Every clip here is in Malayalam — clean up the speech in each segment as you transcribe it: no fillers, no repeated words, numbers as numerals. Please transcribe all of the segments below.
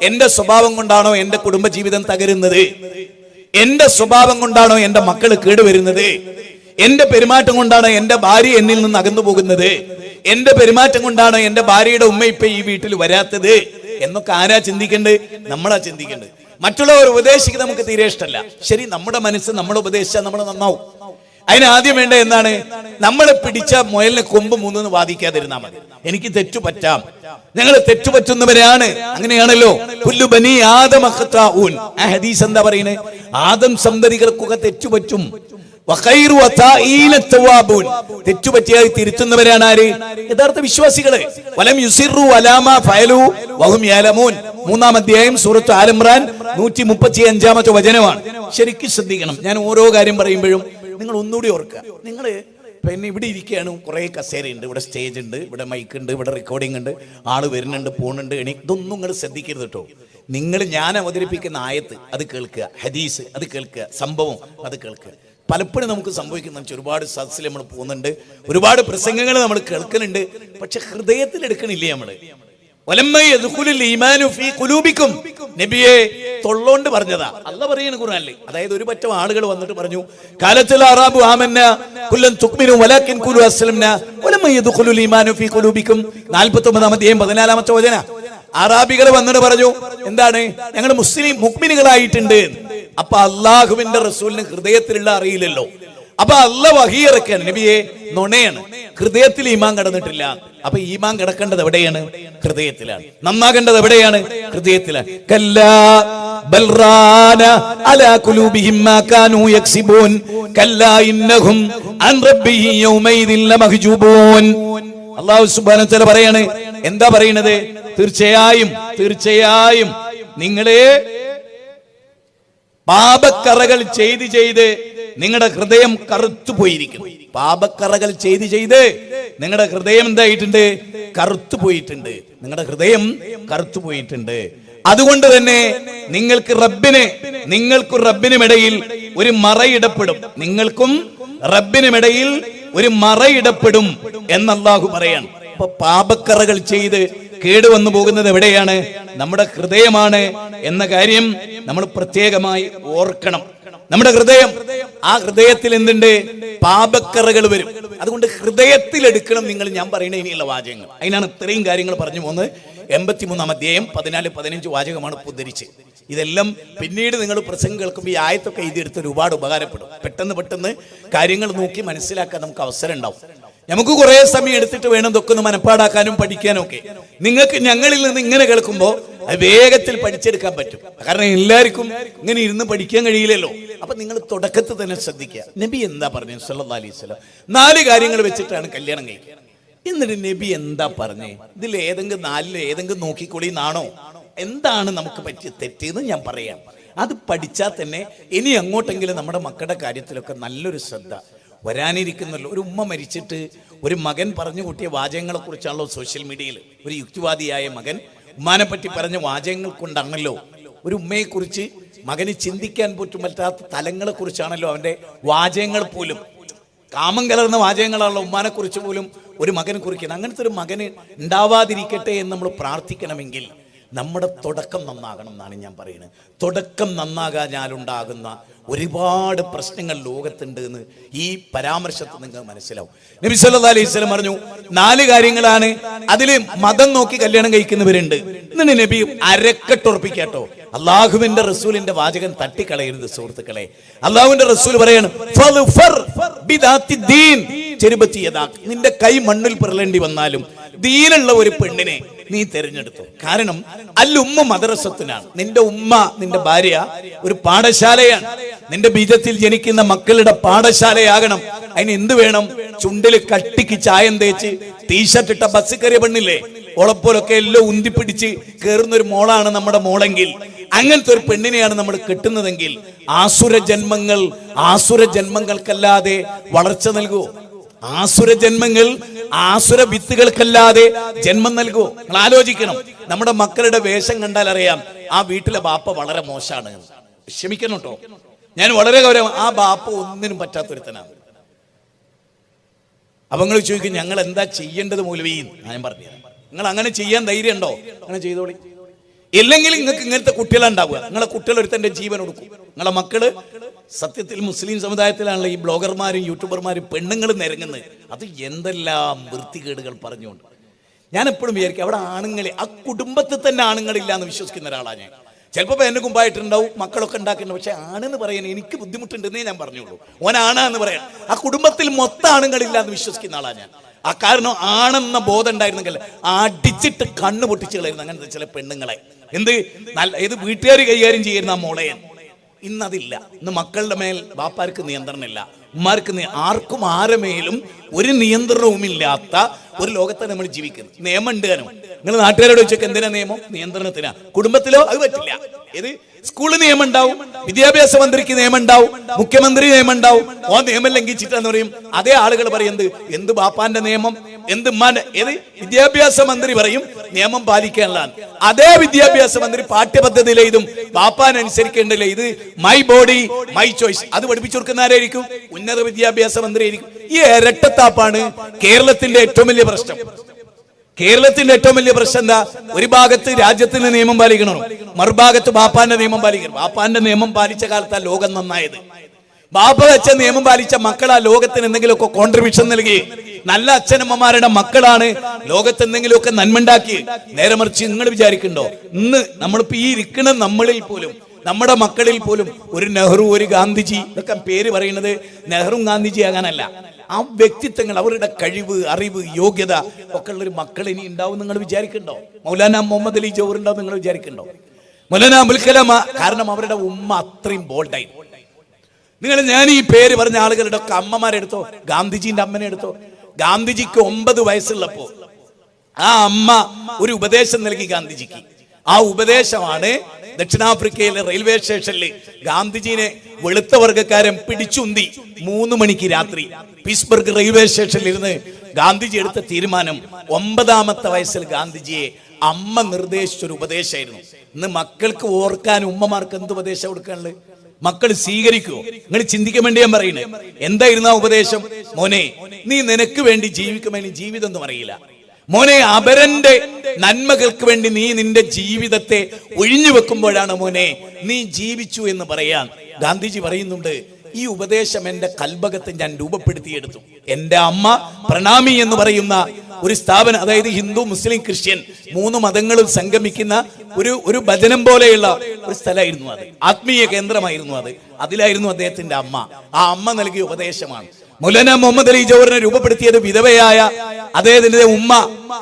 എന്റെ സ്വഭാവം കൊണ്ടാണോ എന്റെ കുടുംബജീവിതം തകരുന്നത്? എന്റെ സ്വഭാവം കൊണ്ടാണോ എന്റെ മക്കൾ കേടുവരുന്നത്? എന്റെ പെരുമാറ്റം കൊണ്ടാണ് എന്റെ ഭാര്യ എന്നിൽ നിന്ന് അകന്നു പോകുന്നത്? എന്റെ പെരുമാറ്റം കൊണ്ടാണ് എന്റെ ഭാര്യയുടെ ഉമ്മ ഇപ്പൊ ഈ വീട്ടിൽ വരാത്തത് എന്നൊക്കെ ആരാ ചിന്തിക്കേണ്ടത്? നമ്മളാ ചിന്തിക്കേണ്ടത്. മറ്റുള്ളവർ ഉപദേശിക്കുന്നത് നമുക്ക് തീരെ ഇഷ്ടമല്ല. ശരി, നമ്മുടെ മനസ്സ് നമ്മൾ ഉപദേശിച്ചാൽ നമ്മൾ നന്നാവും. അതിനാദ്യം വേണ്ട എന്താണ്? നമ്മളെ പിടിച്ച മുയലിനെ കൊമ്പ് മൂന്നെന്ന് വാദിക്കാതിരുന്നാൽ മതി. എനിക്ക് തെറ്റുപറ്റാം, ഞങ്ങൾ തെറ്റുപറ്റുന്നവരാണ്, അങ്ങനെയാണല്ലോ. കുല്ലു ബനി ആദം ഖത്താഊൻ. ആ ഹദീസ് എന്താ പറയുന്നത്? ആദം സന്തതികൾക്കൊക്കെ തെറ്റുപറ്റും. തെറ്റുപറ്റിയായി തിരുത്തുന്നവരാണ് ആര്? യഥാർത്ഥ വിശ്വാസികള്. വലം യുസിറു അലാ മാ ഫഅലു വഹും യഅലമൂൻ. 3-ാം അധ്യായം സൂറത്ത് ആൽ ഇംറാൻ 135-ാമത്തെ വചനമാണ്. ശരിക്കും ശ്രദ്ധിക്കണം. ഞാൻ ഓരോ കാര്യം പറയുമ്പോഴും നിങ്ങൾ ഒന്നുകൂടി ഓർക്കുക. നിങ്ങൾ പിന്നെ ഇവിടെ ഇരിക്കുകയാണ്, കുറെ കസേരയുണ്ട്, ഇവിടെ സ്റ്റേജ് ഉണ്ട്, ഇവിടെ മൈക്ക് ഉണ്ട്, ഇവിടെ റെക്കോർഡിംഗ് ഉണ്ട്, ആള് വരുന്നുണ്ട്, പോകുന്നുണ്ട്, ഇതൊന്നും നിങ്ങൾ ശ്രദ്ധിക്കരുത് കേട്ടോ. നിങ്ങൾ ഞാൻ അവതരിപ്പിക്കുന്ന ആയത്ത് അത് കേൾക്കുക, ഹദീസ് അത് കേൾക്കുക, സംഭവം അത് കേൾക്കുക. പലപ്പോഴും നമുക്ക് സംഭവിക്കുന്ന ഒരുപാട് സദസ്സിൽ നമ്മൾ പോകുന്നുണ്ട്, ഒരുപാട് പ്രസംഗങ്ങൾ നമ്മൾ കേൾക്കുന്നുണ്ട്, പക്ഷെ ഹൃദയത്തിൽ എടുക്കണില്ലേ നമ്മള്? നബിയെ തൊള്ളോണ്ട് പറഞ്ഞതാ, അല്ലാഹ് പറയാണ് ഖുർആനിൽ. അതായത് ഒരു പറ്റം ആളുകൾ വന്നിട്ട് പറഞ്ഞു, കാലത്തിൽ അറാബു ആമന്ന കുല്ലൻ തുക്മിനു വലാകിൻ ഖുലു അസ്ലംന വലമ്മ യദ്ഖുലുൽ ഈമാനു ഫീ ഖുലൂബിക്കും. 49-ാം അധ്യായം 14-ാമത്തെ വചന. അറാബികൾ വന്നിട്ട് പറഞ്ഞു, എന്താണ്? ഞങ്ങൾ മുസ്ലിം മുഅ്മിനുകളായിട്ടുണ്ട്. അപ്പൊ അള്ളാഹുവിന്റെ റസൂലിന് ഹൃദയത്തിലുള്ള അറിയില്ലല്ലോ. അപ്പൊ അല്ലാഹ് വഹി ഇറക്കാണ്, നബിയെ നുണയാണ്, ഹൃദയത്തിൽ ഈമാൻ കടന്നിട്ടില്ല. അപ്പൊ ഈമാൻ കിടക്കേണ്ടത് എവിടെയാണ്? ഹൃദയത്തിലാണ്. നന്നാകേണ്ടത് എവിടെയാണ്? ഹൃദയത്തിലാണ്. കല്ലാ ബൽ റാന അലാ ഖുലൂബിഹിം മാ കാനൂ യക്സിബൂൻ കല്ലാ ഇന്നഹും അൻ റബ്ബിഹിം യൗമൈദിൻ ലമഹ്ജൂബൂൻ. അല്ലാഹു സുബ്ഹാനഹു വ തആല പറയാണ്. എന്താ പറയുന്നത്? തീർച്ചയായും നിങ്ങളെ പാപക്കറകൾ ചെയ്ത് നിങ്ങളുടെ ഹൃദയം കറുത്തു പോയിരിക്കുന്നു. പാപക്കറകൾ ചെയ്ത് നിങ്ങളുടെ ഹൃദയം എന്തായിട്ടുണ്ട്? കറുത്തു പോയിട്ടുണ്ട്. നിങ്ങളുടെ ഹൃദയം കറുത്തു പോയിട്ടുണ്ട്. അതുകൊണ്ട് തന്നെ നിങ്ങൾക്കും റബ്ബിനുമിടയിൽ ഒരു മറയിടപ്പെടും. നിങ്ങൾക്കും റബ്ബിനുമിടയിൽ ഒരു മറയിടപ്പെടും എന്ന് അല്ലാഹു പറയാണ്. അപ്പൊ പാപക്കറകൾ ചെയ്ത് കേടുവന്നു പോകുന്നത് എവിടെയാണ്? നമ്മുടെ ഹൃദയമാണ് എന്ന കാര്യം നമ്മൾ പ്രത്യേകമായി ഓർക്കണം. നമ്മുടെ ഹൃദയം, ആ ഹൃദയത്തിൽ എന്തുണ്ട്? പാപക്കറകൾ വരും. അതുകൊണ്ട് ഹൃദയത്തിൽ എടുക്കണം നിങ്ങൾ ഞാൻ പറയുന്ന ഇനിയുള്ള വാചകങ്ങൾ. അതിനാണ് ഇത്രയും കാര്യങ്ങൾ പറഞ്ഞു പോകുന്നത്. 83-ാം അധ്യായം 14-15 വാചകമാണ് ഉദ്ധരിച്ച്. ഇതെല്ലാം പിന്നീട് നിങ്ങൾ പ്രസംഗം കേൾക്കുമ്പോൾ ഈ ആയത്തൊക്കെ എഴുതിയെടുത്ത് ഒരുപാട് ഉപകാരപ്പെടും. പെട്ടെന്ന് കാര്യങ്ങൾ നോക്കി മനസ്സിലാക്കാൻ നമുക്ക് അവസരം ഉണ്ടാവും. നമുക്ക് കുറെ സമയം എടുത്തിട്ട് വേണം ഇതൊക്കെ ഒന്ന് മനപ്പാടാക്കാനും പഠിക്കാനും ഒക്കെ. നിങ്ങൾക്ക് ഞങ്ങളിൽ നിന്ന് ഇങ്ങനെ കേൾക്കുമ്പോൾ അത് വേഗത്തിൽ പഠിച്ചെടുക്കാൻ പറ്റും. കാരണം എല്ലാവർക്കും ഇങ്ങനെ ഇരുന്ന് പഠിക്കാൻ കഴിയില്ലല്ലോ. അപ്പൊ നിങ്ങൾ തുടക്കത്തിൽ തന്നെ ശ്രദ്ധിക്കുക. നബി എന്താ പറഞ്ഞത്? സല്ലല്ലാഹു അലൈഹി വസല്ലം 4 കാര്യങ്ങൾ വെച്ചിട്ടാണ് കല്യാണം കഴിക്കുക. എന്നിട്ട് നബി എന്താ പറഞ്ഞേ? ഇതിൽ ഏതെങ്കിലും 4 ഏതെങ്കിലും നോക്കിക്കൊള്ളി എന്നാണോ? എന്താണ് നമുക്ക് പറ്റിയ തെറ്റെന്ന് ഞാൻ പറയാം. അത് പഠിച്ചാൽ തന്നെ ഇനി അങ്ങോട്ടെങ്കിലും നമ്മുടെ മക്കളുടെ കാര്യത്തിലൊക്കെ നല്ലൊരു ശ്രദ്ധ വരാനിരിക്കുന്നല്ലോ. ഒരു ഉമ്മ മരിച്ചിട്ട് ഒരു മകൻ പറഞ്ഞു കൂട്ടിയ വാചകങ്ങളെ കുറിച്ചാണല്ലോ സോഷ്യൽ മീഡിയയിൽ ഒരു യുക്തിവാദിയായ മകൻ ഉമ്മാനെ പറ്റി പറഞ്ഞ വാചകങ്ങൾ കൊണ്ടാണല്ലോ ഒരു ഉമ്മയെക്കുറിച്ച് മകന് ചിന്തിക്കാൻ പോലും പറ്റാത്ത തലങ്ങളെ കുറിച്ചാണല്ലോ അവന്റെ വാചകങ്ങൾ പോലും. കാമം കലർന്ന വാചകങ്ങളാണല്ലോ ഉമ്മാനെ കുറിച്ച് പോലും ഒരു മകൻ കുറിക്കുന്നത്. അങ്ങനത്തെ ഒരു മകന് ഉണ്ടാവാതിരിക്കട്ടെ എന്ന് നമ്മൾ പ്രാർത്ഥിക്കണമെങ്കിൽ നമ്മുടെ തുടക്കം നന്നാകണം എന്നാണ് ഞാൻ പറയുന്നത്. തുടക്കം നന്നാകാഞ്ഞാലുണ്ടാകുന്ന ഒരുപാട് പ്രശ്നങ്ങൾ ലോകത്തുണ്ട് എന്ന് ഈ പരാമർശത്തിൽ നിങ്ങൾക്ക് മനസ്സിലാവും. നബി സല്ലല്ലാഹു അലൈഹി വസല്ലം പറഞ്ഞു 4 കാര്യങ്ങളാണ്. അതില് മതം നോക്കി കല്യാണം കഴിക്കുന്നവരുണ്ട്. എന്നിട്ട് നബി അരക്കെട്ടുറപ്പിക്കാട്ടോ. അള്ളാഹുവിന്റെ റസൂലിന്റെ വാചകം തട്ടിക്കളയരുത് സുഹൃത്തുക്കളെ. അള്ളാഹുവിന്റെ റസൂൽ പറയാണ്, നിന്റെ കൈ മണ്ണിൽ പിറലേണ്ടി വന്നാലും ദീനുള്ള ഒരു പെണ്ണിനെ നീ തിരഞ്ഞെടുത്തു. കാരണം അല്ലുമ്മ മദ്രസത്തിനാണ്. നിന്റെ ഉമ്മ, നിന്റെ ഭാര്യ ഒരു പാഠശാലയാണ്. നിന്റെ ബീജത്തിൽ ജനിക്കുന്ന മക്കളുടെ പാഠശാലയാകണം. അതിന് എന്ത് വേണം? ചുണ്ടില് കട്ടിക്ക് ചായം തേച്ച് ടീഷർട്ട് ഇട്ട ബസ് കയറിയ പെണ്ണില്ലേ, ഓളപ്പോലൊക്കെ എല്ലാം ഉന്തിപ്പിടിച്ച് കയറുന്ന ഒരു മോളാണ് നമ്മുടെ മോളെങ്കിൽ, അങ്ങനത്തെ ഒരു പെണ്ണിനെയാണ് നമ്മൾ കിട്ടുന്നതെങ്കിൽ ആസുര ജന്മങ്ങൾക്കല്ലാതെ വളർച്ച നൽകുമോ? ആസുര വിത്തുകൾക്കല്ലാതെ ജന്മം നൽകുമോ? നിങ്ങൾ ആലോചിക്കണം. നമ്മുടെ മക്കളുടെ വേഷം കണ്ടാൽ അറിയാം ആ വീട്ടിലെ ബാപ്പ വളരെ മോശമാണ്. ക്ഷമിക്കണം കേട്ടോ, ഞാൻ വളരെ ഗൗരവം. ആ ബാപ്പ ഒന്നിനും പറ്റാത്തൊരുത്തനാണ്. അപ്പൊ നിങ്ങൾ ചോദിക്കും, ഞങ്ങൾ എന്താ ചെയ്യേണ്ടത് മൗലവി? ഞാൻ പറഞ്ഞു, നിങ്ങൾ അങ്ങനെ ചെയ്യാൻ ധൈര്യം ഉണ്ടോ? അങ്ങനെ ചെയ്തോളി. ഇല്ലെങ്കിൽ നിങ്ങൾക്ക് ഇങ്ങനത്തെ കുട്ടികളുണ്ടാവുക. നിങ്ങളെ കുട്ടികൾ ഒരുത്തന്റെ ജീവൻ കൊടുക്കും. നിങ്ങളെ മക്കള് സത്യത്തിൽ മുസ്ലിം സമുദായത്തിലാണല്ലോ ഈ ബ്ലോഗർമാരും യൂട്യൂബർമാരും പെണ്ണുങ്ങളും നിരങ്ങുന്നത്. അത് എന്തെല്ലാം വൃത്തികേടുകൾ പറഞ്ഞുകൊണ്ട്. ഞാൻ എപ്പോഴും വിചാരിക്കും, അവിടെ ആണുങ്ങളെ, ആ കുടുംബത്തിൽ തന്നെ ആണുങ്ങളില്ല എന്ന് വിശ്വസിക്കുന്ന ഒരാളാണ് ഞാൻ. ചിലപ്പോൾ എന്നെ കുമ്പായിട്ടുണ്ടാവും, മക്കളൊക്കെ ഉണ്ടാക്കുന്നുണ്ട്. പക്ഷെ ആണെന്ന് പറയാൻ എനിക്ക് ബുദ്ധിമുട്ടുണ്ടെന്നേ ഞാൻ പറഞ്ഞുള്ളൂ. ഓനാണെന്ന് പറയാൻ ആ കുടുംബത്തിൽ മൊത്തം ആണുങ്ങളില്ല എന്ന് വിശ്വസിക്കുന്ന ആളാണ് ഞാൻ. ആ കാരണം ആണെന്ന ബോധം ഉണ്ടായിരുന്നെങ്കിൽ അടിച്ചിട്ട് കണ്ണ് പൊട്ടിച്ചു കളയുന്നു അങ്ങനത്തെ ചില പെണ്ണുങ്ങളെ. ഇത് വീട്ടുകാർ കൈകാര്യം ചെയ്യുന്ന ആ മോളയൻ. ഇന്നതില്ല. ഇന്ന് മക്കളുടെ മേൽ ബാപ്പാർക്ക് നിയന്ത്രണമില്ല, ഉമ്മാർക്ക് ആർക്കും ആരുമേലും ഒരു നിയന്ത്രണവുമില്ലാത്ത ഒരു ലോകത്താണ് നമ്മൾ ജീവിക്കുന്നത്. നിയമം ഉണ്ട് താനും. നിങ്ങൾ നാട്ടുകാരോട് വെച്ചൊക്കെ എന്തിനാ നിയമം? നിയന്ത്രണത്തിനാ. കുടുംബത്തിലോ അത് പറ്റില്ല. ഇത് സ്കൂളിൽ നിയമം ഉണ്ടാവും, വിദ്യാഭ്യാസ മന്ത്രിക്ക് നിയമം ഉണ്ടാവും, മുഖ്യമന്ത്രി നിയമം ഉണ്ടാവും. ഓ നിയമം ലംഘിച്ചിട്ടാന്ന് പറയും. അതേ ആളുകൾ പറയും എന്ത് ബാപ്പാന്റെ നിയമം, എന്ത് ഉമ്മാന്റെ. ഏത് വിദ്യാഭ്യാസ മന്ത്രി പറയും നിയമം പാലിക്കാനുള്ളതാണ്. അതേ വിദ്യാഭ്യാസ മന്ത്രി പാഠ്യപദ്ധതിയിലെ ഇതും ബാപ്പാനനുസരിക്കേണ്ടല്ലേ, ഇത് മൈ ബോഡി മൈ ചോയ്സ്, അത് പഠിപ്പിച്ചു കൊടുക്കുന്ന ആരായിരിക്കും? ഉന്നത വിദ്യാഭ്യാസ മന്ത്രി ആയിരിക്കും. ഈ ഇരട്ടത്താപ്പാണ് കേരളത്തിന്റെ ഏറ്റവും വലിയ പ്രശ്നം. കേരളത്തിന്റെ ഏറ്റവും വലിയ പ്രശ്നം എന്താ? ഒരു ഭാഗത്ത് രാജ്യത്തിന്റെ നിയമം പാലിക്കണം, മറുഭാഗത്ത് ബാപ്പാന്റെ നിയമം പാലിക്കണം. ബാപ്പാന്റെ നിയമം പാലിച്ച കാലത്താ ലോകം നന്നായത്. ബാപ്പ വെച്ച നിയമം പാലിച്ച മക്കളാ ലോകത്തിന് എന്തെങ്കിലുമൊക്കെ കോൺട്രിബ്യൂഷൻ നൽകി. നല്ല അച്ഛനമ്മമാരുടെ മക്കളാണ് ലോകത്ത് എന്തെങ്കിലുമൊക്കെ നന്മണ്ടാക്കി. നേരെ മറിച്ച് നിങ്ങൾ വിചാരിക്കണ്ടോ, ഇന്ന് നമ്മളിപ്പോ ഈ ഇരിക്കുന്ന നമ്മളിൽ പോലും, നമ്മുടെ മക്കളിൽ പോലും ഒരു നെഹ്റു, ഒരു ഗാന്ധിജി, ഇതൊക്കെ പേര് പറയുന്നത് നെഹ്റു ഗാന്ധിജി ആകാനല്ല. ആ വ്യക്തിത്വങ്ങൾ, അവരുടെ കഴിവ്, അറിവ്, യോഗ്യത ഒക്കെ ഉള്ളൊരു മക്കൾ ഇനി ഉണ്ടാവും നിങ്ങൾ വിചാരിക്കണ്ടോ? മൗലാന മുഹമ്മദ് അലി ജൗഹർ ഉണ്ടാവും നിങ്ങൾ വിചാരിക്കണ്ടോ? മൗലാന അബുൽ കലാം. കാരണം അവരുടെ ഉമ്മ അത്രയും ബോൾഡായി. ഞാൻ ഈ പേര് പറഞ്ഞ ആളുകളുടെ ഒക്കെ അമ്മമാരെടുത്തോ, ഗാന്ധിജിന്റെ അമ്മനെ എടുത്തോ. ഗാന്ധിജിക്ക് 9 വയസ്സുള്ളപ്പോ ആ അമ്മ ഒരു ഉപദേശം നൽകി ഗാന്ധിജിക്ക്. ആ ഉപദേശമാണ് ദക്ഷിണാഫ്രിക്കയിലെ റെയിൽവേ സ്റ്റേഷനിൽ ഗാന്ധിജിനെ വെളുത്ത വർഗക്കാരൻ പിടിച്ചുന്തി 3 മണിക്ക് രാത്രി പീസ്ബർഗ് റെയിൽവേ സ്റ്റേഷനിൽ ഇരുന്ന് ഗാന്ധിജി എടുത്ത തീരുമാനം 9ാമത്തെ വയസ്സിൽ ഗാന്ധിജിയെ അമ്മ നിർദ്ദേശിച്ചൊരു ഉപദേശമായിരുന്നു. ഇന്ന് മക്കൾക്ക് ഓർക്കാൻ ഉമ്മമാർക്ക് എന്ത് ഉപദേശം കൊടുക്കാനുള്ളത്? മക്കൾ സ്വീകരിക്കുവോ? നിങ്ങൾ ചിന്തിക്കാൻ വേണ്ടി ഞാൻ പറയുന്നത്. എന്തായിരുന്നു ആ ഉപദേശം? മോനെ, നീ നിനക്ക് വേണ്ടി ജീവിക്കുമെന്ന് ജീവിതം ഒന്നും അറിയില്ല. മോനെ, അപരന്റെ നന്മകൾക്ക് വേണ്ടി നീ നിന്റെ ജീവിതത്തെ ഒഴിഞ്ഞു വെക്കുമ്പോഴാണ് മോനെ നീ ജീവിച്ചു എന്ന് പറയാൻ ഗാന്ധിജി പറയുന്നുണ്ട്. ഈ ഉപദേശം എന്റെ കൽബകത്തെ ഞാൻ രൂപപ്പെടുത്തിയെടുത്തു. എന്റെ അമ്മ പ്രണാമി എന്ന് പറയുന്ന ഒരു സ്ഥാപനം, അതായത് ഹിന്ദു, മുസ്ലിം, ക്രിസ്ത്യൻ 3 മതങ്ങളും സംഗമിക്കുന്ന ഒരു ഭജനം പോലെയുള്ള ഒരു സ്ഥലമായിരുന്നു അത്. ആത്മീയ കേന്ദ്രമായിരുന്നു അത്. അതിലായിരുന്നു അദ്ദേഹത്തിന്റെ അമ്മ. ആ അമ്മ നൽകിയ ഉപദേശമാണ്. മൗലാന മുഹമ്മദ് അലി ജൗഹറിനെ രൂപപ്പെടുത്തിയത് വിധവയായ അദ്ദേഹത്തിന്റെ ഉമ്മ.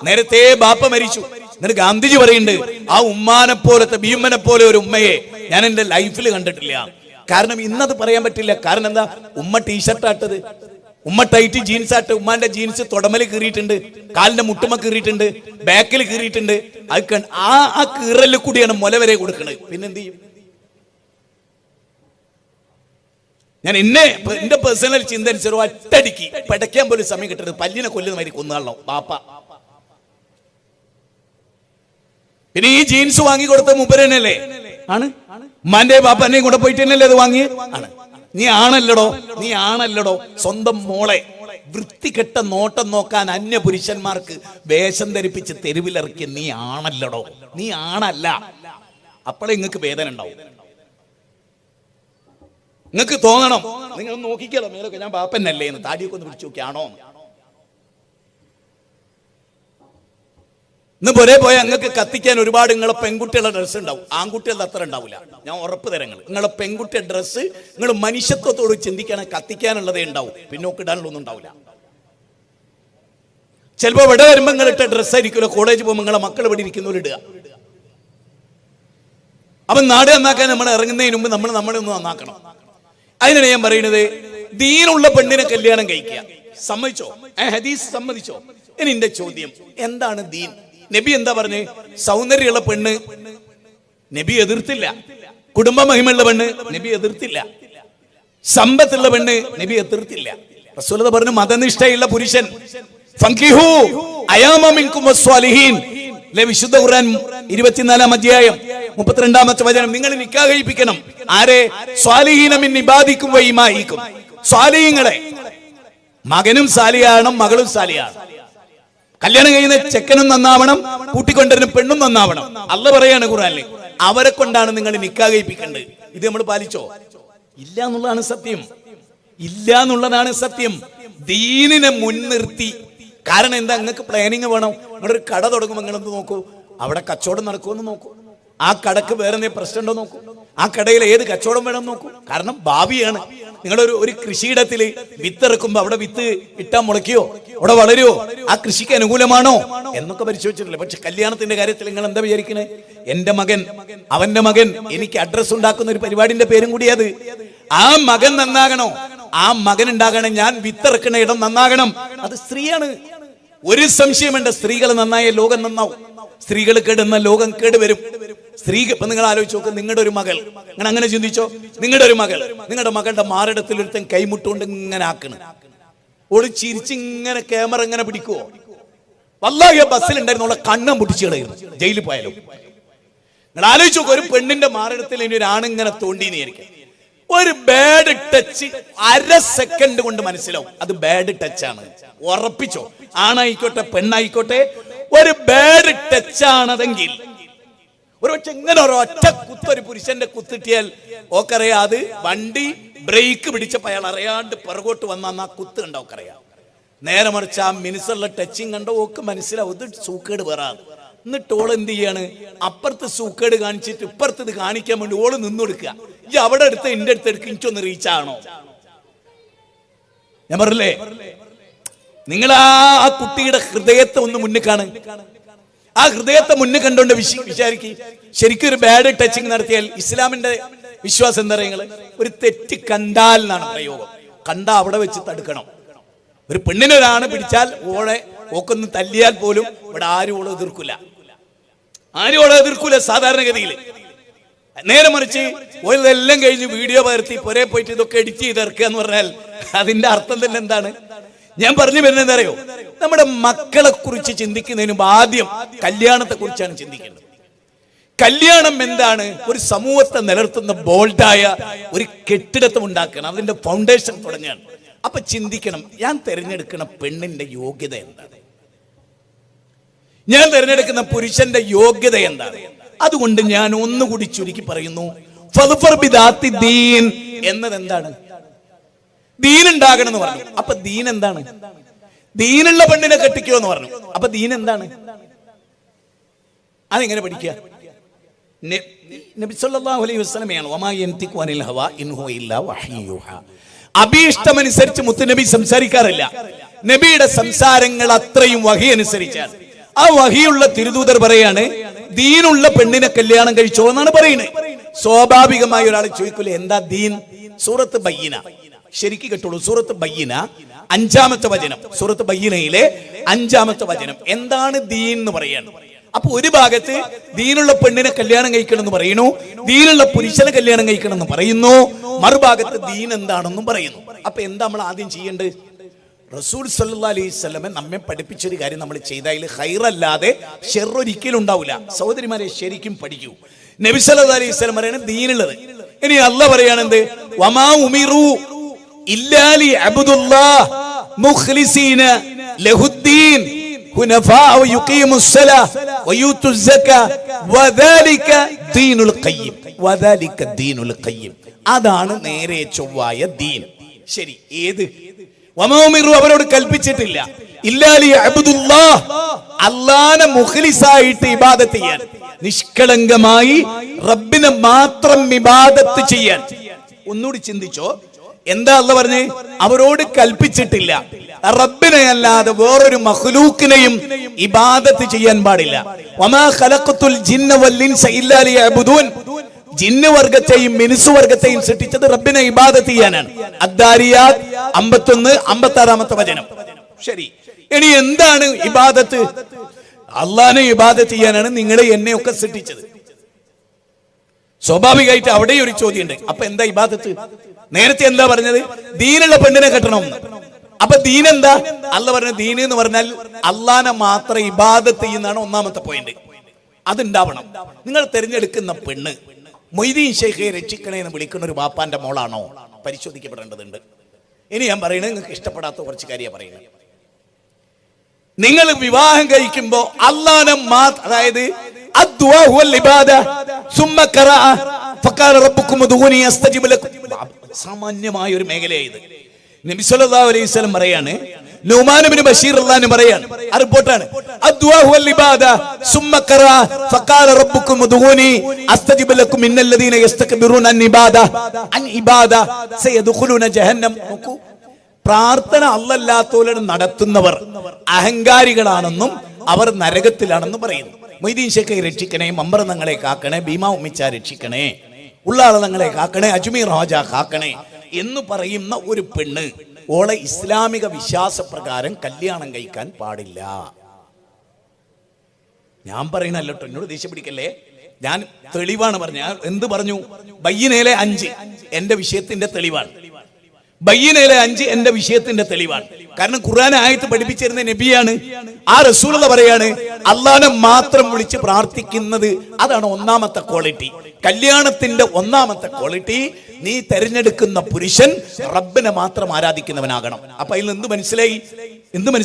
നേരത്തെ ബാപ്പ മരിച്ചു. എന്നിട്ട് ഗാന്ധിജി പറയുന്നുണ്ട്, ആ ഉമ്മാനെ പോലത്തെ, ഭീമനെ പോലെ ഒരു ഉമ്മയെ ഞാൻ എന്റെ ലൈഫിൽ കണ്ടിട്ടില്ല. കാരണം ഇന്നത് പറയാൻ പറ്റില്ല. കാരണം എന്താ? ഉമ്മ ടീഷർട്ട് ആട്ടത്, ഉമ്മ ടൈറ്റ് ജീൻസ് ആട്ട്. ഉമ്മാന്റെ ജീൻസ് തുടമല് കീറിയിട്ടുണ്ട്, കാലിന്റെ മുട്ടുമ കീറിയിട്ടുണ്ട്, ബാക്കിൽ കീറിയിട്ടുണ്ട്. അത് ആ കീറലിൽ കൂടിയാണ് മുല വരെ കൊടുക്കുന്നത്. പിന്നെന്ത് ചെയ്യും? ഞാൻ എന്റെ പേഴ്സണൽ ചിന്ത അനുസരിച്ച് ഒറ്റടിക്ക് പടയ്ക്കാൻ പോലും സമയം കിട്ടരുത്. പല്ലിനെ കൊല്ലുന്ന മാതിരി കൊന്നാളോ ബാപ്പ. പിന്നെ ഈ ജീൻസ് വാങ്ങി കൊടുത്ത മുപ്പരനല്ലേ ആണ്? ഉമ്മാന്റെ ബാപ്പനെയും കൂടെ പോയിട്ട് തന്നെയല്ലേ അത് വാങ്ങി? ആണ്. നീ ആണല്ലടോ സ്വന്തം മോളെ വൃത്തികെട്ട നോട്ടം നോക്കാൻ അന്യ പുരുഷന്മാർക്ക് വേഷം ധരിപ്പിച്ച് തെരുവിലിറക്കിയ നീ ആണല്ലടോ. നീ ആണല്ല. അപ്പോഴേ നിങ്ങൾക്ക് വേദന ഉണ്ടാവും. നിങ്ങൾക്ക് തോന്നണം, നിങ്ങൾ നോക്കിക്കല്ലോ മേലൊക്കെ ഞാൻ ബാപ്പനല്ലേ എന്ന്, താടിയൊക്കെ ഒന്ന് പിടിച്ചു നോക്കിയാണോ? ഇന്ന് പൊരേ പോയാൽ നിങ്ങൾക്ക് കത്തിക്കാൻ ഒരുപാട് നിങ്ങളെ പെൺകുട്ടികളുടെ ഡ്രസ്സ് ഉണ്ടാവും. ആൺകുട്ടികളുടെ അത്ര ഉണ്ടാവില്ല. ഞാൻ ഉറപ്പ് തരങ്ങൾ. നിങ്ങളെ പെൺകുട്ടിയുടെ ഡ്രസ്സ് നിങ്ങൾ മനുഷ്യത്വത്തോട് ചിന്തിക്കണം, കത്തിക്കാനുള്ളതേ ഉണ്ടാവും, പിന്നോക്കിടാനുള്ളതൊന്നും ഉണ്ടാവില്ല. ചിലപ്പോൾ ഇവിടെ വരുമ്പോൾ നിങ്ങളിട്ട ഡ്രസ്സായിരിക്കുമല്ലോ കോളേജ് പോകുമ്പോൾ നിങ്ങളെ മക്കൾ ഇവിടെ ഇരിക്കുന്നവരിടുക. അപ്പം നാട് നന്നാക്കാൻ നമ്മൾ ഇറങ്ങുന്നതിന് മുമ്പ് നമ്മളെ ഒന്ന് നന്നാക്കണം. അതിനാണ് ഞാൻ പറയുന്നത്, ദീനുള്ള പെണ്ണിനെ കല്യാണം കഴിക്കുക. സമ്മതിച്ചോ? ഹദീസ് സമ്മതിച്ചോ? ഇനി എന്റെ ചോദ്യം, എന്താണ് ദീൻ? നബി എന്താ പറഞ്ഞേ? സൗന്ദര്യമുള്ള പെണ്ണ് നബി എതിർത്തില്ല. കുടുംബ മഹിമയുള്ള പെണ്ണ് നബി എതിർത്തില്ല. സമ്പത്തുള്ള പെണ്ണ് നബി എതിർത്തില്ല. റസൂലുള്ളാഹി പറഞ്ഞു, മതനിഷ്ഠയുള്ള പുരുഷൻ ഫൻകിഹു അയാമ മിൻകും വസ്വാലിഹീൻ. വിശുദ്ധ ഖുർആൻ 24-ാം അധ്യായം 32-ാമത്തെ വചനം. നിങ്ങൾ നിക്കാഹ് കഴിപ്പിക്കണം. ആരെ? സ്വാലിഹീന മിൻ ഇബാദിക്കും വഇമായിക്കും. സ്വാലിഹീങ്ങളെ. മകനും സാലിഹാണ്, മകളും സാലിഹാണ്. കല്യാണം കഴിയുന്ന ചെക്കനും നന്നാവണം, കൂട്ടിക്കൊണ്ടുവരുന്ന പെണ്ണും നന്നാവണം. അള്ളാഹ് പറയാണ് ഖുർആനിൽ, അവരെ കൊണ്ടാണ് നിങ്ങൾ നിക്കാഹ് കഴിപ്പിക്കേണ്ടത്. ഇത് നമ്മൾ പാലിച്ചോ? ഇല്ല എന്നുള്ളതാണ് സത്യം. ഇല്ല എന്നുള്ളതാണ് സത്യം. ദീനിനെ മുൻനിർത്തി. കാരണം എന്താ? നിങ്ങൾക്ക് പ്ലാനിങ് വേണം. നിങ്ങളൊരു കട തുടങ്ങുമ്പോൾ നിങ്ങളെന്ത് നോക്കൂ? അവിടെ കച്ചവടം നടക്കുമെന്ന് നോക്കൂ. ആ കടക്ക് വേറെ എന്തെങ്കിലും പ്രശ്നമുണ്ടോ നോക്കൂ. ആ കടയിൽ ഏത് കച്ചവടം വേണം നോക്കൂ. കാരണം ഭാവിയാണ്. നിങ്ങളൊരു കൃഷിയിടത്തിൽ വിത്ത് ഇറക്കുമ്പോൾ അവിടെ വിത്ത് ഇട്ടാൽ മുളയ്ക്കോ? അവിടെ വളരുമോ? ആ കൃഷിക്ക് അനുകൂലമാണോ എന്നൊക്കെ പരിശോധിച്ചിട്ടില്ല. പക്ഷെ കല്യാണത്തിന്റെ കാര്യത്തിൽ നിങ്ങൾ എന്താ വിചാരിക്കണേ? എന്റെ മകൻ, അവന്റെ മകൻ, എനിക്ക് അഡ്രസ് ഉണ്ടാക്കുന്ന ഒരു പരിപാടിന്റെ പേരും കൂടി അത്. ആ മകൻ നന്നാകണോ? ആ മകൻ ഉണ്ടാകണം. ഞാൻ വിത്തിറക്കുന്ന ഇടം നന്നാകണം. അത് സ്ത്രീയാണ്. ഒരു സംശയമുണ്ട്. സ്ത്രീകൾ നന്നായ ലോകം നന്നാവും. സ്ത്രീകൾ കേടുന്ന ലോകം കേടുവരും. സ്ത്രീ ഇപ്പൊ നിങ്ങൾ ആലോചിച്ച് നോക്ക്. നിങ്ങളുടെ ഒരു മകൾ, നിങ്ങൾ അങ്ങനെ ചിന്തിച്ചോ? നിങ്ങളുടെ ഒരു മകൾ, നിങ്ങളുടെ മകളുടെ മാറിടത്തിൽ ഒരുത്തൻ കൈമുട്ടുകൊണ്ട് ഇങ്ങനെ ആക്കണ്, ഓള് ചിരിച്ചിങ്ങനെ ക്യാമറ ഇങ്ങനെ പിടിക്കുവോ? വല്ലാഹിയ ബസ്സിലുണ്ടായിരുന്നുള്ള കണ്ണം പൊട്ടിച്ചു കളയുന്നു. ജയിലിൽ പോയാലും നിങ്ങൾ ആലോചിച്ച് നോക്ക്. ഒരു പെണ്ണിന്റെ മാറിടത്തിൽ ഇനി ഒരു ആണിങ്ങനെ തോണ്ടിന്ന് വിചാരിക്കും. ഒരു ബാഡ് ടച്ച് 1/2 സെക്കൻഡ് കൊണ്ട് മനസ്സിലാവും അത് ബാഡ് ടച്ച് ആണ്. ഉറപ്പിച്ചോ? ആണായിക്കോട്ടെ പെണ്ണായിക്കോട്ടെ, ഒരു ബാഡ് ടച്ച് ആണതെങ്കിൽ ഒരു പക്ഷെ ഇങ്ങനെ ഒരൊറ്റ കുത്ത് ഒരു പുരുഷന്റെ കുത്തിട്ടിയാൽ ഓക്കറിയാം അത് വണ്ടി ബ്രേക്ക് പിടിച്ചപ്പോൾ അയാൾ അറിയാണ്ട് പിറകോട്ട് വന്ന ആ കുത്ത് കണ്ട ഓക്കറിയാം. നേരെ മറിച്ച് ആ മിനിസുള്ള ടച്ചിങ് കണ്ടോ ഓക്ക് മനസ്സിലാവും ഇത് സൂക്കേട് വേറാണ്. എന്നിട്ട് ഓള് എന്ത് ചെയ്യാണ്? അപ്പുറത്ത് സൂക്കേട് കാണിച്ചിട്ട് ഇപ്പുറത്ത് ഇത് കാണിക്കാൻ വേണ്ടി ഓള് നിന്ന് കൊടുക്കുക. ഈ അവിടെ എടുത്ത് എന്റെ അടുത്ത് എടുക്കുക, എനിക്കൊന്ന് റീച്ചാണോ? ഞാൻ പറഞ്ഞില്ലേ, നിങ്ങൾ ആ കുട്ടിയുടെ ഹൃദയത്തെ ഒന്ന് മുന്നിൽ കാണും. ആ ഹൃദയത്തെ മുന്നിൽ കണ്ടുകൊണ്ട് വിചാരിക്കും. ശരിക്കും ഒരു ബാഡ് ടച്ചിങ് നടത്തിയാൽ ഇസ്ലാമിന്റെ വിശ്വാസം എന്താ പറയുക? ഒരു തെറ്റ് കണ്ടാൽ എന്നാണ് പ്രയോഗം. കണ്ടാ അവിടെ വെച്ച് തടുക്കണം. ഒരു പെണ്ണിനൊരാണ് പിടിച്ചാൽ ഓക്കൊന്ന് തല്ലിയാൽ പോലും ഇവിടെ ആരും ഓളെ എതിർക്കില്ല. ആരും ഓളെ എതിർക്കൂല സാധാരണഗതിയിൽ. നേരെ മറിച്ച് ഓരെല്ലാം കഴിഞ്ഞ് വീഡിയോ പകർത്തി പുറേ പോയിട്ട് ഇതൊക്കെ എഡിറ്റ് ചെയ്തിറക്കുക എന്ന് പറഞ്ഞാൽ അതിന്റെ അർത്ഥം തന്നെ എന്താണ്? ഞാൻ പറഞ്ഞു വരുന്നത് എന്താ അറിയോ? നമ്മുടെ മക്കളെ കുറിച്ച് ചിന്തിക്കുന്നതിന് മുമ്പ് ആദ്യം കല്യാണത്തെ കുറിച്ചാണ് ചിന്തിക്കേണ്ടത്. കല്യാണം എന്താണ്? ഒരു സമൂഹത്തെ നിലനിർത്തുന്ന ബോൾഡായ ഒരു കെട്ടിടത്വം ഉണ്ടാക്കണം. അതിന്റെ ഫൗണ്ടേഷൻ തുടങ്ങുകയാണ്. അപ്പൊ ചിന്തിക്കണം, ഞാൻ തിരഞ്ഞെടുക്കുന്ന പെണ്ണിന്റെ യോഗ്യത എന്താണ്? ഞാൻ തിരഞ്ഞെടുക്കുന്ന പുരുഷന്റെ യോഗ്യത എന്താണ്? അതുകൊണ്ട് ഞാൻ ഒന്നുകൂടി ചുരുക്കി പറയുന്നു, ഫദ്ഫർ ബിദാത്തി ദീൻ എന്നത് എന്താണ്? ദീൻ ഉണ്ടാകണം എന്ന് പറഞ്ഞു. അപ്പൊ ദീൻ എന്താണ്? ദീനുള്ള പെണ്ണിനെ കെട്ടിക്കോ എന്ന് പറഞ്ഞു. അപ്പൊ ദീൻ എന്താണ്? അതെങ്ങനെ പഠിക്കുക? നബി സല്ലല്ലാഹു അലൈഹി വസല്ലമയാണ് വമാ യൻതിഖു അനിൽ ഹവാ ഇൻ ഹുവ ഇല്ലാ വഹ്യുഹാ. അഭീഷ്ടമനുസരിച്ച് മുത്തുനബി സംസാരിക്കാറില്ല. നബിയുടെ സംസാരങ്ങൾ അത്രയും വഹി അനുസരിച്ചാണ്. ആ വഹിയുള്ള തിരുദൂതർ പറയാണ്, ദീനുള്ള പെണ്ണിനെ കല്യാണം കഴിച്ചോ എന്നാണ് പറയുന്നത്. സ്വാഭാവികമായി ഒരാൾ ചോദിക്കൂലേ, എന്താ ദീൻ? സൂറത്ത് ബയ്യിന ശരിക്കും കേട്ടോളൂ. സൂറത്ത് ബയ്യിന 5-ാമത്തെ വചനം. സൂറത്ത് ബയ്യിനയിലെ 5-ാമത്തെ വചനം എന്താണ് ദീൻ എന്ന് പറയാണ്. അപ്പൊ ഒരു ഭാഗത്ത് ദീനുള്ള പെണ്ണിനെ കല്യാണം കഴിക്കണം എന്ന് പറയുന്നു, ദീനുള്ള പുരുഷനെ കല്യാണം കഴിക്കണം എന്ന് പറയുന്നു, മറുഭാഗത്ത് ദീൻ എന്താണെന്നും പറയുന്നു. അപ്പൊ എന്താ നമ്മൾ ആദ്യം ചെയ്യേണ്ടത്? റസൂൽ സല്ലല്ലാഹു അലൈഹി വസല്ലം നമ്മെ പഠിപ്പിച്ചൊരു കാര്യം നമ്മൾ ചെയ്താൽ ഖൈറല്ലാതെ ശർറ് ഒരിക്കലും ഉണ്ടാവില്ല. സഹോദരിമാരെ ശരിക്കും പഠിക്കൂ. നബി സല്ലല്ലാഹു അലൈഹി വസല്ലം പറയാണ് ദീനുള്ളത്. ഇനി അല്ലാഹ് പറയാണെന്ത്? വമാ ഉമിറു ഇല്ലാ ലിഅബ്ദുല്ലാഹ് മുഖ്ലിസീന ലഹുദ്ദീൻ ഹുനഫാ വയുഖീമുസ്സലാഹ വയൂതുസ്സകാ വദാലിക ദീനുൽ ഖയ്യിം. വദാലിക ദീനുൽ ഖയ്യിം. അതാണ് നേരെ ചൊവ്വായ ദീൻ. ശരി, ഏത്? വമാ ഉമിറു അവരോട് കൽപ്പിച്ചിട്ടില്ല ഇല്ലാ ലിഅബ്ദുല്ലാഹ് അല്ലാഹനെ മുഖ്ലിസായിട്ട് ഇബാദത്ത് ചെയ്യാൻ, നിഷ്കളങ്കമായി റബ്ബിനെ മാത്രം ഇബാദത്ത് ചെയ്യാൻ. ഒന്നുകൂടി ചിന്തിച്ചോ, എന്താ അല്ലാഹ് പറഞ്ഞേ? അവരോട് കൽപ്പിച്ചിട്ടില്ല റബ്ബിനെ അല്ലാതെ വേറൊരു മഖ്ലൂക്കിനെയും ഇബാദത്ത് ചെയ്യാൻ പാടില്ല. വമാ ഖലഖതുൽ ജിന്ന വൽ ഇൻസ ഇല്ലാ ലിയഅ്ബുദൂൻ. ജിന്ന് വർഗത്തെയും മിനുസ് വർഗത്തെയും സൃഷ്ടിച്ചത് റബ്ബിനെ ഇബാദത്ത് ചെയ്യാനാണ്. അദ്ദാരിയാത്ത് 51-56 വചനം. ശരി, ഇനി എന്താണ് ഇബാദത്ത്? അള്ളാഹനെ ഇബാദത്ത് ചെയ്യാനാണ് നിങ്ങളെ എന്നെയൊക്കെ സൃഷ്ടിച്ചത്. സ്വാഭാവികമായിട്ട് അവിടെ ഒരു ചോദ്യമുണ്ട്. അപ്പൊ എന്താ ഇബാദത്ത്? നേരത്തെ എന്താ പറഞ്ഞത്? ദീനുള്ള പെണ്ണിനെ കെട്ടണമെന്ന്. അപ്പൊ ദീൻ എന്താ? അല്ലാഹ് പറഞ്ഞ ദീൻ എന്ന് പറഞ്ഞാൽ അള്ളാഹനെ മാത്രം ഇബാദത്ത് ചെയ്യുന്നതാണ് ഒന്നാമത്തെ പോയിന്റ്. അതുണ്ടാവണം. നിങ്ങൾ തിരഞ്ഞെടുക്കുന്ന പെണ്ണ് മൊയ്തീൻ ശൈഖെ രക്ഷിക്കണേ എന്ന് വിളിക്കുന്ന ഒരു ബാപ്പാന്റെ മോളാണോ? പരിശോധിക്കപ്പെടേണ്ടതുണ്ട്. ഇനി ഞാൻ പറയുന്നത് നിങ്ങൾക്ക് ഇഷ്ടപ്പെടാത്ത കുറച്ച് കാര്യമാണ് പറയുന്നത്. നിങ്ങൾ വിവാഹം കഴിക്കുമ്പോ അല്ലാഹനെ അതായത് സാമാന്യമായ ഒരു മേഖലയായത്. നബി സല്ലല്ലാഹു അലൈഹി വസല്ലം പറയാണ്, നുഅ്മാൻ ഇബ്നു ബശീർ റളിയല്ലാഹു അൻഹു പറയാണ്, ആ റിപ്പോർട്ടാണ്, അദ്ദുആഹു വൽ ഇബാദ സുമ്മ ഖറഅ ഫഖാല റബ്ബുക്കും ഉദ്ഊനി അസ്തജിബ് ലക്കും ഇന്നല്ലദീന യസ്തക്ബിറൂന അൻ ഇബാദ സയദ്ഖുലൂന ജഹന്നം. നോക്കൂ, പ്രാർത്ഥന അല്ലാത്തവരോട് നടത്തുന്നവർ അഹങ്കാരികളാണെന്നും അവർ നരകത്തിലാണെന്നും പറയുന്നു. മൊയ്തീൻ ഷേഖെ രക്ഷിക്കണേ, മമ്പർ തങ്ങളെ കാക്കണേ, ഭീമാ ഉമ്മിച്ച രക്ഷിക്കണേ, ഉള്ളാള തങ്ങളെ കാക്കണേ, അജ്മീർ ഹോജ കാക്കണേ എന്ന് പറയുന്ന ഒരു പെണ്ണ് ഓളെ ഇസ്ലാമിക വിശ്വാസപ്രകാരം കല്യാണം കഴിക്കാൻ പാടില്ല. ഞാൻ പറയണല്ലോ, എന്നോട് ദേഷ്യം പിടിക്കല്ലേ, ഞാൻ തെളിവാണ് പറഞ്ഞ. എന്ത് പറഞ്ഞു? ബയ്യിനയിലെ 5 എന്റെ വിഷയത്തിന്റെ തെളിവാണ്. ബയ്യിനയിലെ 5 എന്റെ വിഷയത്തിന്റെ തെളിവാണ്. കാരണം ഖുർആൻ ആയത്ത് പഠിപ്പിച്ചിരുന്ന നബിയാണ്. ആ റസൂലുള്ള പറയാണ്, അള്ളാഹനെ മാത്രം വിളിച്ച് പ്രാർത്ഥിക്കുന്നത് അതാണ് ഒന്നാമത്തെ ക്വാളിറ്റി. കല്യാണത്തിന്റെ ഒന്നാമത്തെ ക്വാളിറ്റി, നീ തെരഞ്ഞെടുക്കുന്ന പുരുഷൻ റബ്ബിനെ മാത്രം ആരാധിക്കുന്നവനാകണം. അപ്പൊ അതിൽ എന്ത് മനസ്സിലായി?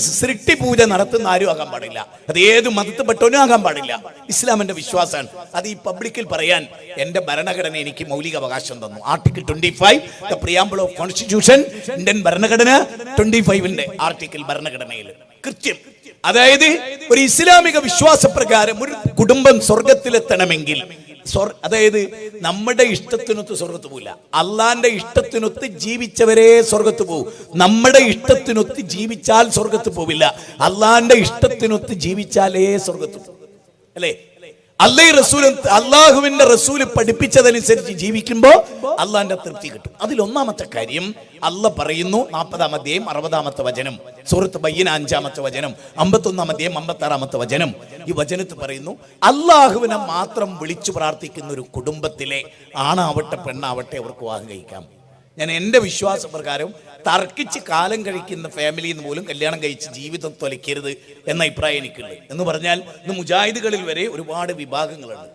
സൃഷ്ടി പൂജ നടത്തുന്ന ആരും ആകാൻ പാടില്ല. അത് ഏത് മതത്തിൽപ്പെട്ടവനും ആകാൻ പാടില്ല. ഇസ്ലാമിന്റെ വിശ്വാസമാണ്. അത് ഈ പബ്ലിക്കിൽ പറയാൻ എന്റെ ഭരണഘടന എനിക്ക് മൗലിക അവകാശം തന്നു. Article 25 the preamble of constitution, Indian ഭരണഘടന 25ന്റെ ആർട്ടിക്കിൾ ഭരണഘടനയിൽ കൃത്യം. അതായത് ഒരു ഇസ്ലാമിക വിശ്വാസപ്രകാരം ഒരു കുടുംബം സ്വർഗത്തിലെത്തണമെങ്കിൽ, അതായത് നമ്മുടെ ഇഷ്ടത്തിനൊത്ത് സ്വർഗത്ത് പോവില്ല. അള്ളാന്റെ ഇഷ്ടത്തിനൊത്ത് ജീവിച്ചവരെ സ്വർഗത്ത് പോകും. നമ്മുടെ ഇഷ്ടത്തിനൊത്ത് ജീവിച്ചാൽ സ്വർഗത്ത് പോവില്ല. അള്ളാന്റെ ഇഷ്ടത്തിനൊത്ത് ജീവിച്ചാലേ സ്വർഗത്ത് പോകും. അല്ലേ? അള്ളാഹുവിന്റെ റസൂല് പഠിപ്പിച്ചതനുസരിച്ച് ജീവിക്കുമ്പോ അള്ളാന്റെ തൃപ്തി കിട്ടും. അതിലൊന്നാമത്തെ കാര്യം അള്ളാഹ് പറയുന്നു, 40-ാം അധ്യായം 60-ാമത്തെ വചനം, സൂറത്ത് ബയ്യിന 5-ാമത്തെ വചനം, 51-ാം അധ്യായം 56-ാമത്തെ വചനം. ഈ വചനത്ത് പറയുന്നു, അള്ളാഹുവിനെ മാത്രം വിളിച്ചു പ്രാർത്ഥിക്കുന്ന ഒരു കുടുംബത്തിലെ ആണാവട്ടെ പെണ്ണാവട്ടെ അവർക്ക് വിവാഹം കഴിക്കാം. ഞാൻ എൻ്റെ വിശ്വാസപ്രകാരം തർക്കിച്ച് കാലം കഴിക്കുന്ന ഫാമിലിയിൽ നിന്ന് പോലും കല്യാണം കഴിച്ച് ജീവിതം തൊലയ്ക്കരുത് എന്ന അഭിപ്രായം എനിക്കുണ്ട്. എന്ന് പറഞ്ഞാൽ ഇന്ന് മുജാഹിദുകളിൽ വരെ ഒരുപാട് വിഭാഗങ്ങളുണ്ട്.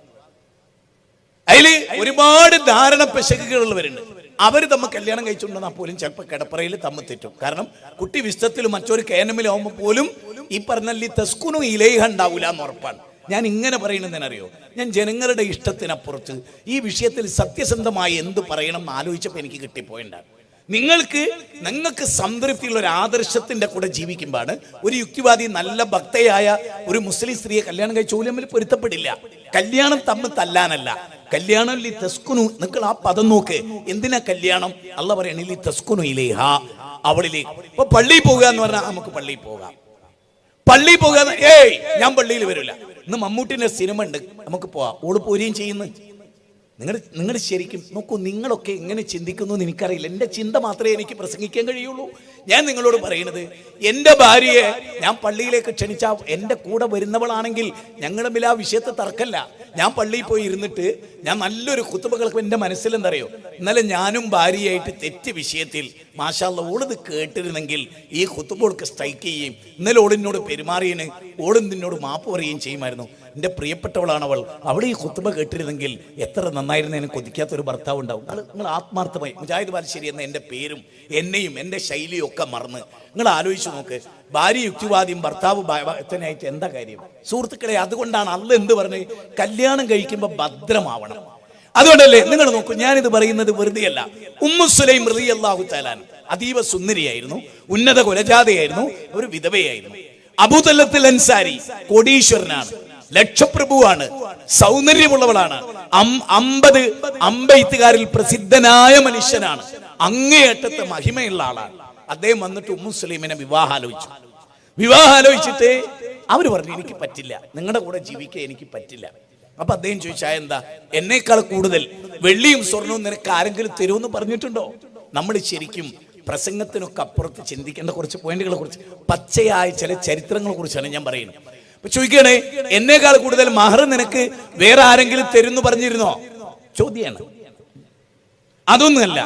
അതിൽ ഒരുപാട് ധാരണ പെശകുകളുള്ളവരുണ്ട്. അവർ തമ്മിൽ കല്യാണം കഴിച്ചുകൊണ്ടെന്നാൽ പോലും ചിലപ്പോൾ കിടപ്പറയിൽ തമ്മിൽ തെറ്റും. കാരണം കുട്ടി വിസ്തത്തിലും മറ്റൊരു കേനമിലാവുമ്പോൾ പോലും ഈ പറഞ്ഞ തസ്കുനു ഇലേഹ ഉണ്ടാവില്ല എന്ന് ഉറപ്പാണ്. ഞാൻ ഇങ്ങനെ പറയണമെന്നറിയോ, ഞാൻ ജനങ്ങളുടെ ഇഷ്ടത്തിനപ്പുറത്ത് ഈ വിഷയത്തിൽ സത്യസന്ധമായി എന്ത് പറയണം എന്ന് ആലോചിച്ചപ്പോൾ എനിക്ക് കിട്ടിപ്പോയിണ്ടാണ്. നിങ്ങൾക്ക് സംതൃപ്തിയുള്ള ഒരു ആദർശത്തിന്റെ കൂടെ ജീവിക്കുമ്പോഴാണ് ഒരു യുക്തിവാദി നല്ല ഭക്തയായ ഒരു മുസ്ലിം സ്ത്രീയെ കല്യാണം കഴിച്ച തമ്മിൽ പൊരുത്തപ്പെടില്ല. കല്യാണം തമ്മിൽ തല്ലാനല്ല, കല്യാണം ലി തസ്കുനു. നിങ്ങൾ ആ പദം നോക്ക്, എന്തിനാ കല്യാണം? അള്ളാഹ് പറയണ ലി തസ്കുനു ഇലൈഹ, അവളിലേക്ക്. ഇപ്പൊ പള്ളിയിൽ പോകുക എന്ന് പറഞ്ഞാൽ നമുക്ക് പള്ളിയിൽ പോകാം. പള്ളിയിൽ പോകുക, ഞാൻ പള്ളിയിൽ വരില്ല. ഇന്ന് മമ്മൂട്ടിന്റെ സിനിമ ഉണ്ട്, നമുക്ക് പോവാം. ഓള് പോരുകയും ചെയ്യുന്നു. നിങ്ങൾ ശരിക്കും നോക്കൂ, നിങ്ങളൊക്കെ എങ്ങനെ ചിന്തിക്കുന്നു എന്ന് എനിക്കറിയില്ല. എൻ്റെ ചിന്ത മാത്രമേ എനിക്ക് പ്രസംഗിക്കാൻ കഴിയുള്ളൂ. ഞാൻ നിങ്ങളോട് പറയുന്നത്, എൻ്റെ ഭാര്യയെ ഞാൻ പള്ളിയിലേക്ക് ക്ഷണിച്ചാൽ എൻ്റെ കൂടെ വരുന്നവളാണെങ്കിൽ ഞങ്ങൾ തമ്മിൽ ആ വിഷയത്തെ തർക്കമല്ല. ഞാൻ പള്ളിയിൽ പോയി ഇരുന്നിട്ട് ഞാൻ നല്ലൊരു ഖുതുബകൾക്ക് എൻ്റെ മനസ്സിലെന്തറിയോ, ഇന്നലെ ഞാനും ഭാര്യയായിട്ട് തെറ്റ് വിഷയത്തിൽ മാഷാ അല്ലാഹ് ഓളിത് കേട്ടിരുന്നെങ്കിൽ ഈ ഖുതുബോൾക്ക് സ്ട്രൈക്ക് ചെയ്യും, ഇന്നലെ ഓളിനോട് പെരുമാറിയതിന് ഓളും നിന്നോട് മാപ്പ് പറയുകയും ചെയ്യുമായിരുന്നു. എൻ്റെ പ്രിയപ്പെട്ടവളാണ് അവൾ ഈ ഖുതുബ കേട്ടിരുന്നെങ്കിൽ എത്ര നന്നായിരുന്നു. എനിക്ക് കൊതിക്കാത്തൊരു ഭർത്താവ് ഉണ്ടാവും. നിങ്ങൾ ആത്മാർത്ഥമായി മുജാഹിദ് ബാലുശ്ശേരി എന്ന എൻ്റെ പേരും എന്നെയും എൻ്റെ ശൈലിയും ഒക്കെ മറന്ന് നിങ്ങൾ ആലോചിച്ച് നോക്ക്. ഭാര്യ യുക്തിവാദിയും ഭർത്താവ് ഭക്തനായിട്ട് എന്താ കാര്യം? സുഹൃത്തുക്കളെ, അതുകൊണ്ടാണ് അള്ളാഹ് എന്ത് പറഞ്ഞ് കല്യാണം കഴിക്കുമ്പോൾ ഭദ്രമാവണം. അതുകൊണ്ടല്ലേ നിങ്ങൾ നോക്കൂ, ഞാനിത് പറയുന്നത് വെറുതെ അല്ല. ഉമ്മു സുലൈം റളിയല്ലാഹു തആല അതീവ സുന്ദരിയായിരുന്നു, ഉന്നത കുലജാതയായിരുന്നു, ഒരു വിധവയായിരുന്നു. അബൂതല്ലത്തുൽ അൻസാരി കോടീശ്വരനാണ്, ലക്ഷപ്രഭുവാണ്, സൗന്ദര്യമുള്ളവളാണ്, 50 അമ്പെയ്ത്തുകാരിൽ പ്രസിദ്ധനായ മനുഷ്യനാണ്, അങ്ങേയറ്റത്തെ മഹിമയുള്ള ആളാണ്. അദ്ദേഹം വന്നിട്ട് ഉമ്മു സുലൈമിനെ വിവാഹം ആലോചിച്ചിട്ട് അവർ പറഞ്ഞു, എനിക്ക് പറ്റില്ല, നിങ്ങളുടെ കൂടെ ജീവിക്കാൻ എനിക്ക് പറ്റില്ല. അപ്പൊ അദ്ദേഹം ചോദിച്ചാ, എന്താ എന്നേക്കാൾ കൂടുതൽ വെള്ളിയും സ്വർണവും നിനക്ക് ആരെങ്കിലും തരുമെന്ന് പറഞ്ഞിട്ടുണ്ടോ? നമ്മൾ ശരിക്കും പ്രസംഗത്തിനൊക്കെ അപ്പുറത്ത് ചിന്തിക്കേണ്ട കുറച്ച് പോയിന്റുകളെ കുറിച്ച്, പച്ചയായ ചില ചരിത്രങ്ങളെ കുറിച്ചാണ് ഞാൻ പറയുന്നത്. അപ്പൊ ചോദിക്കണേ, എന്നേക്കാൾ കൂടുതൽ മഹർ നിനക്ക് വേറെ ആരെങ്കിലും തരുന്നു പറഞ്ഞിരുന്നോ? ചോദ്യമാണ്. അതൊന്നുമല്ല,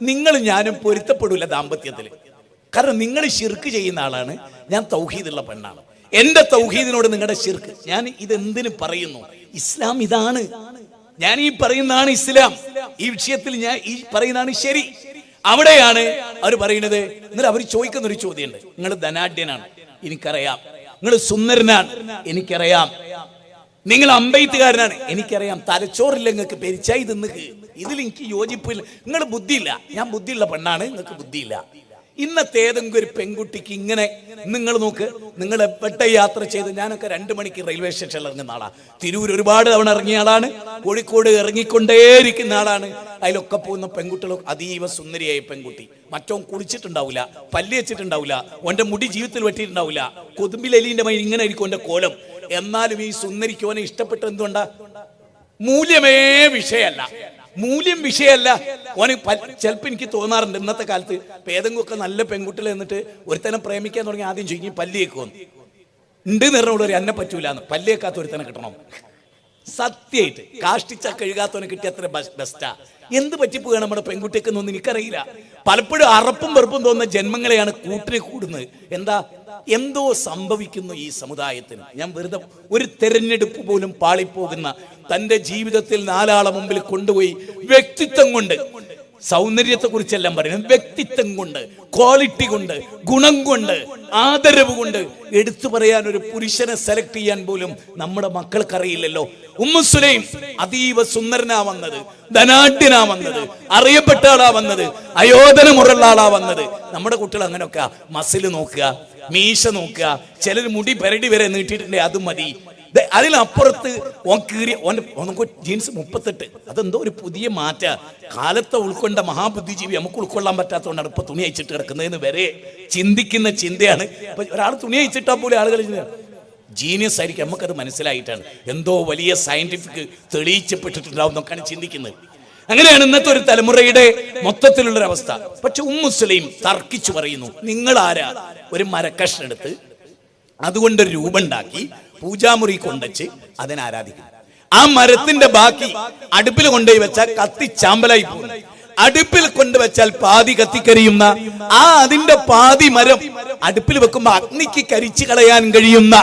നിങ്ങൾ ഞാനും പൊരുത്തപ്പെടില്ല ദാമ്പത്യത്തിൽ. കാരണം നിങ്ങൾ ശിർക്ക് ചെയ്യുന്ന ആളാണ്, ഞാൻ തൗഹീദുള്ള പെണ്ണാണ്. എന്റെ തൗഹീദിനോട് നിങ്ങളുടെ ശിർക്ക്. ഞാൻ ഇതെന്തിനു പറയുന്നു? ഇസ്ലാം ഇതാണ്, ഞാൻ ഈ പറയുന്നതാണ് ഇസ്ലാം. ഈ വിഷയത്തിൽ ഞാൻ ഈ പറയുന്നതാണ് ശരി. അവിടെയാണ് അവർ പറയുന്നത്. എന്നിട്ട് അവർ ചോദിക്കുന്ന ഒരു ചോദ്യമുണ്ട്, നിങ്ങൾ ധനാഢ്യനാണ്, എനിക്കറിയാം, നിങ്ങൾ സുന്ദരനാണ്, എനിക്കറിയാം. നിങ്ങൾ അമ്പെയ്ത്തുകാരനാണ്, എനിക്കറിയാം. തലച്ചോറില്ല നിങ്ങൾക്ക്, പെരിച്ചായി തിന്നുക, ഇതിൽ എനിക്ക് യോജിപ്പില്ല. നിങ്ങൾ ബുദ്ധിയില്ല, ഞാൻ ബുദ്ധിയുള്ള പെണ്ണാണ്, നിങ്ങൾക്ക് ബുദ്ധിയില്ല. ഇന്നത്തെ ഏതെങ്കിലും ഒരു പെൺകുട്ടിക്ക് ഇങ്ങനെ, നിങ്ങൾ നോക്ക്, നിങ്ങൾ എവിടെ യാത്ര ചെയ്ത്, ഞാനൊക്കെ 2 മണിക്ക് റെയിൽവേ സ്റ്റേഷനിൽ ഇറങ്ങുന്ന ആളാണ്. തിരൂർ ഒരുപാട് തവണ ഇറങ്ങിയ ആളാണ്, കോഴിക്കോട് ഇറങ്ങിക്കൊണ്ടേയിരിക്കുന്ന ആളാണ്. അതിലൊക്കെ പോകുന്ന പെൺകുട്ടികൾ അതീവ സുന്ദരിയായ പെൺകുട്ടി, മറ്റോ കുളിച്ചിട്ടുണ്ടാവില്ല, പല്ല് വെച്ചിട്ടുണ്ടാവില്ല, ഓന്റെ മുടി ജീവിതത്തിൽ വെട്ടിയിട്ടുണ്ടാവില്ല, കൊതുമ്പിലെലിന്റെ മൈ ഇങ്ങനെ ആയിരിക്കും ഓന്റെ കോലം. എന്നാലും ഈ സുന്ദരിക്ക് ഓനെ ഇഷ്ടപ്പെട്ട എന്തുകൊണ്ടാ? മൂല്യമേ വിഷയമല്ല, മൂല്യം വിഷയമല്ല. ഓന് ചിലപ്പോൾ എനിക്ക് തോന്നാറുണ്ട്, ഇന്നത്തെ കാലത്ത് ഏതെങ്കിലും ഒക്കെ നല്ല പെൺകുട്ടികൾ എന്നിട്ട് ഒരുത്തനെ പ്രേമിക്കാൻ തുടങ്ങി ആദ്യം ചോദിക്കും പല്ലിയേക്കോന്ന്. ഉണ്ട് നിറമുള്ളവർ എന്നെ പറ്റൂലെന്ന്, പല്ലിയേക്കാത്ത ഒരുത്തനെ കിട്ടണം. സത്യമായിട്ട് കാഷ്ടിച്ച കഴുകാത്തവനെ കിട്ടിയ അത്ര ബെസ്റ്റാ. എന്ത് പറ്റിപ്പോയാണ് നമ്മുടെ പെൺകുട്ടിയൊക്കെന്നൊന്നും എനിക്കറിയില്ല. പലപ്പോഴും അറപ്പും വെറുപ്പും തോന്നുന്ന ജന്മങ്ങളെയാണ് കൂട്ടിനെ കൂടുന്നത്. എന്താ, എന്തോ സംഭവിക്കുന്നു ഈ സമുദായത്തിന്. ഞാൻ വെറുതെ ഒരു തെരഞ്ഞെടുപ്പ് പോലും പാളിപ്പോകുന്ന തന്റെ ജീവിതത്തിൽ 4 ആളെ മുമ്പിൽ കൊണ്ടുപോയി വ്യക്തിത്വം കൊണ്ട്, സൗന്ദര്യത്തെ കുറിച്ചെല്ലാം പറയുന്നത്, വ്യക്തിത്വം കൊണ്ട്, ക്വാളിറ്റി കൊണ്ട്, ഗുണം കൊണ്ട്, ആദരവ് കൊണ്ട് എടുത്തു പറയാൻ ഒരു പുരുഷനെ സെലക്ട് ചെയ്യാൻ പോലും നമ്മുടെ മക്കൾക്കറിയില്ലല്ലോ. ഉമ്മു സുലൈം അതീവ സുന്ദരനാ വന്നത്, ധനാഢ്യനാ വന്നത്, അറിയപ്പെട്ട ആളാ വന്നത്, അയോധനമുള്ള ആളാ വന്നത്. നമ്മുടെ കുട്ടികൾ അങ്ങനെയൊക്കെ മസിൽ നോക്കുക, മീശ നോക്കുക, ചിലർ മുടി പെരടി വരെ നീട്ടിയിട്ടുണ്ട്, അത് മതി. അതിനപ്പുറത്ത് ഓൻ കീറിയ ജീൻസ് 38, അതെന്തോ ഒരു പുതിയ മാറ്റ. കാലത്തെ ഉൾക്കൊണ്ട മഹാബുദ്ധിജീവി നമുക്ക് ഉൾക്കൊള്ളാൻ പറ്റാത്തതുകൊണ്ടാണ് ഇപ്പൊ തുണി അയച്ചിട്ട് കിടക്കുന്നതെന്ന് വരെ ചിന്തിക്കുന്ന ചിന്തയാണ്. ഒരാൾ തുണി അയച്ചിട്ടാൽ പോലും ആളുകൾ ജീനിയസ് ആയിരിക്കും, നമുക്കത് മനസ്സിലായിട്ടാണ്. എന്തോ വലിയ സയന്റിഫിക് തെളിയിച്ചപ്പെട്ടിട്ടുണ്ടാവും എന്നൊക്കെയാണ് ചിന്തിക്കുന്നത്. അങ്ങനെയാണ് ഇന്നത്തെ ഒരു തലമുറയുടെ മൊത്തത്തിലുള്ളൊരവസ്ഥ. പക്ഷെ ഉമ്മു സുലൈം തർക്കിച്ചു പറയുന്നു, നിങ്ങൾ ആരാ? ഒരു മരക്കഷ്ണം എടുത്ത് അതുകൊണ്ടൊരു രൂപം ഉണ്ടാക്കി പൂജാമുറി കൊണ്ടുവച്ച് അതിനെ ആരാധിക്കും. ആ മരത്തിന്റെ ബാക്കി അടുപ്പിൽ കൊണ്ടുപോയി വെച്ചാൽ കത്തി ചാമ്പലായി പോകും. അടുപ്പിൽ കൊണ്ടുവച്ചാൽ പാതി കത്തിക്കരിയുന്ന അതിന്റെ പാതി മരം അടുപ്പിൽ വെക്കുമ്പോ അഗ്നിക്ക് കരിച്ചു കളയാൻ കഴിയുന്ന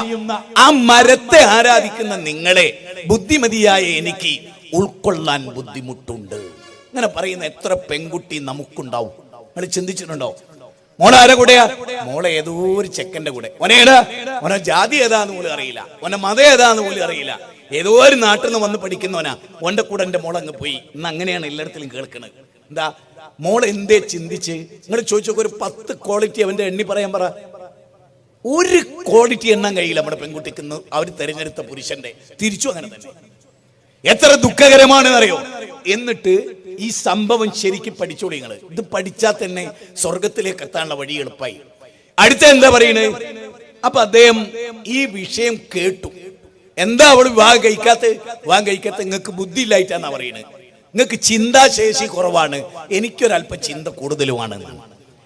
ആ മരത്തെ ആരാധിക്കുന്ന നിങ്ങളെ ബുദ്ധിമതിയായ എനിക്ക് ഉൾക്കൊള്ളാൻ ബുദ്ധിമുട്ടുണ്ട്. അങ്ങനെ പറയുന്ന എത്ര പെൺകുട്ടി നമുക്കുണ്ടാവും? നിങ്ങൾ ചിന്തിച്ചിട്ടുണ്ടോ? മോളെ ആരെ കൂടെയാ? മോളെ ഏതോ ഒരു ചെക്കന്റെ കൂടെ. ഓനേടാ, ഓനെ ജാതി ഏതാന്ന് പോലും അറിയില്ല, ഓനെ മതം ഏതാന്ന് പോലും അറിയില്ല, ഏതോ ഒരു നാട്ടിൽ നിന്ന് വന്ന് പഠിക്കുന്നവനാ, ഓന്റെ കൂടെ എന്റെ മോളങ്ങ് പോയി. ഇന്ന് അങ്ങനെയാണ് എല്ലായിടത്തിലും കേൾക്കുന്നത്. എന്താ മോളെ എന്തേ ചിന്തിച്ച്? നിങ്ങൾ ചോദിച്ചോക്കെ ഒരു 10 ക്വാളിറ്റി അവന്റെ എണ്ണി പറയാൻ പറ. ഒരു ക്വാളിറ്റി എണ്ണാൻ കഴിയില്ല നമ്മുടെ പെൺകുട്ടിക്ക് അവർ തെരഞ്ഞെടുത്ത പുരുഷന്റെ. തിരിച്ചു അങ്ങനെ തന്നെ. എത്ര ദുഃഖകരമാണെന്ന് അറിയോ? എന്നിട്ട് ഈ സംഭവം ശരിക്കും പഠിച്ചോളി നിങ്ങൾ. ഇത് പഠിച്ചാൽ തന്നെ സ്വർഗത്തിലേക്ക് എത്താനുള്ള വഴി എളുപ്പമായി. അടുത്ത എന്താ പറയുന്നത്? അപ്പൊ അദ്ദേഹം ഈ വിഷയം കേട്ടു. എന്താ അവള് വിവാഹം കഴിക്കാത്ത നിങ്ങൾക്ക് ബുദ്ധി ഇല്ലായിട്ടാന്നാ പറയുന്നത്. നിങ്ങൾക്ക് ചിന്താശേഷി കുറവാണ്, എനിക്കൊരല്പം ചിന്ത കൂടുതലുമാണ്.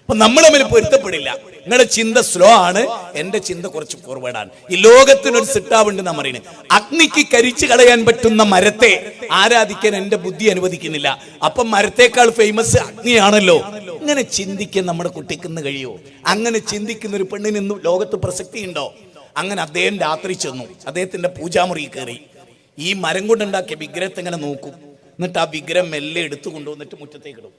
അപ്പൊ നമ്മൾ തമ്മിൽ പൊരുത്തപ്പെടില്ല. നിങ്ങളുടെ ചിന്ത സ്ലോ ആണ്, എന്റെ ചിന്ത കുറച്ച് ഫോർവേഡാണ്. ഈ ലോകത്തിനൊരു സിട്ടാവുണ്ടെന്നാ പറയുന്നത്. അഗ്നിക്ക് കരിച്ചു കളയാൻ പറ്റുന്ന മരത്തെ ആരാധിക്കാൻ എന്റെ ബുദ്ധി അനുവദിക്കുന്നില്ല. അപ്പൊ മരത്തേക്കാൾ ഫേമസ് അഗ്നിയാണല്ലോ. ഇങ്ങനെ ചിന്തിക്കാൻ നമ്മുടെ കുട്ടിക്ക് കഴിയോ? അങ്ങനെ ചിന്തിക്കുന്ന ഒരു പെണ്ണിന് ലോകത്ത് പ്രസക്തി ഉണ്ടോ? അങ്ങനെ അദ്ദേഹം രാത്രി ചെന്നു, അദ്ദേഹത്തിന്റെ പൂജാമുറി കയറി ഈ മരം കൊണ്ടുണ്ടാക്കിയ വിഗ്രഹത്തെ ഇങ്ങനെ നോക്കും. എന്നിട്ട് ആ വിഗ്രഹം മെല്ലെ എടുത്തു കൊണ്ടുവന്നിട്ട് മുറ്റത്തേക്ക് ഇടും.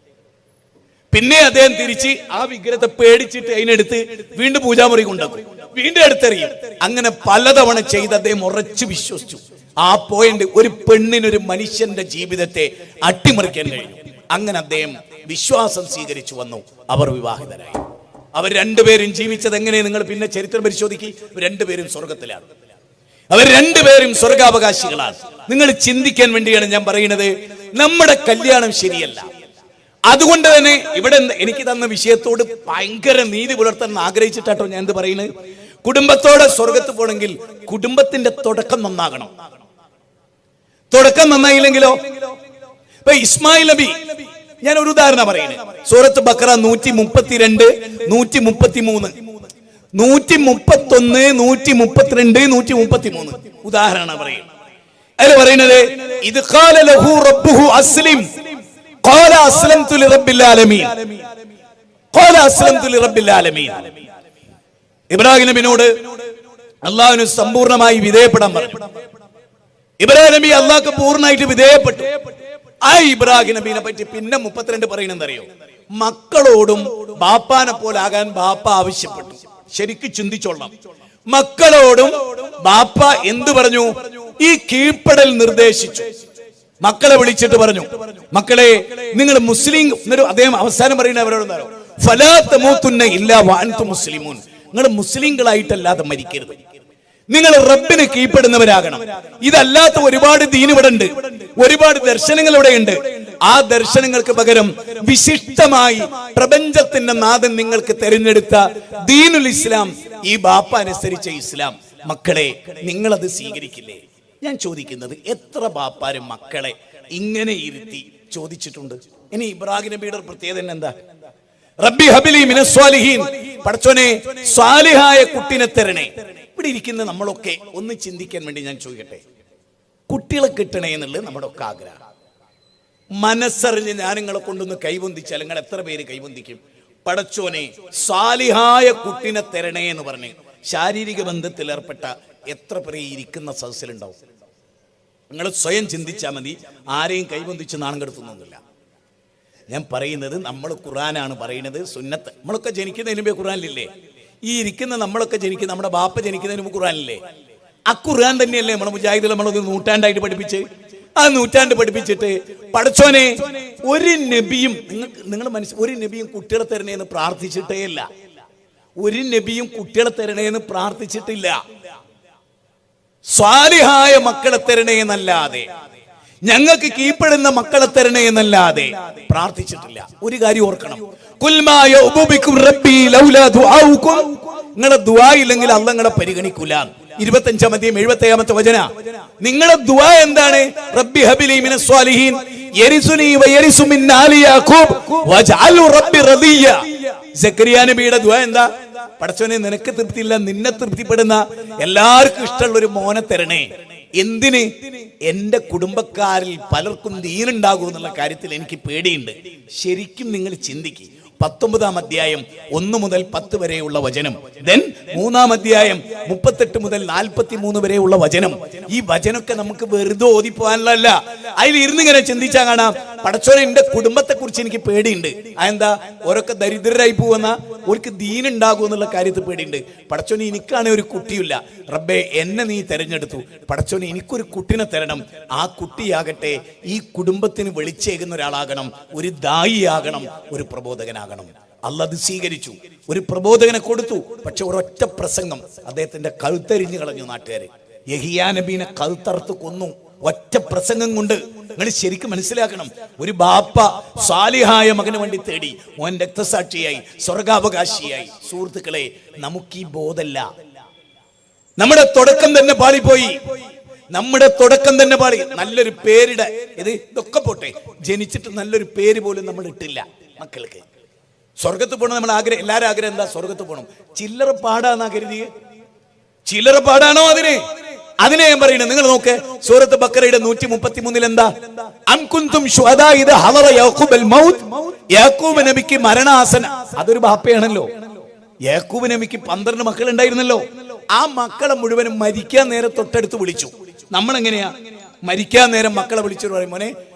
പിന്നെ അദ്ദേഹം തിരിച്ച് ആ വിഗ്രഹത്തെ പേടിച്ചിട്ട് അതിനെടുത്ത് വീണ്ടും പൂജാമുറി കൊണ്ടാക്കും, വീണ്ടും എടുത്തെറിയും. അങ്ങനെ പലതവണ ചെയ്ത് അദ്ദേഹം ഉറച്ചു വിശ്വസിച്ചു. ആ പോയിന്റ് ഒരു പെണ്ണിനൊരു മനുഷ്യന്റെ ജീവിതത്തെ അട്ടിമറിക്കാൻ കഴിഞ്ഞു. അങ്ങനെ അദ്ദേഹം വിശ്വാസം സ്വീകരിച്ചു വന്നു. അവർ വിവാഹിതരായി. അവർ രണ്ടുപേരും ജീവിച്ചത് എങ്ങനെ? നിങ്ങൾ പിന്നെ ചരിത്രം പരിശോധിക്കുക. രണ്ടുപേരും സ്വർഗത്തിലാണ്. അവർ രണ്ടുപേരും സ്വർഗാവകാശികളാണ്. നിങ്ങൾ ചിന്തിക്കാൻ വേണ്ടിയാണ് ഞാൻ പറയുന്നത്. നമ്മുടെ കല്യാണം ശരിയല്ല. അതുകൊണ്ട് തന്നെ ഇവിടെ എനിക്ക് തന്ന വിഷയത്തോട് ഭയങ്കര നീതി പുലർത്താൻ ആഗ്രഹിച്ചിട്ടാട്ടോ ഞാൻ എന്ത് പറയുന്നത്. കുടുംബത്തോടെ സ്വർഗത്ത് പോകണമെങ്കിൽ കുടുംബത്തിന്റെ തുടക്കം നന്നാകണം. തുടക്കം നന്നായില്ലെങ്കിലോ? ഇപ്പൊ ഇസ്മായിൽ നബി, ഞാൻ ഒരു ഉദാഹരണം പറയുന്നത്. സൂറത്ത് ബഖറ 132, 133, 131, 132, 133 ഉദാഹരണം പറയുന്നത്. അതിൽ പറയുന്നത്, ഇത് ഖാല ലഹു റബ്ബുഹു അസ്ലിം ഖാല അസ്ലംതു ലിറബ്ബിൽ ആലമീൻ ഖാല അസ്ലംതു ലിറബ്ബിൽ ആലമീൻ. ഇബ്രാഹിം നബിയോട് അല്ലാഹുവിന് സമ്പൂർണ്ണമായി വിധേയപ്പെടാൻ പറഞ്ഞു. ഇബ്രാഹിം നബി അല്ലാഹുക്ക് പൂർണ്ണമായിട്ട് വിധേയപ്പെട്ടു. ആ ഇബ്രാഹിം നബിനെ പറ്റി പിന്നെ 32 പറയുന്നത് അറിയോ? മക്കളോടും ബാപ്പാനെ പോലെ ആകാൻ ബാപ്പ ആവശ്യപ്പെട്ടു. ശരിക്കും ചിന്തിച്ചോളാം. മക്കളോടും ബാപ്പ എന്തു പറഞ്ഞു? ഈ കീഴ്പ്പെടൽ നിർദ്ദേശിച്ചു. മക്കളെ വിളിച്ചിട്ട് പറഞ്ഞു, മക്കളെ നിങ്ങൾ മുസ്ലിം, അദ്ദേഹം അവസാനം പറയുന്ന അവരോട് ഫലാ തമൂതുന്ന ഇല്ലാ വഅൻതും മുസ്ലിമൂൻ, നിങ്ങൾ മുസ്ലിങ്ങളായിട്ടല്ലാതെ മരിക്കരുത്, നിങ്ങൾ റബ്ബിന് കീഴ്പ്പെടുന്നവരാകണം. ഇതല്ലാത്ത ഒരുപാട് ദീൻ ഇവിടെ ഉണ്ട്, ഒരുപാട് ദർശനങ്ങൾ ഇവിടെ ഉണ്ട്. ആ ദർശനങ്ങൾക്ക് പകരം വിശിഷ്ടമായി പ്രപഞ്ചത്തിന്റെ നാഥൻ നിങ്ങൾക്ക് തെരഞ്ഞെടുത്ത ദീനുൽ ഇസ്ലാം, ഈ ബാപ്പ അനുസരിച്ച ഇസ്ലാം, മക്കളെ നിങ്ങളത് സ്വീകരിക്കില്ലേ? ഞാൻ ചോദിക്കുന്നത്, എത്ര ബാപ്പാരും മക്കളെ ഇങ്ങനെ ഇരുത്തി ചോദിച്ചിട്ടുണ്ട്? ഇനി ഇബ്രാഹിം നബിയുടെ പ്രത്യേകത എന്താ? റബ്ബി ഹബിലി മിനസ് സ്വാലിഹീൻ, പടച്ചോനെ സ്വാലിഹായ കുട്ടിനെ തരണേ. ഇവിടെ ഇരിക്കുന്ന നമ്മളൊക്കെ ഒന്ന് ചിന്തിക്കാൻ വേണ്ടി ഞാൻ ചോദിക്കട്ടെ, കുട്ടികളെ കിട്ടണേ എന്നുള്ളത് നമ്മുടെ ഒക്കെ ആഗ്രഹം. മനസ്സറിഞ്ഞ് ഞാൻ നിങ്ങളെ കൊണ്ടൊന്ന് കൈവന്തിച്ചാൽ നിങ്ങൾ എത്ര പേര് കൈവന്തിക്കും? പടച്ചോനെ സ്വാലിഹായ കുട്ടിനെ തരണേ എന്ന് പറഞ്ഞ് ശാരീരിക ബന്ധത്തിൽ ഏർപ്പെട്ട എത്ര പേര് ഇരിക്കുന്ന സദസ്സിലുണ്ടാവും? നിങ്ങൾ സ്വയം ചിന്തിച്ചാൽ മതി. ആരെയും കൈവന്തിച്ച് നാണം കെടുത്തുന്നൊന്നുമില്ല. ഞാൻ പറയുന്നത്, നമ്മൾ ഖുർആനാണ് പറയുന്നത്, സുന്നത്ത്. നമ്മളൊക്കെ ജനിക്കുന്നതിന് മുമ്പേ ഖുർആനിലില്ലേ? ഈ ഇരിക്കുന്ന നമ്മളൊക്കെ ജനിക്കുന്ന, നമ്മുടെ ബാപ്പ ജനിക്കുന്നതിന് മുമ്പ് ഖുർആനില്ലേ? ആ ഖുർആൻ തന്നെയല്ലേ നമ്മളെ മുജാഹിദുകൾ നമ്മളൊന്ന് നൂറ്റാണ്ടായിട്ട് പഠിപ്പിച്ച്? ആ നൂറ്റാണ്ട് പഠിപ്പിച്ചിട്ട് പടച്ചോനെ ഒരു നബിയും നിങ്ങൾ ഒരു നബിയും കുട്ടികളെ തരണേ എന്ന് പ്രാർത്ഥിച്ചിട്ടേ ഇല്ല. ഒരു നബിയും കുട്ടികളെ തരണേ എന്ന് പ്രാർത്ഥിച്ചിട്ടില്ല. സ്വാലിഹായ മക്കളെ തരണേ എന്നല്ലാതെ, ഞങ്ങൾക്ക് കീഴ്പ്പെടുന്ന മക്കളെ തരണേ എന്നല്ലാതെ പ്രാർത്ഥിച്ചിട്ടില്ല. ഒരു കാര്യം ഓർക്കണം, നിങ്ങളുടെ ദുആ ഇല്ലെങ്കിൽ അല്ലാഹ് നിങ്ങളെ പരിഗണിക്കൂല. 25-ാം അധ്യായം 77-ാമത്തെ വചന. നിങ്ങളുടെ ദുആ എന്താണ്? റബ്ബി ഹബിലി മിനസ് സ്വാലിഹീൻ യരിസുനി വയരിസു മിൻ ആലി യാഖൂബ് വജഅലു റബ്ബി റദിയ. സക്കരിയ നബിയുടെ ദുആ എന്താ? പടച്ചോനെ നിനക്ക് തൃപ്തിയില്ല, നിന്നെ തൃപ്തിപ്പെടുന്ന എല്ലാവർക്കും ഇഷ്ടമുള്ള ഒരു മോനെ തരണേ. എന്തിന്? എന്റെ കുടുംബക്കാരിൽ പലർക്കും ദീനുണ്ടാകൂ എന്നുള്ള കാര്യത്തിൽ എനിക്ക് പേടിയുണ്ട്. ശരിക്കും നിങ്ങൾ ചിന്തിക്കുക. 19-ാം അധ്യായം 1 മുതൽ 10 വരെയുള്ള വചനം, ദെൻ 3-ാം അധ്യായം 38 മുതൽ 43 വരെയുള്ള വചനം. ഈ വചനമൊക്കെ നമുക്ക് വെറുതെ ഓതിപ്പോകാനല്ല, അതിൽ ഇരുന്ന് ഇങ്ങനെ ചിന്തിച്ചാൽ കാണാം, പടച്ചോനെ എന്റെ കുടുംബത്തെ കുറിച്ച് എനിക്ക് പേടിയുണ്ട്. അതെന്താ? ഓരൊക്കെ ദരിദ്രരായി പോവുന്ന, ഓർക്ക് ദീനുണ്ടാകൂ എന്നുള്ള കാര്യത്തിൽ പേടിയുണ്ട്. പടച്ചോനെ എനിക്കാണ് ഒരു കുട്ടിയില്ല, റബ്ബേ എന്നെ നീ തെരഞ്ഞെടുത്തു, പടച്ചോനെ എനിക്കൊരു കുട്ടിനെ തരണം. ആ കുട്ടിയാകട്ടെ ഈ കുടുംബത്തിന് വെളിച്ചേകുന്ന ഒരാളാകണം, ഒരു ദായിയാകണം, ഒരു പ്രബോധകനാകണം. അല്ലാഹ് അത് സ്വീകരിച്ചു. ഒരു പ്രബോധകനെ കൊടുത്തു. പക്ഷെ ഒരൊറ്റ പ്രസംഗം അദ്ദേഹത്തിന്റെ കഴുത്തരിഞ്ഞു കളഞ്ഞു നാട്ടുകാര്. യഹിയാ നബീനെ കഴുത്തറുത്ത് കൊന്നു ഒറ്റ പ്രസംഗം കൊണ്ട്. നിങ്ങൾ ശരിക്കും മനസ്സിലാക്കണം, ഒരു ബാപ്പ സാലിഹായ മകന് വേണ്ടി തേടി, മോൻ രക്തസാക്ഷിയായി, സ്വർഗാവകാശിയായി. സുഹൃത്തുക്കളെ, നമുക്ക് ഈ ബോധമല്ല. നമ്മുടെ തുടക്കം തന്നെ പാളിപ്പോയി. നമ്മുടെ തുടക്കം തന്നെ പാളി. നല്ലൊരു പേരിടെ ഇതൊക്കെ പോട്ടെ, ജനിച്ചിട്ട് നല്ലൊരു പേര് പോലും നമ്മൾ ഇട്ടില്ല മക്കൾക്ക്. സ്വർഗത്ത് പോകണം നമ്മൾ ആഗ്രഹം, എല്ലാവരും ആഗ്രഹം എന്താ? സ്വർഗത്ത് പോകണം. ചില്ലറ പാടാന്നാ കരുതിയ? ചില്ലറ പാടാണോ അതിനെ ഞാൻ പറയുന്നത്? നിങ്ങൾ നോക്ക്, സൂറത്ത് ബക്കറയുടെ 133 എന്താ? അം കുന്തും ശുഹദാ ഇദ ഹളറ യാഖൂബൽ മൗത്ത്. യാക്കൂബ് നബിക്ക് മരണാസന. അതൊരു ബാപ്പയാണല്ലോ. യാക്കൂബ് നബിക്ക് 12 മക്കൾ ഉണ്ടായിരുന്നല്ലോ. ആ മക്കളെ മുഴുവനും മരിക്കാൻ നേരം തൊട്ടടുത്ത് വിളിച്ചു. നമ്മളെങ്ങനെയാ മരിക്കാൻ നേരം മക്കളെ വിളിച്ചു പറയും, മോനെ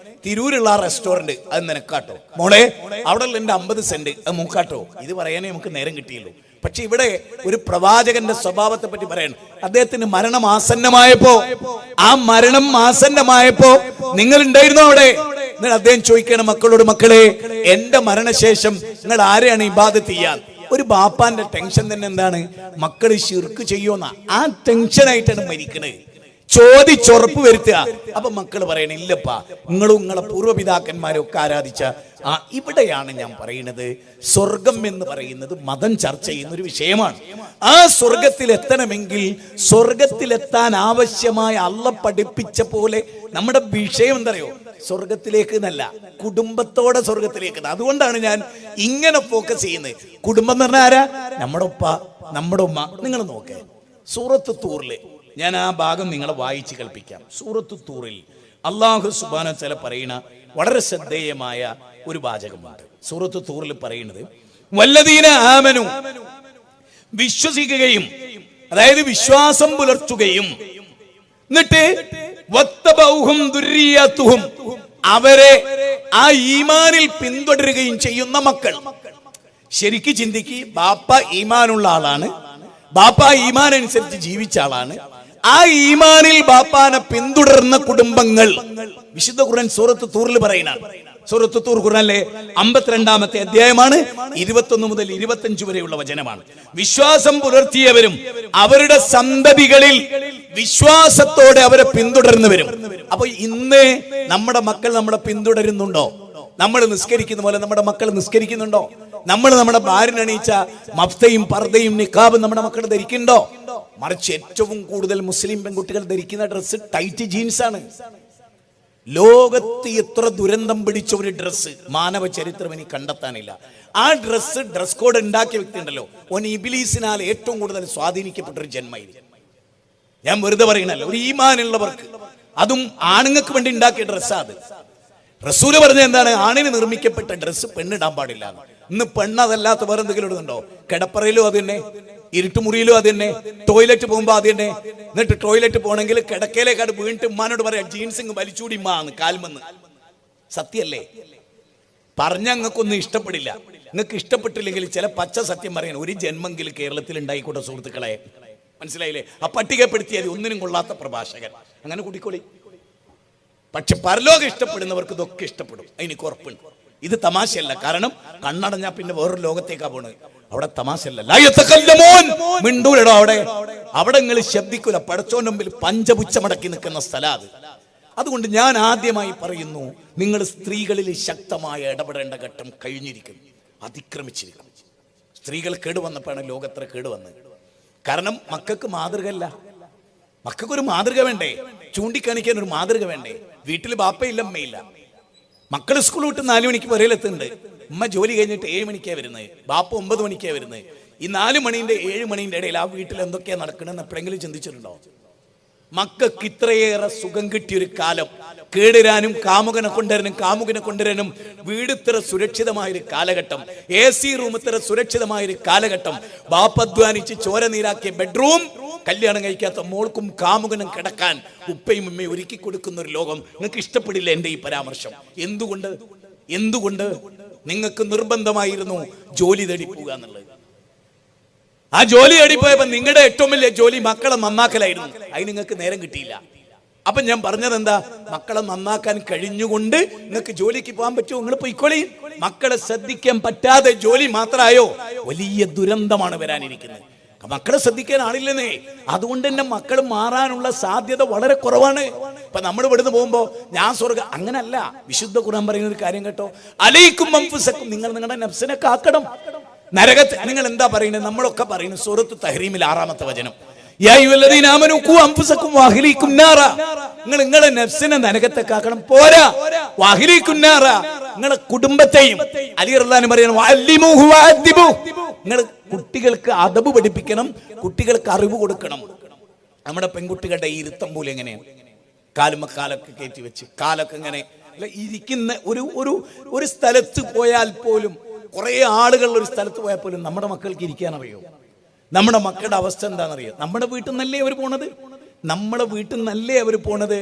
തിരൂരുള്ള ആ റെസ്റ്റോറന്റ് അത് നിനക്കാട്ടോ, മോളെ അവിടെ ഉള്ള എന്റെ 50 സെന്റ് അത് മൂക്കാട്ടോ. ഇത് പറയാനേ നമുക്ക് നേരം കിട്ടിയുള്ളൂ. പക്ഷെ ഇവിടെ ഒരു പ്രവാചകന്റെ സ്വഭാവത്തെ പറ്റി പറയണം. അദ്ദേഹത്തിന് മരണം ആസന്നമായപ്പോ, ആ മരണം ആസന്നമായപ്പോ നിങ്ങൾ ഉണ്ടായിരുന്നോ അവിടെ? നിങ്ങൾ അദ്ദേഹം ചോദിക്കണം മക്കളോട്, മക്കളെ എന്റെ മരണശേഷം നിങ്ങൾ ആരെയാണ് ഇബാദത്ത് ചെയ്യാൻ? ഒരു ബാപ്പാന്റെ ടെൻഷൻ തന്നെ എന്താണ്? മക്കൾ ശിർക്ക് ചെയ്യുമെന്ന ആ ടെൻഷനായിട്ടാണ് മരിക്കണത്. ചോദിച്ചുറപ്പ് വരുത്തുക. അപ്പൊ മക്കൾ പറയണ, ഇല്ലപ്പാ നിങ്ങളും നിങ്ങളെ പൂർവ്വപിതാക്കന്മാരും ഒക്കെ ആരാധിച്ച ഇവിടെയാണ് ഞാൻ പറയുന്നത്, സ്വർഗം എന്ന് പറയുന്നത് മതം ചർച്ച ചെയ്യുന്ന ഒരു വിഷയമാണ്. ആ സ്വർഗത്തിൽ എത്തണമെങ്കിൽ സ്വർഗത്തിലെത്താൻ ആവശ്യമായ അള്ളാഹ് പഠിപ്പിച്ച പോലെ നമ്മുടെ വിഷയം എന്തറിയോ? സ്വർഗത്തിലേക്ക് എന്നല്ല, കുടുംബത്തോടെ സ്വർഗത്തിലേക്ക്. അതുകൊണ്ടാണ് ഞാൻ ഇങ്ങനെ ഫോക്കസ് ചെയ്യുന്നത്. കുടുംബം എന്ന് പറഞ്ഞാൽ ആരാ? നമ്മുടെ ഉപ്പ, നമ്മുടെ ഉമ്മ. നിങ്ങൾ നോക്കേ, സൂറത്ത് തൂറില് ഞാൻ ആ ഭാഗം നിങ്ങളെ വായിച്ച് കൽപ്പിക്കാം. സൂറത്ത് തൂറിൽ അല്ലാഹു സുബ്ഹാനഹു വ തആല പറയുന്ന വളരെ ശ്രദ്ധേയമായ ഒരു വാചകമുണ്ട്. സൂറത്ത് തൂറിൽ പറയുന്നത്, വല്ലദീന ആമനു, വിശ്വസിക്കുകയും, അതായത് വിശ്വാസം പുലർത്തുകയും, എന്നിട്ട് വത്തബൗഹും ദുർരിയത്തുഹും, അവരെ ആ ഈമാനിൽ പിന്തുടരുകയും ചെയ്യുന്ന മക്കൾ. ശരിക്ക് ചിന്തിക്ക്, ബാപ്പ ഈമാനുള്ള ആളാണ്, ബാപ്പ ഈമാൻ അനുസരിച്ച് ജീവിച്ച ആളാണ്. ആ ഈമാനിൽ ബാപ്പാനെ പിന്തുടർന്ന കുടുംബങ്ങൾ വിശുദ്ധ ഖുർആൻ സൂറത്ത് തൂറിൽ പറയുന്നതാണ്. സൂറത്ത് തൂർ ഖുർആനിലെ 52-ാമത്തെ അധ്യായമാണ്. 21 മുതൽ 25 വരെയുള്ള വചനമാണ്. വിശ്വാസം പുലർത്തിയവരും അവരുടെ സന്തതികളിൽ വിശ്വാസത്തോടെ അവരെ പിന്തുടർന്നവരും. അപ്പൊ ഇന്ന് നമ്മുടെ മക്കൾ നമ്മളെ പിന്തുടരുന്നുണ്ടോ? നമ്മൾ നിസ്കരിക്കുന്ന പോലെ നമ്മുടെ മക്കൾ നിസ്കരിക്കുന്നുണ്ടോ? നമ്മൾ നമ്മുടെ ഭാര്യനണിയിച്ച മഫ്തയും പർദ്ദയും നിഖാബും നമ്മുടെ മക്കൾ ധരിക്കുന്നുണ്ടോ? മറിച്ച് ഏറ്റവും കൂടുതൽ മുസ്ലിം പെൺകുട്ടികൾ ധരിക്കുന്ന ഡ്രസ്സ് ടൈറ്റ് ജീൻസ് ആണ്. ലോകത്ത് എത്ര ദുരന്തം പിടിച്ച ഒരു ഡ്രസ്സ് മാനവ ചരിത്രം എനിക്ക് കണ്ടെത്താനില്ല. ആ ഡ്രസ് കോഡ് ഉണ്ടാക്കിയ വ്യക്തി ഉണ്ടല്ലോ, ഓൻ ഇബ്ലീസിനാൽ ഏറ്റവും കൂടുതൽ സ്വാധീനിക്കപ്പെട്ടൊരു ജന്മമായിരുന്നു. ഞാൻ വെറുതെ പറയണല്ലോ, ഒരു ഈമാനുള്ളവർക്ക്, അതും ആണുങ്ങൾക്ക് വേണ്ടി ഉണ്ടാക്കിയ ഡ്രസ്സാ അത്. റസൂല് പറഞ്ഞ എന്താണ്? ആണിന് നിർമ്മിക്കപ്പെട്ട ഡ്രസ്സ് പെണ്ണിടാൻ പാടില്ല. ഇന്ന് പെണ്ണതല്ലാത്ത വേറെ എന്തെങ്കിലും ഇടുന്നുണ്ടോ? കിടപ്പറയിലും അത് തന്നെ, ഇരുട്ടുമുറിയിലും അത് തന്നെ, ടോയ്ലറ്റ് പോകുമ്പോ അത് തന്നെ. എന്നിട്ട് ടോയ്ലറ്റ് പോകണമെങ്കിൽ കിടക്കയിലേക്കാട് വീണിട്ട് ഉമ്മാനോട് പറയാം ജീൻസിങ് വലിച്ചൂടി ഉമ്മാന്ന് കാൽമെന്ന്. സത്യല്ലേ? പറഞ്ഞ നിങ്ങൾക്കൊന്നും ഇഷ്ടപ്പെടില്ല. നിങ്ങൾക്ക് ഇഷ്ടപ്പെട്ടില്ലെങ്കിൽ ചില പച്ച സത്യം പറയാൻ ഒരു ജന്മെങ്കിലും കേരളത്തിൽ ഉണ്ടായിക്കോട്ടെ സുഹൃത്തുക്കളെ. മനസ്സിലായില്ലേ? ആ പട്ടികപ്പെടുത്തിയാൽ ഒന്നിനും കൊള്ളാത്ത പ്രഭാഷകൻ അങ്ങനെ കൂട്ടിക്കോളി. പക്ഷെ പരലോകം ഇഷ്ടപ്പെടുന്നവർക്ക് ഇതൊക്കെ ഇഷ്ടപ്പെടും, എനിക്ക് ഉറപ്പുണ്ട്. ഇത് തമാശയല്ല. കാരണം കണ്ണടഞ്ഞാ പിന്നെ വേറൊരു ലോകത്തേക്കാ പോണത്. അവിടെ തമാശയല്ല. മിണ്ടൂലടോ അവിടെ. അവിടെ നിങ്ങൾ ശബ്ദിക്കൂല. പടച്ചോന്റെ മുമ്പിൽ പഞ്ചപുച്ഛമടക്കി നിൽക്കുന്ന സ്ഥലം അത്. അതുകൊണ്ട് ഞാൻ ആദ്യമായി പറയുന്നു, നിങ്ങൾ സ്ത്രീകളിൽ ശക്തമായ ഇടപെടേണ്ട ഘട്ടം കഴിഞ്ഞിരിക്കും, അതിക്രമിച്ചിരിക്കും. സ്ത്രീകൾ കേടുവന്നപ്പോഴാണ് ലോകത്ര കേടുവന്നത്. കാരണം മക്കൾക്ക് മാതൃകയല്ല. മക്കൾക്കൊരു മാതൃക വേണ്ടേ? ചൂണ്ടിക്കാണിക്കാൻ ഒരു മാതൃക വേണ്ടേ? വീട്ടിൽ ബാപ്പയില്ല, അമ്മയില്ല. മക്കൾ സ്കൂൾ വിട്ട് 4 മണിക്ക് പുരയിലെത്തുന്നുണ്ട്. ഉമ്മ ജോലി കഴിഞ്ഞിട്ട് 7 മണിക്കാണ് വരുന്നത്, ബാപ്പ 9 മണിക്കാണ് വരുന്നത്. ഈ 4 മണീന്റെ 7 മണീന്റെ ഇടയിൽ ആ വീട്ടിൽ എന്തൊക്കെയാ നടക്കണമെന്ന് എപ്പോഴെങ്കിലും ചിന്തിച്ചിട്ടുണ്ടോ? മക്കൾക്ക് ഇത്രയേറെ സുഖം കിട്ടിയൊരു കാലം, കേടുവരാനും കാമുകനെ കൊണ്ടുവരാനും വീട് ഇത്ര സുരക്ഷിതമായൊരു കാലഘട്ടം, AC റൂം ഇത്ര സുരക്ഷിതമായൊരു കാലഘട്ടം, ബാപ്പധ്വാനിച്ച് ചോര നീരാക്കിയ ബെഡ്റൂം, കല്യാണം കഴിക്കാത്ത മോൾക്കും കാമുകനും കിടക്കാൻ ഉപ്പയും ഉമ്മയും ഒരുക്കി കൊടുക്കുന്ന ഒരു ലോകം നിങ്ങൾക്ക് ഇഷ്ടപ്പെടില്ല എന്റെ ഈ പരാമർശം. എന്തുകൊണ്ട് നിങ്ങൾക്ക് നിർബന്ധമായിരുന്നു ജോലി തേടി പോവുക എന്നുള്ളത്? ആ ജോലി തേടിപ്പോയപ്പോ നിങ്ങളുടെ ഏറ്റവും വലിയ ജോലി മക്കളെ നന്നാക്കലായിരുന്നു. അതിന് നിങ്ങൾക്ക് നേരം കിട്ടിയില്ല. അപ്പൊ ഞാൻ പറഞ്ഞത് എന്താ? മക്കളെ നന്നാക്കാൻ കഴിഞ്ഞുകൊണ്ട് നിങ്ങൾക്ക് ജോലിക്ക് പോകാൻ പറ്റുമോ? നിങ്ങൾ പോയിക്കോളി. മക്കളെ ശ്രദ്ധിക്കാൻ പറ്റാതെ ജോലി മാത്രമായോ? വലിയ ദുരന്തമാണ് വരാനിരിക്കുന്നത്. മക്കളെ ശ്രദ്ധിക്കാൻ ആളില്ലെന്നേ. അതുകൊണ്ട് തന്നെ മക്കൾ മാറാനുള്ള സാധ്യത വളരെ കുറവാണ്. ഇപ്പൊ നമ്മൾ ഇവിടുന്ന് പോകുമ്പോ ഞാൻ സ്വർഗ്ഗം, അങ്ങനല്ല. വിശുദ്ധ ഖുർആൻ പറയുന്ന ഒരു കാര്യം കേട്ടോ, അലൈക്കും അൻഫുസക്കും, നിങ്ങൾ നിങ്ങളുടെ നഫ്സിനെ കാക്കണം. നരകത്ത് നിങ്ങൾ എന്താ പറയുന്നത്? നമ്മളൊക്കെ പറയുന്നത് സൂറത്ത് തഹ്രീമിൽ 6-ാമത്തെ വചനം, യാ അയ്യുഹല്ലദീന ആമനൂ ഖൂ അൻഫുസക്കും വഅഹ്ലീകും നാറ. നിങ്ങൾ നിങ്ങളുടെ നഫ്സിനെ നരകത്തെ കാക്കണം. പോരാ, വഅഹ്ലീകും നാറ, നിങ്ങളുടെ കുടുംബത്തെയും. അലി റളിയല്ലാഹു പറയുന്നു, വഅല്ലിമൂഹു വഅദ്ദിബൂ, നിങ്ങൾ കുട്ടികൾക്ക് അദബ് പഠിപ്പിക്കണം, കുട്ടികൾക്ക് അറിവ് കൊടുക്കണം. നമ്മുടെ പെൺകുട്ടികളുടെ ഈ ഇരുത്തം പോലെ എങ്ങനെയാണ്? കാലൊക്കെ കയറ്റി വെച്ച് കാലൊക്കെ ഇങ്ങനെ ഇരിക്കുന്ന ഒരു സ്ഥലത്ത് പോയാൽ പോലും, കുറെ ആളുകളുള്ള ഒരു സ്ഥലത്ത് പോയാൽ പോലും നമ്മുടെ മക്കൾക്ക് ഇരിക്കാൻ അറിയോ? നമ്മുടെ മക്കളുടെ അവസ്ഥ എന്താണെന്നറിയോ? നമ്മുടെ വീട്ടിൽ നിന്നല്ലേ അവർ പോണത്?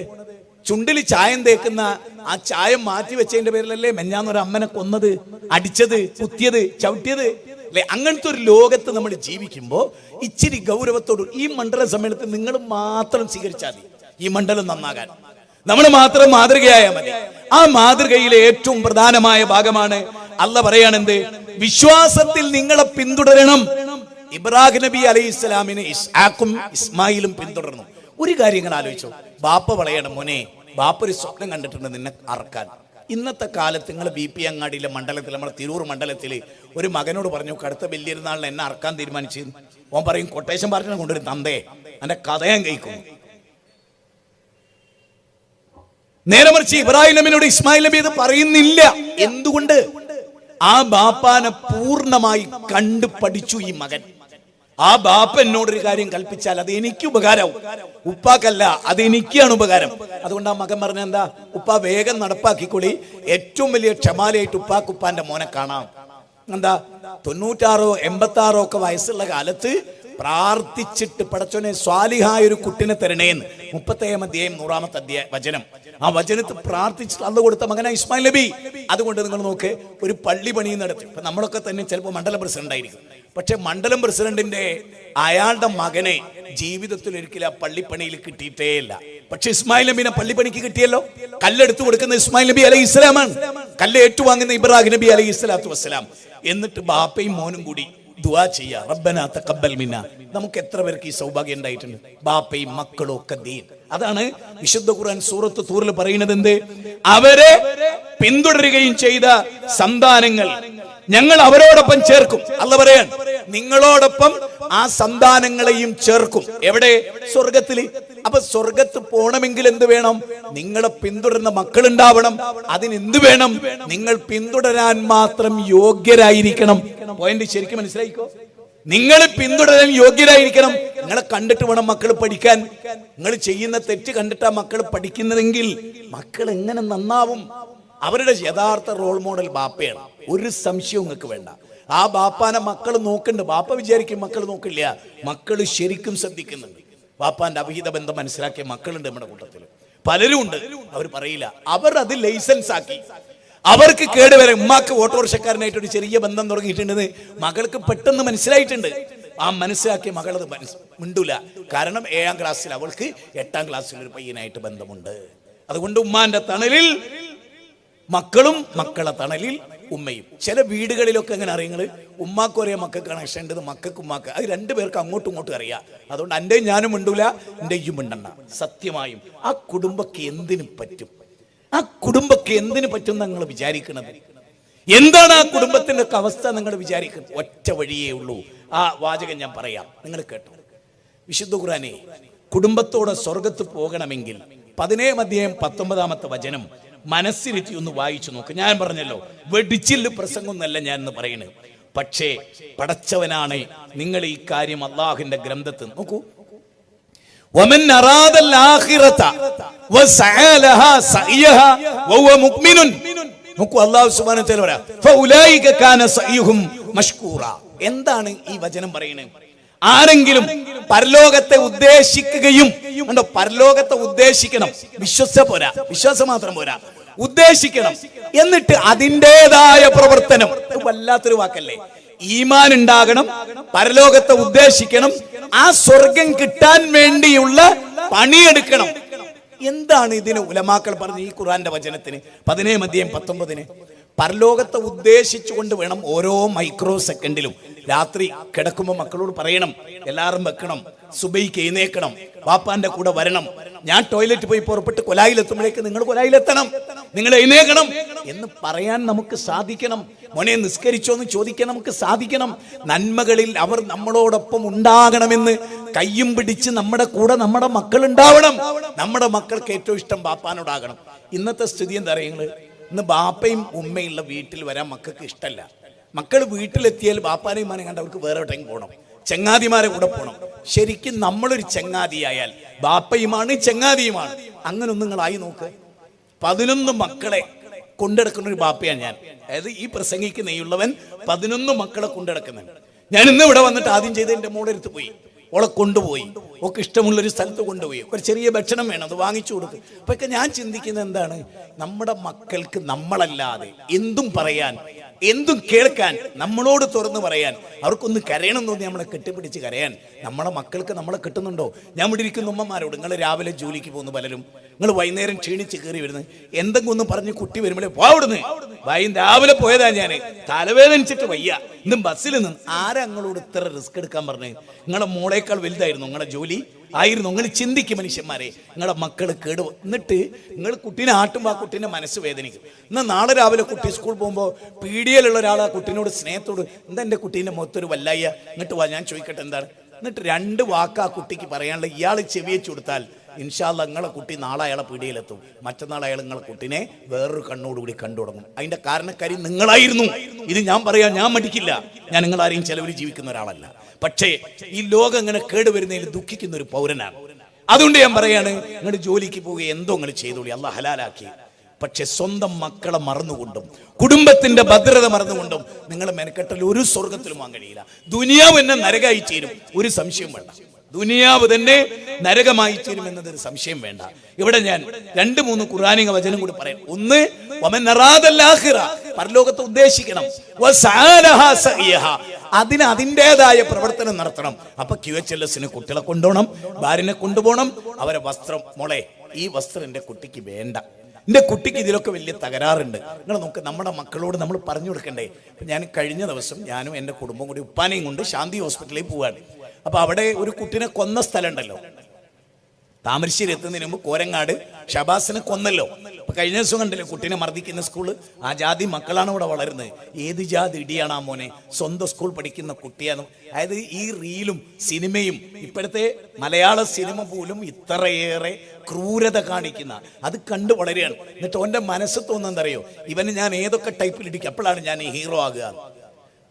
ചുണ്ടിൽ ചായം തേക്കുന്ന ആ ചായം മാറ്റി വെച്ചതിന്റെ പേരിലല്ലേ മെഞ്ഞാന്നൊരു അമ്മനെ കൊന്നത്, അടിച്ചത്, കുത്തിയത്, ചവിട്ടിയത് അല്ലെ? അങ്ങനത്തെ ഒരു ലോകത്ത് നമ്മൾ ജീവിക്കുമ്പോൾ ഇച്ചിരി ഗൗരവത്തോട് ഈ മണ്ഡല സമ്മേളനത്തിൽ നിങ്ങൾ മാത്രം സ്വീകരിച്ചാൽ മതി. ഈ മണ്ഡലം നന്നാകാൻ നമ്മൾ മാത്രം മാതൃകയായാൽ മതി. ആ മാതൃകയിലെ ഏറ്റവും പ്രധാനമായ ഭാഗമാണ് അല്ലാഹ് പറയാണെന്ത്? വിശ്വാസത്തിൽ നിങ്ങളെ പിന്തുടരണം. ഇബ്രാഹിം നബി അലൈഹിസ്സലാമിനെ ഇസ്ഹാഖും ഇസ്മായിലും പിന്തുടർന്നു. ഒരു കാര്യങ്ങൾ ആലോചിച്ചോ. ബാപ്പ പറയണം, മോനെ, ബാപ്പ ഒരു സ്വപ്നം കണ്ടിട്ടുണ്ട് നിന്നെ അറക്കാൻ. ഇന്നത്തെ കാലത്ത് നിങ്ങൾ BP അങ്ങാടിയിലെ മണ്ഡലത്തിൽ, നമ്മുടെ തിരൂർ മണ്ഡലത്തിൽ ഒരു മകനോട് പറഞ്ഞു, അടുത്ത വലിയൊരുനാളിന് എന്നെ അറക്കാൻ തീരുമാനിച്ചു. ഓൻ പറയും, കൊട്ടേഷൻ പാർട്ടിനെ കൊണ്ടുവരും, തന്തേ എന്റെ കഥ ഞാൻ കഴിക്കും. നേരെ മറിച്ച് ഇബ്രാഹിം നബിയോട് ഇസ്മായിൽ നബി ഇത് പറയുന്നില്ല. എന്തുകൊണ്ട്? ആ ബാപ്പാനെ പൂർണ്ണമായി കണ്ടു പഠിച്ചു ഈ മകൻ. ആ ബാപ്പ എന്നോടൊരു കാര്യം കൽപ്പിച്ചാൽ അത് എനിക്ക് ഉപകാരവും, ഉപ്പാക്കല്ല, അത് എനിക്കാണ് ഉപകാരം. അതുകൊണ്ട് ആ മകൻ പറഞ്ഞ എന്താ? ഉപ്പ വേഗം നടപ്പാക്കിക്കൊള്ളി, ഏറ്റവും വലിയ ക്ഷമാലയായിട്ട് ഉപ്പാന്റെ മോനെ കാണാം. എന്താ 96 86 ഒക്കെ വയസ്സുള്ള കാലത്ത് പ്രാർത്ഥിച്ചിട്ട്, പടച്ചോനെ സ്വാലിഹായ ഒരു കുട്ടിനെ തരണേന്ന് 37-ാം അധ്യായം 100-ാമത്തെ വചനം, ആ വചനത്തിൽ പ്രാർത്ഥിച്ചിട്ട് അള്ളാഹ് കൊടുത്ത മകനാ ഇസ്മായിൽ നബി. അതുകൊണ്ട് നിങ്ങൾ നോക്ക്, ഒരു പള്ളി പണി നടത്തി. ഇപ്പൊ നമ്മളൊക്കെ തന്നെ ചിലപ്പോൾ മണ്ഡല പ്രസിഡന്റ് ആയിരിക്കും, പക്ഷെ മണ്ഡലം പ്രസിഡന്റിന്റെ അയാളുടെ മകനെ ജീവിതത്തിൽ ഒരിക്കലും ആ പള്ളിപ്പണിയിൽ കിട്ടിയിട്ടേ ഇല്ല. പക്ഷെ ഇസ്മായിൽ നബിനെ പള്ളിപ്പണിക്ക് കിട്ടിയല്ലോ. കല്ലെടുത്തു കൊടുക്കുന്ന ഇസ്മായിൽ നബി അലൈഹി ഇസ്ലാമാണ്, കല്ല് ഏറ്റുവാങ്ങുന്ന ഇബ്രാഹിം നബി അലൈഹി സ്വലാത്തു വസ്സലാം. എന്നിട്ട് ബാപ്പയും മോനും കൂടി ദുആ ചെയ്യാ, റബ്ബനാ തഖബ്ബൽ മിന്ന. നമുക്ക് എത്ര പേർക്ക് ഈ സൗഭാഗ്യം ഉണ്ടായിട്ടുണ്ട്? ബാപ്പയും മക്കളും ഒക്കെ ദീൻ. അതാണ് വിശുദ്ധ ഖുർആൻ സൂറത്ത് തൂറിൽ പറയുന്നത്. എന്ത്? അവരെ പിന്തുടരുകയും ചെയ്ത സന്താനങ്ങൾ ഞങ്ങൾ അവരോടൊപ്പം ചേർക്കും. അല്ലാഹ് പറയാൻ, നിങ്ങളോടൊപ്പം ആ സന്താനങ്ങളെയും ചേർക്കും. എവിടെ? സ്വർഗത്തില്. അപ്പൊ സ്വർഗത്ത് പോണമെങ്കിൽ എന്ത് വേണം? നിങ്ങളെ പിന്തുടരുന്ന മക്കളുണ്ടാവണം. അതിനെന്ത് വേണം? നിങ്ങൾ പിന്തുടരാൻ മാത്രം യോഗ്യരായിരിക്കണം. പോയിന്റ് ശരിക്കും മനസ്സിലായിക്കോ? നിങ്ങൾ പിന്തുടരാൻ യോഗ്യരായിരിക്കണം. നിങ്ങളെ കണ്ടിട്ട് വേണം മക്കൾ പഠിക്കാൻ. നിങ്ങൾ ചെയ്യുന്ന തെറ്റ് കണ്ടിട്ടാ മക്കൾ പഠിക്കുന്നതെങ്കിൽ മക്കൾ എങ്ങനെ നന്നാവും? അവരുടെ യഥാർത്ഥ റോൾ മോഡൽ ബാപ്പയാണ്. ഒരു സംശയവും നിങ്ങൾക്ക് വേണ്ട. ആ ബാപ്പാനെ മക്കൾ നോക്കുന്നുണ്ട്. ബാപ്പ വിചാരിക്കും മക്കൾ നോക്കില്ല. മക്കൾ ശരിക്കും ശ്രദ്ധിക്കുന്നുണ്ട്. ബാപ്പാന്റെ അവിഹിത ബന്ധം മനസ്സിലാക്കിയ മക്കളുണ്ട് നമ്മുടെ കൂട്ടത്തിൽ, പലരും ഉണ്ട്. അവർ പറയില്ല. അവർ അത് ലൈസൻസ് ആക്കി. അവർക്ക് കേടുവരെ ഉമ്മാക്ക് ഓട്ടോറിക്ഷക്കാരനായിട്ട് ഒരു ചെറിയ ബന്ധം തുടങ്ങിയിട്ടുണ്ട്. മകൾക്ക് പെട്ടെന്ന് മനസ്സിലായിട്ടുണ്ട്. ആ മനസ്സിലാക്കിയ മകളത് മിണ്ടൂല. കാരണം 7ാം ക്ലാസ്സിൽ അവൾക്ക് 8ാം ക്ലാസ്സിൽ ഒരു പയ്യനായിട്ട് ബന്ധമുണ്ട്. അതുകൊണ്ട് ഉമ്മാന്റെ തണലിൽ മക്കളും മക്കളെ തണലിൽ ഉമ്മയും. ചില വീടുകളിലൊക്കെ എങ്ങനെ അറിയുന്നത്? ഉമ്മാക്ക് ഒരേ മക്കൾക്ക് കണക്ഷൻ ഉണ്ട്, മക്കൾക്ക് ഉമ്മാക്ക്. അത് രണ്ടുപേർക്ക് അങ്ങോട്ടും ഇങ്ങോട്ടും അറിയാം. അതുകൊണ്ട് എൻ്റെ ഞാനും മിണ്ടൂല, എൻ്റെ ഇയ്യും മിണ്ടണ്ട. സത്യമായും ആ കുടുംബക്ക് എന്തിനു പറ്റും? ആ കുടുംബക്ക് എന്തിനു പറ്റും നിങ്ങൾ വിചാരിക്കുന്നത്? എന്താണ് ആ കുടുംബത്തിന്റെ ഒക്കെ അവസ്ഥ നിങ്ങൾ വിചാരിക്കുന്നത്? ഒറ്റ വഴിയേ ഉള്ളൂ. ആ വാചകം ഞാൻ പറയാം, നിങ്ങൾ കേട്ടോ. വിശുദ്ധ ഖുർആനെ കുടുംബത്തോടെ സ്വർഗത്ത് പോകണമെങ്കിൽ 10-ാം അധ്യായം 19-ാമത്തെ വചനം മനസ്സിരുത്തി ഒന്ന് വായിച്ചു നോക്ക്. ഞാൻ പറഞ്ഞല്ലോ, വെടിച്ചില് പ്രസംഗമൊന്നല്ല ഞാൻ എന്ന് പറയുന്നത്. പക്ഷേ പടച്ചവനാണ് നിങ്ങൾ ഈ കാര്യം അള്ളാഹുവിന്റെ ഗ്രന്ഥത്തിൽ നോക്കൂ. വമൻ അറാദൽ ആഖിറത വസഅ ലഹാ സഅയഹാ വഹുവ മുഅ്മിനുൻ. നോക്കൂ, അല്ലാഹു സുബ്ഹാനഹു വ തആല പറയാ, ഫഉലൈക കാന സഅയുഹും മഷ്കൂറ. എന്താണ് ഈ വചനം പറയുന്നത്? ആരെങ്കിലും പരലോകത്തെ ഉദ്ദേശിക്കുകയും, കണ്ടോ, പരലോകത്തെ ഉദ്ദേശിക്കണം. വിശ്വാസം മാത്രം പോരാ, ഉദ്ദേശിക്കണം. എന്നിട്ട് അതിൻ്റെതായ പ്രവർത്തനം. വല്ലാത്തൊരു വാക്കല്ലേ? ഈമാൻ ഉണ്ടാകണം, പരലോകത്തെ ഉദ്ദേശിക്കണം, ആ സ്വർഗം കിട്ടാൻ വേണ്ടിയുള്ള പണിയെടുക്കണം. എന്താണ് ഇതിന് ഉലമാക്കൾ പറഞ്ഞ ഈ ഖുർആന്റെ വചനത്തിന് 10-ാം അധ്യായം 19-ന്? പരലോകത്തെ ഉദ്ദേശിച്ചുകൊണ്ട് വേണം ഓരോ മൈക്രോ സെക്കൻഡിലും. രാത്രി കിടക്കുമ്പോൾ മക്കളോട് പറയണം, എല്ലാവരും വെക്കണം, സുബൈക്ക് എഴുന്നേക്കണം, വാപ്പാന്റെ കൂടെ വരണം. ഞാൻ ടോയ്ലറ്റ് പോയി പുറപ്പെട്ട് കൊലായിലെത്തുമ്പോഴേക്ക് നിങ്ങൾ കൊലായിലെത്തണം, നിങ്ങൾ എഴുന്നേക്കണം എന്ന് പറയാൻ നമുക്ക് സാധിക്കണം. മോനെ നിസ്കരിച്ചോ എന്ന് ചോദിക്കാൻ നമുക്ക് സാധിക്കണം. നന്മകളിൽ അവർ നമ്മളോടൊപ്പം ഉണ്ടാകണമെന്ന് കയ്യും പിടിച്ച് നമ്മുടെ കൂടെ നമ്മുടെ മക്കൾ ഉണ്ടാവണം. നമ്മുടെ മക്കൾക്ക് ഏറ്റവും ഇഷ്ടം ബാപ്പാനോടാകണം. ഇന്നത്തെ സ്ഥിതി എന്താ അറിയുന്നത്? ഇന്ന് ബാപ്പയും ഉമ്മയുള്ള വീട്ടിൽ വരാൻ മക്കൾക്ക് ഇഷ്ടമല്ല. മക്കൾ വീട്ടിലെത്തിയാൽ ബാപ്പാനെയും ഉമ്മാനെയും കണ്ട് അവർക്ക് വേറെ എവിടെയും പോകണം, ചങ്ങാതിമാരെ കൂടെ പോകണം. ശരിക്കും നമ്മളൊരു ചങ്ങാതിയായാൽ ബാപ്പയുമാണ് ചങ്ങാതിയുമാണ്. അങ്ങനെ ഒന്നും നിങ്ങളായി നോക്ക്. 11 മക്കളെ കൊണ്ടെടുക്കുന്ന ഒരു ബാപ്പയാണ് ഞാൻ. അതായത് ഈ പ്രസംഗിക്ക് നെയ്യുള്ളവൻ 11 മക്കളെ കൊണ്ടെടുക്കുന്നുണ്ട്. ഞാൻ ഇന്ന് ഇവിടെ വന്നിട്ട് ആദ്യം ചെയ്ത് എൻ്റെ മോളെ അടുത്ത് പോയി, ഓളെ കൊണ്ടുപോയി, ഒക്കെ ഇഷ്ടമുള്ളൊരു സ്ഥലത്ത് കൊണ്ടുപോയി. ഒരു ചെറിയ ഭക്ഷണം വേണം, അത് വാങ്ങിച്ചു കൊടുത്ത്. അപ്പൊക്കെ ഞാൻ ചിന്തിക്കുന്നത് എന്താണ്? നമ്മുടെ മക്കൾക്ക് നമ്മളല്ലാതെ എന്തും പറയാൻ, എന്തും കേൾക്കാൻ, നമ്മളോട് തുറന്ന് പറയാൻ, അവർക്കൊന്ന് കരയണം തോന്നി നമ്മളെ കെട്ടിപ്പിടിച്ച് കരയാൻ നമ്മളെ മക്കൾക്ക് നമ്മളെ കിട്ടുന്നുണ്ടോ? ഞാൻ ഇവിടെ ഇരിക്കുന്ന ഉമ്മമാരോട്, നിങ്ങൾ രാവിലെ ജോലിക്ക് പോകുന്ന പലരും, നിങ്ങൾ വൈകുന്നേരം ക്ഷീണിച്ച് കയറി വരുന്നത്, എന്തെങ്കിലും ഒന്ന് പറഞ്ഞ് കുട്ടി വരുമ്പോഴേ പോവിടുന്ന് രാവിലെ പോയതാ, ഞാൻ തലവേദനിച്ചിട്ട് വയ്യ, ഇന്നും ബസ്സിൽ നിന്ന്. ആരാ നിങ്ങളോട് ഇത്ര റിസ്ക് എടുക്കാൻ പറഞ്ഞത്? നിങ്ങളെ മോളേക്കാൾ വലുതായിരുന്നു നിങ്ങളെ ജോലി ആയിരുന്നു. നിങ്ങൾ ചിന്തിക്കും മനുഷ്യന്മാരെ, നിങ്ങളുടെ മക്കൾ കേട്. എന്നിട്ട് നിങ്ങൾ കുട്ടീനെ ആട്ടുമ്പോൾ ആ കുട്ടീൻ്റെ മനസ്സ് വേദനിക്കും. എന്നാൽ നാളെ രാവിലെ കുട്ടി സ്കൂൾ പോകുമ്പോൾ പീഡിയയിലുള്ള ഒരാൾ ആ കുട്ടീനോട് സ്നേഹത്തോട്, എന്താ എൻ്റെ കുട്ടീൻ്റെ മുഖത്തൊരു വല്ലായ്യ, എന്നിട്ട് വാ ഞാൻ ചോദിക്കട്ടെ എന്താണ്, എന്നിട്ട് 2 വാക്ക് ആ കുട്ടിക്ക് പറയാനുള്ള ഇയാൾ ചെവിയച്ചു കൊടുത്താൽ ഇൻഷാ അല്ലാഹ് നിങ്ങളെ കുട്ടി നാളെ അയാളെ പീഡിയയിലെത്തും. മറ്റന്നാൾ അയാൾ നിങ്ങളെ കുട്ടീനെ വേറൊരു കണ്ണോടുകൂടി കണ്ടു തുടങ്ങും. അതിന്റെ കാരണക്കാരി നിങ്ങളായിരുന്നു. ഇത് ഞാൻ പറയാൻ ഞാൻ മടിക്കില്ല. ഞാൻ നിങ്ങളാരെയും ചെലവിൽ ജീവിക്കുന്ന ഒരാളല്ല. പക്ഷേ ഈ ലോകം ഇങ്ങനെ കേടുവരുന്നതിൽ ദുഃഖിക്കുന്ന ഒരു പൗരനാണ്. അതുകൊണ്ട് ഞാൻ പറയാണ്, നിങ്ങൾ ജോലിക്ക് പോവുക, എന്തോ നിങ്ങൾ ചെയ്തോളി, അള്ളാഹ് ഹലാലാക്കി. പക്ഷെ സ്വന്തം മക്കളെ മറന്നുകൊണ്ടും കുടുംബത്തിന്റെ ഭദ്രത മറന്നുകൊണ്ടും നിങ്ങൾ മെനക്കെട്ടൽ ഒരു സ്വർഗത്തിലും വാങ്ങാൻ കഴിയില്ല. ദുനിയാവ് എന്നെ നരകമായി ചേരും, ഒരു സംശയം വേണ്ട. ദുനിയാവ് തന്നെ നരകമായി തീരും എന്നതൊരു സംശയം വേണ്ട. ഇവിടെ ഞാൻ 2-3 ഖുർആനിക വചനം കൂടി പറയാം. ഒന്ന്, വമൻ അറാദൽ ആഖിറ, പരലോകത്തെ ഉദ്ദേശിക്കണം. വസഅലഹ സഅയഹ, അതിന് അതിൻ്റെതായ പ്രവർത്തനം നടത്തണം. അപ്പൊ QHLS കുട്ടികളെ കൊണ്ടുപോകണം, ഭാര്യനെ കൊണ്ടുപോകണം. അവരെ വസ്ത്രം, മോളെ ഈ വസ്ത്രം എൻ്റെ കുട്ടിക്ക് വേണ്ട, എൻ്റെ കുട്ടിക്ക് ഇതിലൊക്കെ വലിയ തകരാറുണ്ട്, നിങ്ങൾ നോക്ക്. നമ്മുടെ മക്കളോട് നമ്മൾ പറഞ്ഞു കൊടുക്കണ്ടേ? ഞാൻ കഴിഞ്ഞ ദിവസം ഞാനും എൻ്റെ കുടുംബം കൂടി ഉപ്പാനെയും കൊണ്ട് ശാന്തി ഹോസ്പിറ്റലിൽ പോവാണ്. അപ്പൊ അവിടെ ഒരു കുട്ടിനെ കൊന്ന സ്ഥലം ഉണ്ടല്ലോ, താമരശ്ശേരി എത്തുന്നതിന് മുമ്പ് കോരങ്ങാട് ഷബാസിനെ കൊന്നല്ലോ. അപ്പൊ കഴിഞ്ഞ ദിവസം കണ്ടില്ലേ കുട്ടീനെ മർദ്ദിക്കുന്ന സ്കൂള്? ആ ജാതി മക്കളാണ് ഇവിടെ വളരുന്നത്. ഏത് ജാതി ഇടിയാണ് ആ മോനെ? സ്വന്തം സ്കൂൾ പഠിക്കുന്ന കുട്ടിയാണ്. അതായത് ഈ റീലും സിനിമയും ഇപ്പോഴത്തെ മലയാള സിനിമ പോലും ഇത്രയേറെ ക്രൂരത കാണിക്കുന്ന അത് കണ്ടു വളരുകയാണ്. എന്നിട്ട് ഓൻ്റെ മനസ്സ് തോന്നുന്നറിയോ, ഇവന് ഞാൻ ഏതൊക്കെ ടൈപ്പിൽ ഇടിക്കും, അപ്പോഴാണ് ഞാൻ ഈ ഹീറോ ആകുക.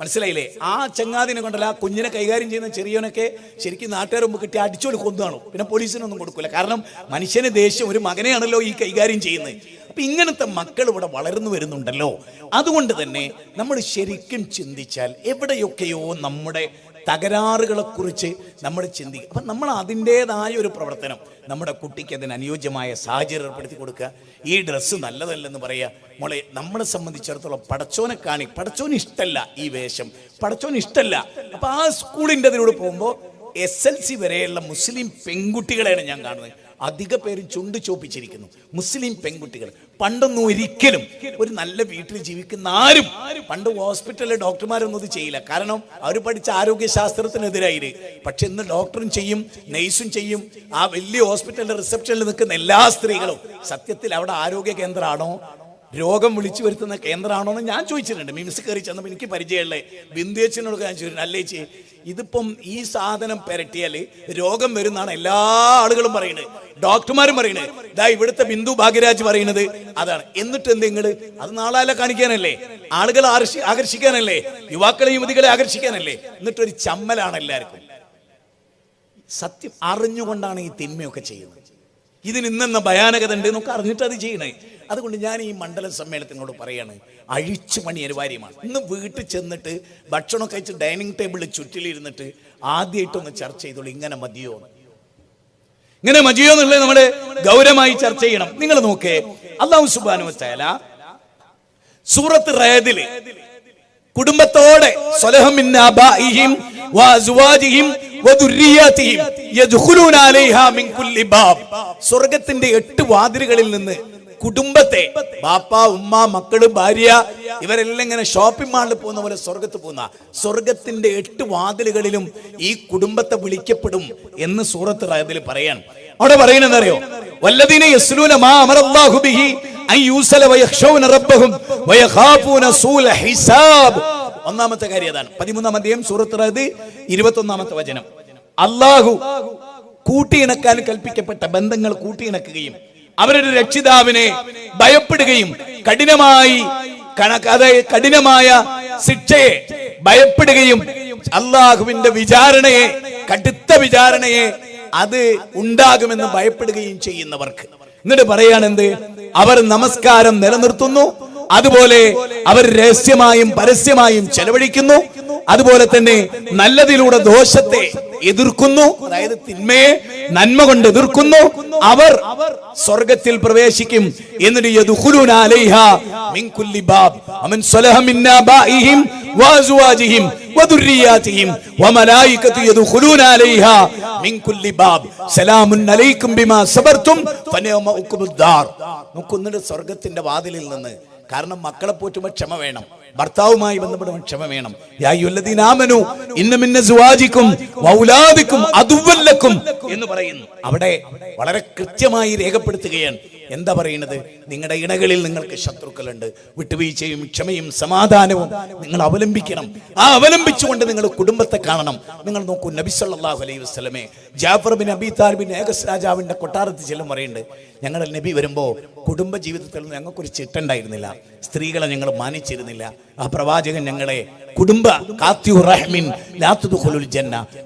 മനസ്സിലായില്ലേ? ആ ചങ്ങാതിനെ കൊണ്ടല്ല, ആ കുഞ്ഞിനെ കൈകാര്യം ചെയ്യുന്ന ചെറിയവനൊക്കെ ശരിക്കും നാട്ടുകാർ മുമ്പ് കിട്ടി അടിച്ചോട് കൊന്നാണോ, പിന്നെ പോലീസിനൊന്നും കൊടുക്കില്ല. കാരണം മനുഷ്യന് ദേഷ്യം, ഒരു മകനെയാണല്ലോ ഈ കൈകാര്യം ചെയ്യുന്നത്. അപ്പൊ ഇങ്ങനത്തെ മക്കൾ ഇവിടെ വളർന്നു വരുന്നുണ്ടല്ലോ. അതുകൊണ്ട് തന്നെ നമ്മൾ ശരിക്കും ചിന്തിച്ചാൽ എവിടെയൊക്കെയോ നമ്മുടെ തകരാറുകളെ കുറിച്ച് നമ്മൾ ചിന്തിക്കുക. അപ്പം നമ്മൾ അതിൻ്റെതായ ഒരു പ്രവർത്തനം, നമ്മുടെ കുട്ടിക്ക് അതിന് അനുയോജ്യമായ സാഹചര്യം ഏർപ്പെടുത്തി കൊടുക്കുക. ഈ ഡ്രസ്സ് നല്ലതല്ലെന്ന് പറയുക. മോളെ, നമ്മളെ സംബന്ധിച്ചിടത്തോളം പടച്ചോന് ഇഷ്ടമല്ല ഈ വേഷം, പടച്ചോന് ഇഷ്ടമല്ല. അപ്പൊ ആ സ്കൂളിൻ്റെ അതിലൂടെ പോകുമ്പോൾ SLC വരെയുള്ള മുസ്ലിം പെൺകുട്ടികളെയാണ് ഞാൻ കാണുന്നത്. അധിക പേരും ചുണ്ട് ചോപ്പിച്ചിരിക്കുന്നു, മുസ്ലിം പെൺകുട്ടികൾ. പണ്ടൊന്നും ഒരിക്കലും ഒരു നല്ല വീട്ടിൽ ജീവിക്കുന്ന ആരും പണ്ട് ഹോസ്പിറ്റലിലെ ഡോക്ടർമാരൊന്നും ഇത് ചെയ്യില്ല. കാരണം അവർ പഠിച്ച ആരോഗ്യശാസ്ത്രത്തിനെതിരായി. പക്ഷെ ഇന്ന് ഡോക്ടറും ചെയ്യും, നെയ്സും ചെയ്യും. ആ വലിയ ഹോസ്പിറ്റലിന്റെ റിസപ്ഷനിൽ നിൽക്കുന്ന എല്ലാ സ്ത്രീകളും സത്യത്തിൽ അവിടെ ആരോഗ്യ കേന്ദ്രമാണോ, രോഗം വിളിച്ചു വരുത്തുന്ന കേന്ദ്രമാണോ എന്ന് ഞാൻ ചോദിച്ചിട്ടുണ്ട്. മിംസ് കയറി ചെന്നപ്പോൾ എനിക്ക് പരിചയമുള്ള ബിന്ദുവച്ചിനോട് ഞാൻ ചോദിച്ചിട്ടുണ്ട്, അല്ലേ ചേ ഇതിപ്പം ഈ സാധനം പെരട്ടിയാൽ രോഗം വരുന്നാണ് എല്ലാ ആളുകളും പറയുന്നത്, ഡോക്ടർമാരും പറയുന്നത്. ഇതാ ഇവിടുത്തെ ബിന്ദു ഭാഗ്യരാജ് പറയുന്നത് അതാണ്. എന്നിട്ട് എന്തെങ്കിലും അത് നാളെ കാണിക്കാനല്ലേ, ആളുകളെ ആകർഷിക്കാനല്ലേ, യുവാക്കളെ യുവതികളെ ആകർഷിക്കാനല്ലേ. എന്നിട്ടൊരു ചമ്മലാണ് എല്ലാവർക്കും. സത്യം അറിഞ്ഞുകൊണ്ടാണ് ഈ തിന്മയൊക്കെ ചെയ്യുന്നത്. ഇതിന് ഇന്നെന്ന ഭയാനകത ഉണ്ട് എന്നൊക്കെ അറിഞ്ഞിട്ട് അത് ചെയ്യണേ. അതുകൊണ്ട് ഞാൻ ഈ മണ്ഡല സമ്മേളനത്തിനോട് പറയാണ്, അഴിച്ചുപണി അനിവാര്യമാണ്. ഇന്ന് വീട്ടിൽ ചെന്നിട്ട് ഭക്ഷണം കഴിച്ച് ഡൈനിങ് ടേബിളിൽ ചുറ്റിലിരുന്നിട്ട് ആദ്യമായിട്ടൊന്ന് ചർച്ച ചെയ്തോളൂ, ഇങ്ങനെ മതിയോ എന്നുള്ളത് നമ്മൾ ഗൗരവമായി ചർച്ച ചെയ്യണം. നിങ്ങൾ നോക്കേ, അല്ലാഹു സുബ്ഹാനഹു വ തആല സൂറത്ത് റഅദിൽ കുടുംബത്തോടെ സ്വലഹം മിൻ ആബാഇഹിം വഅസ്വാജിഹിം വദുർരിയാതിഹിം യദ്ഖുലൂന അലൈഹാ മിൻ കുല്ലി ബാബ്, സ്വർഗ്ഗത്തിന്റെ 8 വാതിലുകളിൽ നിന്ന് കുടുംബത്തെ, ബാപ്പ ഉമ്മ മക്കള് ഭാര്യ ഇവരെല്ലാം ഇങ്ങനെ ഷോപ്പിംഗ് മാളിൽ പോകുന്ന പോലെ സ്വർഗത്ത് പോകുന്ന, സ്വർഗത്തിന്റെ 8 വാതിലുകളിലും ഈ കുടുംബത്തെ വിളിക്കപ്പെടും എന്ന് സൂറത്ത് റഅദിൽ പറയാൻ. അവിടെ പറയുന്നത് അറിയോ, വല്ലദീന യസ്ലൂന മാ അമറല്ലാഹു ബിഹി അൻ യൂസല വയഖ്ശൗന റബ്ബഹും വയഖാഫൂന സൂല ഹിസാബ്. ഒന്നാമത്തെ കാര്യം അതാണ്. 13-ാം അധ്യായം സൂറത്ത് റഅദ് 21-ാമത്തെ വചനം. അല്ലാഹു കൂട്ടിയിണക്കാൻ കൽപ്പിക്കപ്പെട്ട ബന്ധങ്ങൾ കൂട്ടിയിണക്കുകയും അവരുടെ രക്ഷിതാവിനെ ഭയപ്പെടുകയും കഠിനമായ ശിക്ഷയെ ഭയപ്പെടുകയും അള്ളാഹുവിന്റെ വിചാരണയെ, കടുത്ത വിചാരണയെ അത് ഉണ്ടാകുമെന്ന് ഭയപ്പെടുകയും ചെയ്യുന്നവർക്ക്. എന്നിട്ട് പറയാണെന്ത്, അവർ നമസ്കാരം നിലനിർത്തുന്നു, അതുപോലെ അവർ രഹസ്യമായും പരസ്യമായും ചെലവഴിക്കുന്നു, അതുപോലെ തന്നെ നല്ലതിലൂടെ ദോഷത്തെ എതിർക്കുന്നു, അതായത് തിന്മയെ നന്മ കൊണ്ട് എതിർക്കുന്നു. അവർ സ്വർഗത്തിൽ പ്രവേശിക്കും. എന്നിട്ട് യദ്ഖുലൂന അലൈഹാ മിൻ കുല്ലി ബാബ് വമൻ സ്വലഹ മിൻ ആബാഇഹിം വഅസ്വാജിഹിം വദുർരിയാതിഹിം വമലായികതു യദ്ഖുലൂന അലൈഹാ മിൻ കുല്ലി ബാബ് സലാമുൻ അലൈക്കും ബിമാ സബർതും ഫനിഅമ ഉഖ്ബുദ്ദാർ. നോക്കുന്നിട്ട് സ്വർഗത്തിന്റെ വാതിലിൽ നിന്ന്, കാരണം മക്കളെ പോറ്റുമ്പോൾ ക്ഷമ വേണം, ഭർത്താവുമായി ബന്ധപ്പെടുമ്പോൾ ക്ഷമ വേണം. യാ അയ്യുഹല്ലദീന ആമനൂ ഇന്ന മിൻ അസ്വാജികും വഔലാദികും അദുവ്വൻ ലക്കും എന്ന് പറയുന്നു. അവിടെ വളരെ കൃത്യമായി രേഖപ്പെടുത്തുകയാണ്. എന്താ പറയുന്നത്, നിങ്ങളുടെ ഇണകളിൽ നിങ്ങൾക്ക് ശത്രുക്കളുണ്ട്. വിട്ടുവീഴ്ചയും ക്ഷമയും സമാധാനവും നിങ്ങൾ അവലംബിക്കണം. ആ അവലംബിച്ചുകൊണ്ട് നിങ്ങൾ കുടുംബത്തെ കാണണം. നിങ്ങൾ നോക്കൂ, നബി സല്ലല്ലാഹു അലൈഹി വസല്ലമയെ ജാഫർ ബിൻ അബി താലിബിൻ ഏകസ് രാജാവിന്റെ കൊട്ടാരത്തിൽ ചെല്ലും പറയുന്നുണ്ട്, ഞങ്ങളുടെ നബി വരുമ്പോൾ കുടുംബ ജീവിതത്തിൽ ഞങ്ങൾക്കൊരു ചിട്ടുണ്ടായിരുന്നില്ല, സ്ത്രീകളെ ഞങ്ങൾ മാനിച്ചിരുന്നില്ല. ആ പ്രവാചകൻ ഞങ്ങളെ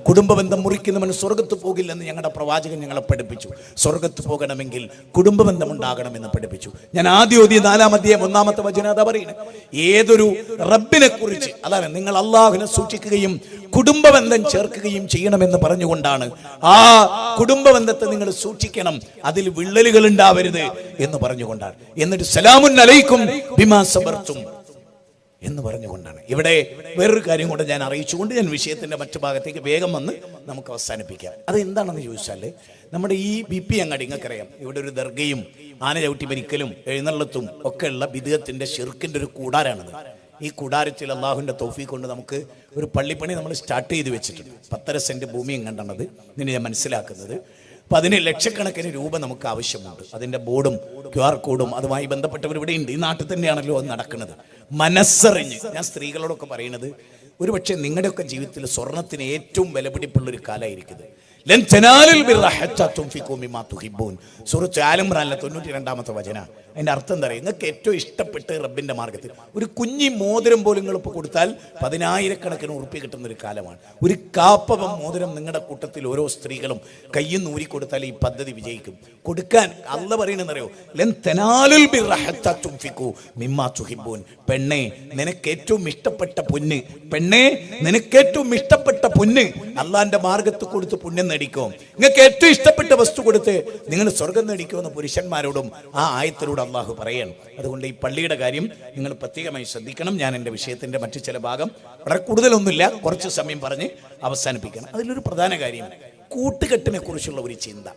കുടുംബ ബന്ധം മുറിക്കുന്നവൻ സ്വർഗത്ത് പോകില്ലെന്ന് ഞങ്ങളുടെ പ്രവാചകൻ ഞങ്ങളെ പഠിപ്പിച്ചു. സ്വർഗത്ത് പോകണമെങ്കിൽ കുടുംബ ബന്ധം ഉണ്ടാകണമെന്ന് പഠിപ്പിച്ചു. ഞാൻ ആദ്യം ഓതിയ 4-ാം അധ്യായം 1-ാമത്തെ വചനം അതാ പറയുന്നത്. ഏതൊരു റബ്ബിനെ കുറിച്ച് അതാണ്, നിങ്ങൾ അള്ളാഹുവിനെ സൂക്ഷിക്കുകയും കുടുംബ ബന്ധം ചേർക്കുകയും ചെയ്യണമെന്ന് പറഞ്ഞുകൊണ്ടാണ്. ആ കുടുംബ ബന്ധത്തെ നിങ്ങൾ സൂക്ഷിക്കണം, അതിൽ വിള്ളലുകൾ ഉണ്ടാവരുത് എന്ന് പറഞ്ഞുകൊണ്ടാണ്. എന്നിട്ട് സലാമുൻ അലൈക്കും ബിമാ സബർതും, എന്ന് പറഞ്ഞുകൊണ്ടാണ്. ഇവിടെ വേറൊരു കാര്യം കൊണ്ട് ഞാൻ അറിയിച്ചുകൊണ്ട് ഞാൻ വിഷയത്തിൻ്റെ മറ്റു ഭാഗത്തേക്ക് വേഗം വന്ന് നമുക്ക് അവസാനിപ്പിക്കാം. അത് എന്താണെന്ന് ചോദിച്ചാൽ, നമ്മുടെ ഈ BP അങ്ങാടി നിങ്ങൾക്കറിയാം, ഇവിടെ ഒരു ദർഗയും ആന ചവിട്ടി മരിക്കലും എഴുന്നള്ളത്തും ഒക്കെ ഉള്ള ബിദ്അത്തിന്റെ ശിർക്കിന്റെ ഒരു കൂടാരാണിത്. ഈ കൂടാരത്തിൽ അള്ളാഹുവിൻ്റെ തൗഫീഖ് കൊണ്ട് നമുക്ക് ഒരു പള്ളിപ്പണി നമ്മൾ സ്റ്റാർട്ട് ചെയ്ത് വെച്ചിട്ടുണ്ട്. 10.5 സെന്റ് ഭൂമിയും കണ്ടാണത്. ഇതിന് ഞാൻ മനസ്സിലാക്കുന്നത് അപ്പം അതിന് ലക്ഷക്കണക്കിന് രൂപ നമുക്ക് ആവശ്യമുണ്ട്. അതിൻ്റെ ബോർഡും QR കോഡും അതുമായി ബന്ധപ്പെട്ടവർ ഇവിടെ ഉണ്ട്. ഈ നാട്ടിൽ തന്നെയാണല്ലോ അത് നടക്കുന്നത്. മനസ്സറിഞ്ഞ് ഞാൻ സ്ത്രീകളോടൊക്കെ പറയുന്നത്, ഒരുപക്ഷെ നിങ്ങളുടെയൊക്കെ ജീവിതത്തിൽ സ്വർണത്തിന് ഏറ്റവും വിലപിടിപ്പുള്ളൊരു കാലമായിരിക്കുന്നത്. സൂറത്ത് ആൽ ഇംറാനിലെ 92-ാമത്തെ വചന. അതിൻ്റെ അർത്ഥം എന്താ പറയുക? നിങ്ങൾക്ക് ഏറ്റവും ഇഷ്ടപ്പെട്ട് റബ്ബിൻ്റെ മാർഗത്തിൽ ഒരു കുഞ്ഞി മോതിരം പോലും നിങ്ങൾ ഇപ്പോൾ കൊടുത്താൽ 10,000-കണക്കിന് ഉറുപ്പിക കിട്ടുന്ന ഒരു കാലമാണ്. ഒരു കാപ്പവം മോതിരം നിങ്ങളുടെ കൂട്ടത്തിൽ ഓരോ സ്ത്രീകളും കയ്യിൽ നിന്ന് ഊരി കൊടുത്താൽ ഈ പദ്ധതി വിജയിക്കും. കൊടുക്കാൻ അല്ല പറയണെന്നറിയോ, പെണ്ണെ നിനക്ക് ഏറ്റവും ഇഷ്ടപ്പെട്ട പൊന്ന്, പെണ്ണെ നിനക്ക് ഏറ്റവും ഇഷ്ടപ്പെട്ട പൊന്ന് അള്ളാന്റെ മാർഗത്ത് കൊടുത്ത് പുണ്യം നേടിക്കോ. നിങ്ങൾക്ക് ഏറ്റവും ഇഷ്ടപ്പെട്ട വസ്തു കൊടുത്ത് നിങ്ങൾ സ്വർഗം നേടിക്കുമെന്ന് പുരുഷന്മാരോടും ആ ആയത്തിലൂടെ അള്ളാഹു പറയാണ്. അതുകൊണ്ട് ഈ പള്ളിയുടെ കാര്യം നിങ്ങൾ പ്രത്യേകമായി ശ്രദ്ധിക്കണം. ഞാൻ എൻ്റെ വിഷയത്തിൻ്റെ മറ്റു ചില ഭാഗം വളരെ കൂടുതലൊന്നുമില്ല, കുറച്ച് സമയം പറഞ്ഞ് അവസാനിപ്പിക്കണം. അതിലൊരു പ്രധാന കാര്യം കൂട്ടുകെട്ടിനെ കുറിച്ചുള്ള ഒരു ചിന്ത.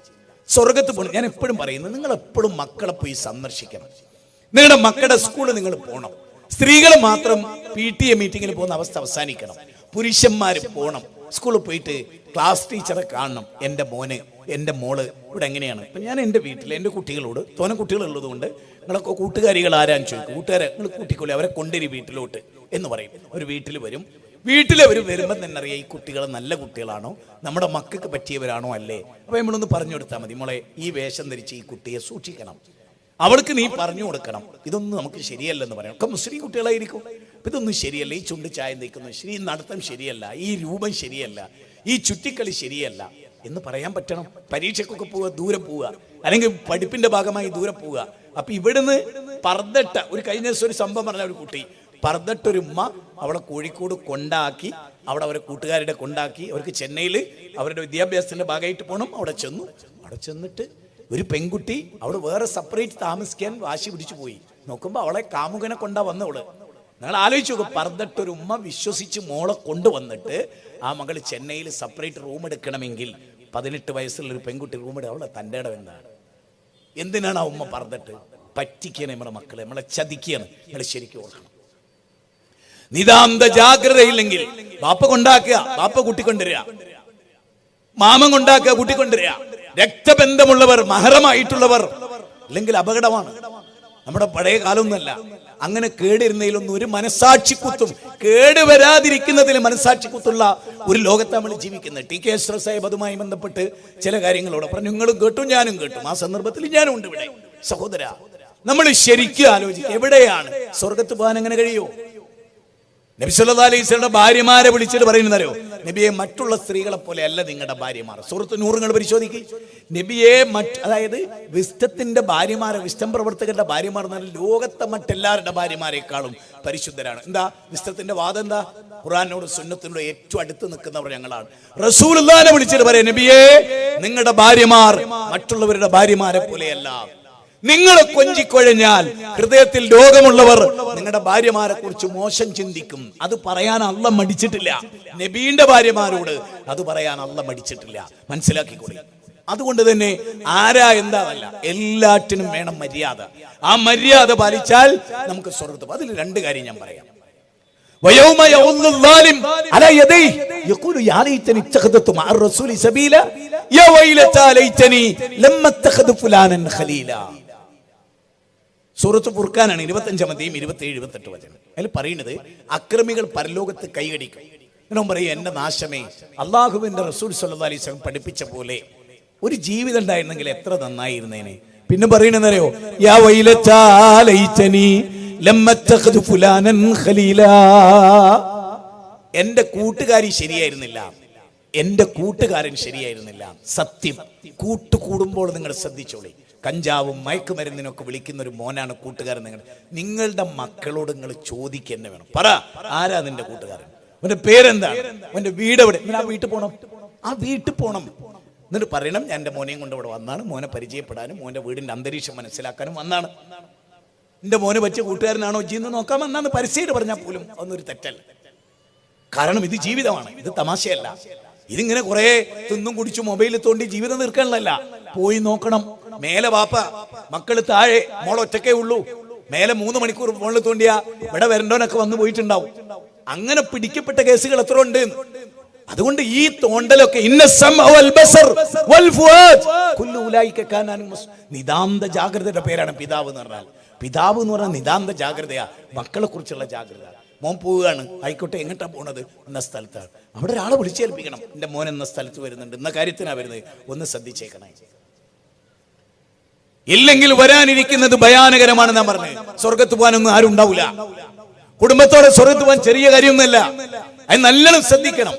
സ്വർഗത്ത് പോകണം. ഞാൻ എപ്പോഴും പറയുന്നത്, നിങ്ങൾ എപ്പോഴും മക്കളെ പോയി സന്ദർശിക്കണം. നിങ്ങളുടെ മക്കളുടെ സ്കൂളിൽ നിങ്ങൾ പോകണം. സ്ത്രീകൾ മാത്രം PTA മീറ്റിങ്ങിന് പോകുന്ന അവസ്ഥ അവസാനിക്കണം. പുരുഷന്മാർ പോകണം. സ്കൂളിൽ പോയിട്ട് ക്ലാസ് ടീച്ചറെ കാണണം. എൻ്റെ മോന് എൻ്റെ മോള് ഇവിടെ എങ്ങനെയാണ്. ഇപ്പം ഞാൻ എൻ്റെ വീട്ടിൽ എൻ്റെ കുട്ടികളോട്, തോനെ കുട്ടികളുള്ളത് കൊണ്ട് നിങ്ങളൊക്കെ കൂട്ടുകാരികൾ ആരാന്ന് ചോദിക്കും. കൂട്ടുകാരെ നിങ്ങൾ കൂട്ടിക്കൊള്ളി, അവരെ കൊണ്ടുവരും വീട്ടിലോട്ട് എന്ന് പറയും. ഒരു വീട്ടിൽ വരും. വീട്ടിലവർ വരുമ്പം തന്നെ അറിയാം ഈ കുട്ടികൾ നല്ല കുട്ടികളാണോ, നമ്മുടെ മക്കൾക്ക് പറ്റിയവരാണോ അല്ലേ. അപ്പോൾ നമ്മളൊന്ന് പറഞ്ഞു കൊടുത്താൽ മതി, മോളെ ഈ വേഷം ധരിച്ച് ഈ കുട്ടിയെ സൂക്ഷിക്കണം, അവൾക്ക് നീ പറഞ്ഞു കൊടുക്കണം, ഇതൊന്നും നമുക്ക് ശരിയല്ലെന്ന് പറയണം. ഒക്കെ മുസ്ലിം കുട്ടികളായിരിക്കും. അപ്പം ഇതൊന്നും ശരിയല്ല, ഈ ചുണ്ട് ചായം തേക്കുന്നു, ഈ നടത്തം ശരിയല്ല, ഈ രൂപം ശരിയല്ല, ഈ ചുറ്റിക്കളി ശരിയല്ല എന്ന് പറയാൻ പറ്റണം. പരീക്ഷയ്ക്കൊക്കെ പോവുക, ദൂരെ പോവുക, അല്ലെങ്കിൽ പഠിപ്പിന്റെ ഭാഗമായി ദൂരെ പോവുക. അപ്പൊ ഇവിടുന്ന് പർദ്ദട്ട ഒരു കഴിഞ്ഞ ദിവസം ഒരു സംഭവം പറഞ്ഞ ഒരു കുട്ടി, പർദ്ദട്ടൊരുമ്മ അവളെ കോഴിക്കോട് കൊണ്ടാക്കി, അവിടെ അവരെ കൂട്ടുകാരുടെ കൊണ്ടാക്കി, അവർക്ക് ചെന്നൈയിൽ അവരുടെ വിദ്യാഭ്യാസത്തിന്റെ ഭാഗമായിട്ട് പോകണം. അവിടെ ചെന്നു. അവിടെ ചെന്നിട്ട് ഒരു പെൺകുട്ടി അവിടെ വേറെ സെപ്പറേറ്റ് താമസിക്കാൻ വാശി പിടിച്ചു പോയി. നോക്കുമ്പോൾ അവളെ കാമുകനെ കൊണ്ടാ വന്നവള്. നിങ്ങൾ ആലോചിച്ച് നോക്കും, പർദ്ദട്ടൊരു ഉമ്മ വിശ്വസിച്ച് മോളെ കൊണ്ടുവന്നിട്ട് ആ മകൾ ചെന്നൈയിൽ സെപ്പറേറ്റ് റൂം എടുക്കണമെങ്കിൽ 18 വയസ്സുള്ള ഒരു പെൺകുട്ടി റൂം എടുക്കുക. അവളെ തൻ്റെ ഇടം എന്താണ്? എന്തിനാണ് ആ ഉമ്മ പർദ്ദട്ട്? പറ്റിക്കുകയാണ് നമ്മളെ മക്കളെ, നമ്മളെ ചതിക്കുകയാണ്. നിങ്ങൾ ശരിക്കും ഓർക്കണം. നിതാന്ത ജാഗ്രതയില്ലെങ്കിൽ ബാപ്പ കൊണ്ടാക്കുക, ബാപ്പ കൂട്ടിക്കൊണ്ടുവരിക, മാമൻ കൊണ്ടാക്കുക, കൂട്ടിക്കൊണ്ടുവരിക. രക്തബന്ധമുള്ളവർ, മഹറമായിട്ടുള്ളവർ ഇല്ലെങ്കിൽ അപകടമാണ്. നമ്മുടെ പഴയ കാലമൊന്നുമല്ല. അങ്ങനെ കേടിരുന്നതിലൊന്നും ഒരു മനസാക്ഷിക്കുത്തും കേടുവരാതിരിക്കുന്നതിൽ മനസാക്ഷിക്കുത്തുള്ള ഒരു ലോകത്ത് നമ്മൾ ജീവിക്കുന്നത്. TK അഷ്റഫ് സാഹിബ് അതുമായി ബന്ധപ്പെട്ട് ചില കാര്യങ്ങളോട് പറഞ്ഞു. നിങ്ങളും കേട്ടു, ഞാനും കേട്ടു. ആ സന്ദർഭത്തിൽ ഞാനും ഉണ്ട് ഇവിടെ. സഹോദര, നമ്മൾ ശരിക്കും ആലോചിക്കുക, എവിടെയാണ് സ്വർഗത്ത് പോകാൻ എങ്ങനെ കഴിയുമോ? നബി സല്ലല്ലാഹു അലൈഹി വസല്ലം ഭാര്യമാരെ വിളിച്ചിട്ട് പറയുന്നതറിയോ, നബിയെ മറ്റുള്ള സ്ത്രീകളെ പോലെ അല്ല നിങ്ങളുടെ ഭാര്യമാർ. സൂറത്ത് നൂറുകൾ പരിശോധിക്കുക. നബിയെ അതായത് വിസ്തത്തിന്റെ ഭാര്യമാരെ, വിസ്തം പ്രവർത്തകരുടെ ഭാര്യമാർ എന്ന് പറഞ്ഞാൽ ലോകത്തെ മറ്റെല്ലാവരുടെ ഭാര്യമാരെക്കാളും പരിശുദ്ധരാണ്. എന്താ വിസ്തത്തിന്റെ വാദം? എന്താ? ഖുർആനോട് സുന്നത്തിനോട് ഏറ്റവും അടുത്ത് നിൽക്കുന്നവർ ഞങ്ങളാണ്. റസൂലുള്ളാഹിനെ വിളിച്ചിട്ട് പറയാം, നബിയെ നിങ്ങളുടെ ഭാര്യമാർ മറ്റുള്ളവരുടെ ഭാര്യമാരെ പോലെയല്ല. നിങ്ങൾ കൊഞ്ചിക്കൊഴഞ്ഞാൽ ഹൃദയത്തിൽ രോഗമുള്ളവർ നിങ്ങളുടെ ഭാര്യമാരെ കുറിച്ച് മോശം ചിന്തിക്കും. അത് പറയാൻ അള്ള മടിച്ചിട്ടില്ല. നബീന്റെ ഭാര്യമാരോട് അത് പറയാൻ അള്ള മടിച്ചിട്ടില്ല. മനസ്സിലാക്കിക്കൊള്ളി. അതുകൊണ്ട് തന്നെ ആരാ എന്താവല്ല, എല്ലാറ്റിനും വേണം മര്യാദ. ആ മര്യാദ പാലിച്ചാൽ നമുക്ക് സ്വർഗ്ഗത്ത്. അതിൽ 2 കാര്യം ഞാൻ പറയാം. സൂറത്ത് ഫുർഖാനാണ് 25-ാം അധ്യായം 27-28 വചനം. അതിൽ പറയുന്നത് അക്രമികൾ പരലോകത്ത് കൈകടിക്കും. ഞാൻ പറയും, എന്റെ നാശമേ, അള്ളാഹുവിന്റെ റസൂൽ സല്ലല്ലാഹു അലൈഹി വസല്ലം പഠിപ്പിച്ച പോലെ ഒരു ജീവിതം ഉണ്ടായിരുന്നെങ്കിൽ എത്ര നന്നായിരുന്നേനെ. പിന്നെ പറയണെന്നറിയോ, യാ വൈലത്താ ലൈതനി ലമ്മത്തഖദു ഫുലാനൻ ഖലീലാ. എന്റെ കൂട്ടുകാരി ശരിയായിരുന്നില്ല, എന്റെ കൂട്ടുകാരൻ ശരിയായിരുന്നില്ല. സത്യം, കൂട്ടുകൂടുമ്പോൾ നിങ്ങൾ ശ്രദ്ധിച്ചോളി. കഞ്ചാവും മയക്കുമരുന്നിനൊക്കെ വിളിക്കുന്ന ഒരു മോനാണ് കൂട്ടുകാരൻ. നിങ്ങളുടെ മക്കളോട് നിങ്ങൾ ചോദിക്കുക വേണം. പറ, ആരാ നിന്റെ കൂട്ടുകാരൻ? അവന്റെ പേരെന്താണ്? അവന്റെ വീട് എവിടെ? ആ വീട്ടിൽ പോകണം, ആ വീട്ടിൽ പോകണം. എന്നിട്ട് പറയണം, ഞാൻ എൻ്റെ മോനെയും കൊണ്ട് ഇവിടെ വന്നാണ്, മോനെ പരിചയപ്പെടാനും മോൻ്റെ വീടിൻ്റെ അന്തരീക്ഷം മനസ്സിലാക്കാനും വന്നാണ്. എന്റെ മോനെ പറ്റിയ കൂട്ടുകാരനാണോ ജീന്ന് നോക്കാൻ വന്നാന്ന് പരസ്യമായിട്ട് പറഞ്ഞാൽ പോലും അതൊന്നൊരു തെറ്റല്ല. കാരണം ഇത് ജീവിതമാണ്, ഇത് തമാശയല്ല. ഇതിങ്ങനെ കുറെ തിന്നും കുടിച്ചു മൊബൈലിൽ തോണ്ടി ജീവിതം തീർക്കാനുള്ളതല്ല. പോയി നോക്കണം. മേലെ വാപ്പ, മക്കള് താഴെ, മോൾ ഒറ്റക്കേ ഉള്ളൂ. മേലെ 3 മണിക്കൂർ ഫോണിൽ തോണ്ടിയാ ഇവിടെ വരണ്ടോനൊക്കെ വന്നു പോയിട്ടുണ്ടാവും. അങ്ങനെ പിടിക്കപ്പെട്ട കേസുകൾ എത്ര ഉണ്ട്. അതുകൊണ്ട് ഈ തോണ്ടലൊക്കെ നിതാന്ത ജാഗ്രതയുടെ പേരാണ് പിതാവ് എന്ന് പറഞ്ഞാൽ. പിതാവ് എന്ന് പറഞ്ഞാൽ നിതാന്ത ജാഗ്രതയാ, മക്കളെ കുറിച്ചുള്ള ജാഗ്രത. മോൻ പോവുകയാണ്, ആയിക്കോട്ടെ, എങ്ങോട്ടാ പോണത്? എന്ന സ്ഥലത്താണ്. അവിടെ ഒരാളെ വിളിച്ചേൽപ്പിക്കണം, എന്റെ മോൻ എന്ന സ്ഥലത്ത് വരുന്നുണ്ട്, എന്ന കാര്യത്തിനാ വരുന്നത്, ഒന്ന് ശ്രദ്ധിച്ചേക്കണേ. ഇല്ലെങ്കിൽ വരാനിരിക്കുന്നത് ഭയാനകരമാണ്. ഞാൻ പറഞ്ഞു, സ്വർഗത്ത് പോകാനൊന്നും ആരും ഉണ്ടാവില്ല. കുടുംബത്തോടെ സ്വർഗത്ത് പോകാൻ ചെറിയ കാര്യമൊന്നുമല്ല. അത് നല്ലോണം ശ്രദ്ധിക്കണം.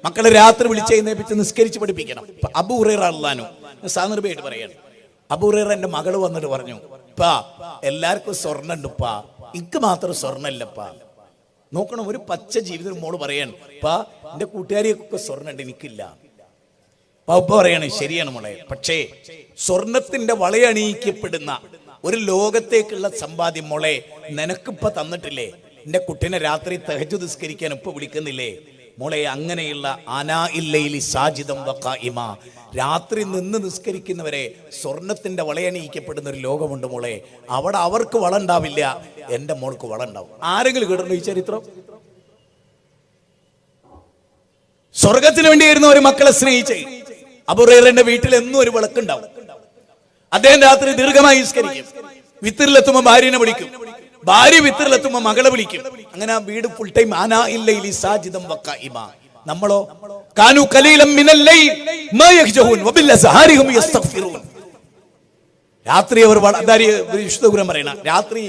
മക്കളെ രാത്രി വിളിച്ചെഴുന്നേപ്പിച്ച് നിസ്കരിച്ച് പഠിപ്പിക്കണം. അബൂ ഹുറൈറ റളിയല്ലാഹു അൻഹു സാന്ദർഭമായിട്ട് പറയാണ്, അബൂ ഹുറൈറ എന്റെ മകള് വന്നിട്ട് പറഞ്ഞു, പാ എല്ലാവർക്കും സ്വർണ്ണം ഉണ്ട് പാ, എനിക്ക് മാത്രം സ്വർണ്ണമില്ലപ്പാ. നോക്കണം, ഒരു പച്ച ജീവിതം മോള് പറയാണ്, പാ എന്റെ കൂട്ടുകാരിയൊക്കെ സ്വർണ്ണം ഉണ്ട്, എനിക്കില്ല. ഉപ്പ പറയാണ്, ശരിയാണ് മോളെ, പക്ഷേ സ്വർണത്തിന്റെ വളയണിയിക്കപ്പെടുന്ന ഒരു ലോകത്തേക്കുള്ള സമ്പാദ്യം മോളെ നിനക്കിപ്പ തന്നിട്ടില്ലേ? എന്റെ കുട്ടീനെ രാത്രി തഹജ്ജുദ് നിസ്കരിക്കാൻ ഇപ്പൊ വിളിക്കുന്നില്ലേ മോളെ? അങ്ങനെയുള്ള അനാഇല്ലൈലി സാജിദം വഖായിമ, രാത്രി നിന്ന് നിസ്കരിക്കുന്നവരെ സ്വർണത്തിന്റെ വളയണിയിക്കപ്പെടുന്ന ഒരു ലോകമുണ്ട് മോളെ. അവിടെ അവർക്ക് വളം ഉണ്ടാവില്ല, എന്റെ മോൾക്ക് വളം ഉണ്ടാവും. ആരെങ്കിലും കേട്ടിട്ടുണ്ടോ ഈ ചരിത്രം? സ്വർഗത്തിന് വേണ്ടിയായിരുന്നു ഒരു മക്കളെ സ്നേഹിച്ച്. അബൂ ഹുറൈറയുടെ വീട്ടിൽ എന്നും ഒരു വിളക്കുണ്ടാവും. അദ്ദേഹം രാത്രി ദീർഘമായി നിസ്കരിക്കും. വിത്തറിലെത്തുമ്പോ ഭാര്യനെ വിളിക്കും, ഭാര്യ വിത്തറിലെത്തുമ്പോ മകളെ വിളിക്കും. അങ്ങനെ ആ വീട് ഫുൾ ടൈം അനാഇല്ലൈലി സാജിദം വഖായിമ. നമ്മളോ കാനു ഖലീലൻ മിനൽ ലൈൽ മാ യഹ്ജഹൂൻ വബിൽഅസ്ഹാരിഹും യസ്തഗ്ഫിറൂൻ. രാത്രി അവർ വിശുദ്ധ ഖുർആൻ പറയുന്ന രാത്രി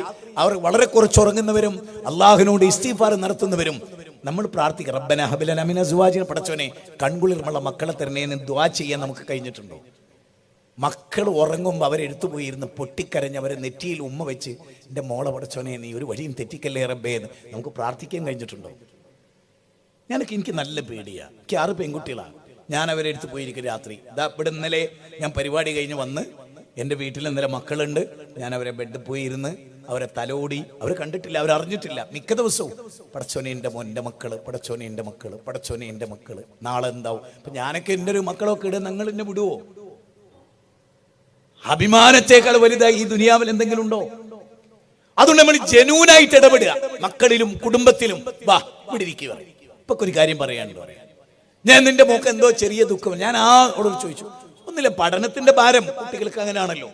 അവർ വളരെ കുറച്ച് ഉറങ്ങുന്നവരും അള്ളാഹുവിനോട് ഇസ്തിഗ്ഫാർ നടത്തുന്നവരും. നമ്മൾ പ്രാർത്ഥിക്കുക, റബ്ബന ഹബ് ലനാ മിൻ അസ്വാജിന, പടച്ചോനെ കൺകുളിർമുള്ള മക്കളെ തരണേ എന്ന് ദുആ ചെയ്യാൻ നമുക്ക് കഴിഞ്ഞിട്ടുണ്ടോ? മക്കൾ ഉറങ്ങുമ്പോൾ അവരെടുത്തു പോയിരുന്ന് പൊട്ടിക്കരഞ്ഞ് അവരെ നെറ്റിയിൽ ഉമ്മ വെച്ച്, എൻ്റെ മോളെ പടച്ചോനെ നീ ഒരു വഴിയും തെറ്റിക്കല്ലേ റബ്ബേ എന്ന് നമുക്ക് പ്രാർത്ഥിക്കാൻ കഴിഞ്ഞിട്ടുണ്ടോ? എനിക്ക് നല്ല പേടിയാണ്. എനിക്ക് 6 പെൺകുട്ടികളാണ്. ഞാൻ അവരെ എടുത്ത് പോയിരിക്കും രാത്രി. ഇവിടെ ഇന്നലെ ഞാൻ പരിപാടി കഴിഞ്ഞ് വന്ന് എൻ്റെ വീട്ടിൽ ഇന്നലെ മക്കളുണ്ട്. ഞാൻ അവരെ ബെഡിൽ പോയി ഇരുന്ന് അവരെ തലോടി. അവർ കണ്ടിട്ടില്ല, അവരറിഞ്ഞിട്ടില്ല. മിക്ക ദിവസവും പടച്ചോനെ എൻ്റെ മോൻ്റെ മക്കള്, പടച്ചോനെ എൻ്റെ മക്കള്, പടച്ചോനെ എൻ്റെ മക്കള്, നാളെ എന്താവും? അപ്പൊ ഞാനൊക്കെ എൻ്റെ ഒരു മക്കളൊക്കെ ഇടുക, നിങ്ങൾ എന്നെ വിടുവോ? അഭിമാനത്തെക്കാൾ വലുതായി ഈ ദുനിയാവിൽ എന്തെങ്കിലും ഉണ്ടോ? അതുകൊണ്ട് നമ്മൾ ജനൂനായിട്ട് ഇടപെടുക, മക്കളിലും കുടുംബത്തിലും. വാ ഇവിടെ ഇരിക്കുക. ഇപ്പൊ ഒരു കാര്യം പറയാനുണ്ട്. ഞാൻ നിന്റെ മോക്ക് എന്തോ ചെറിയ ദുഃഖം. ഞാൻ ഓട് ചോദിച്ചു, ഒന്നില്ല, പഠനത്തിന്റെ ഭാരം കുട്ടികൾക്ക് അങ്ങനെയാണല്ലോ.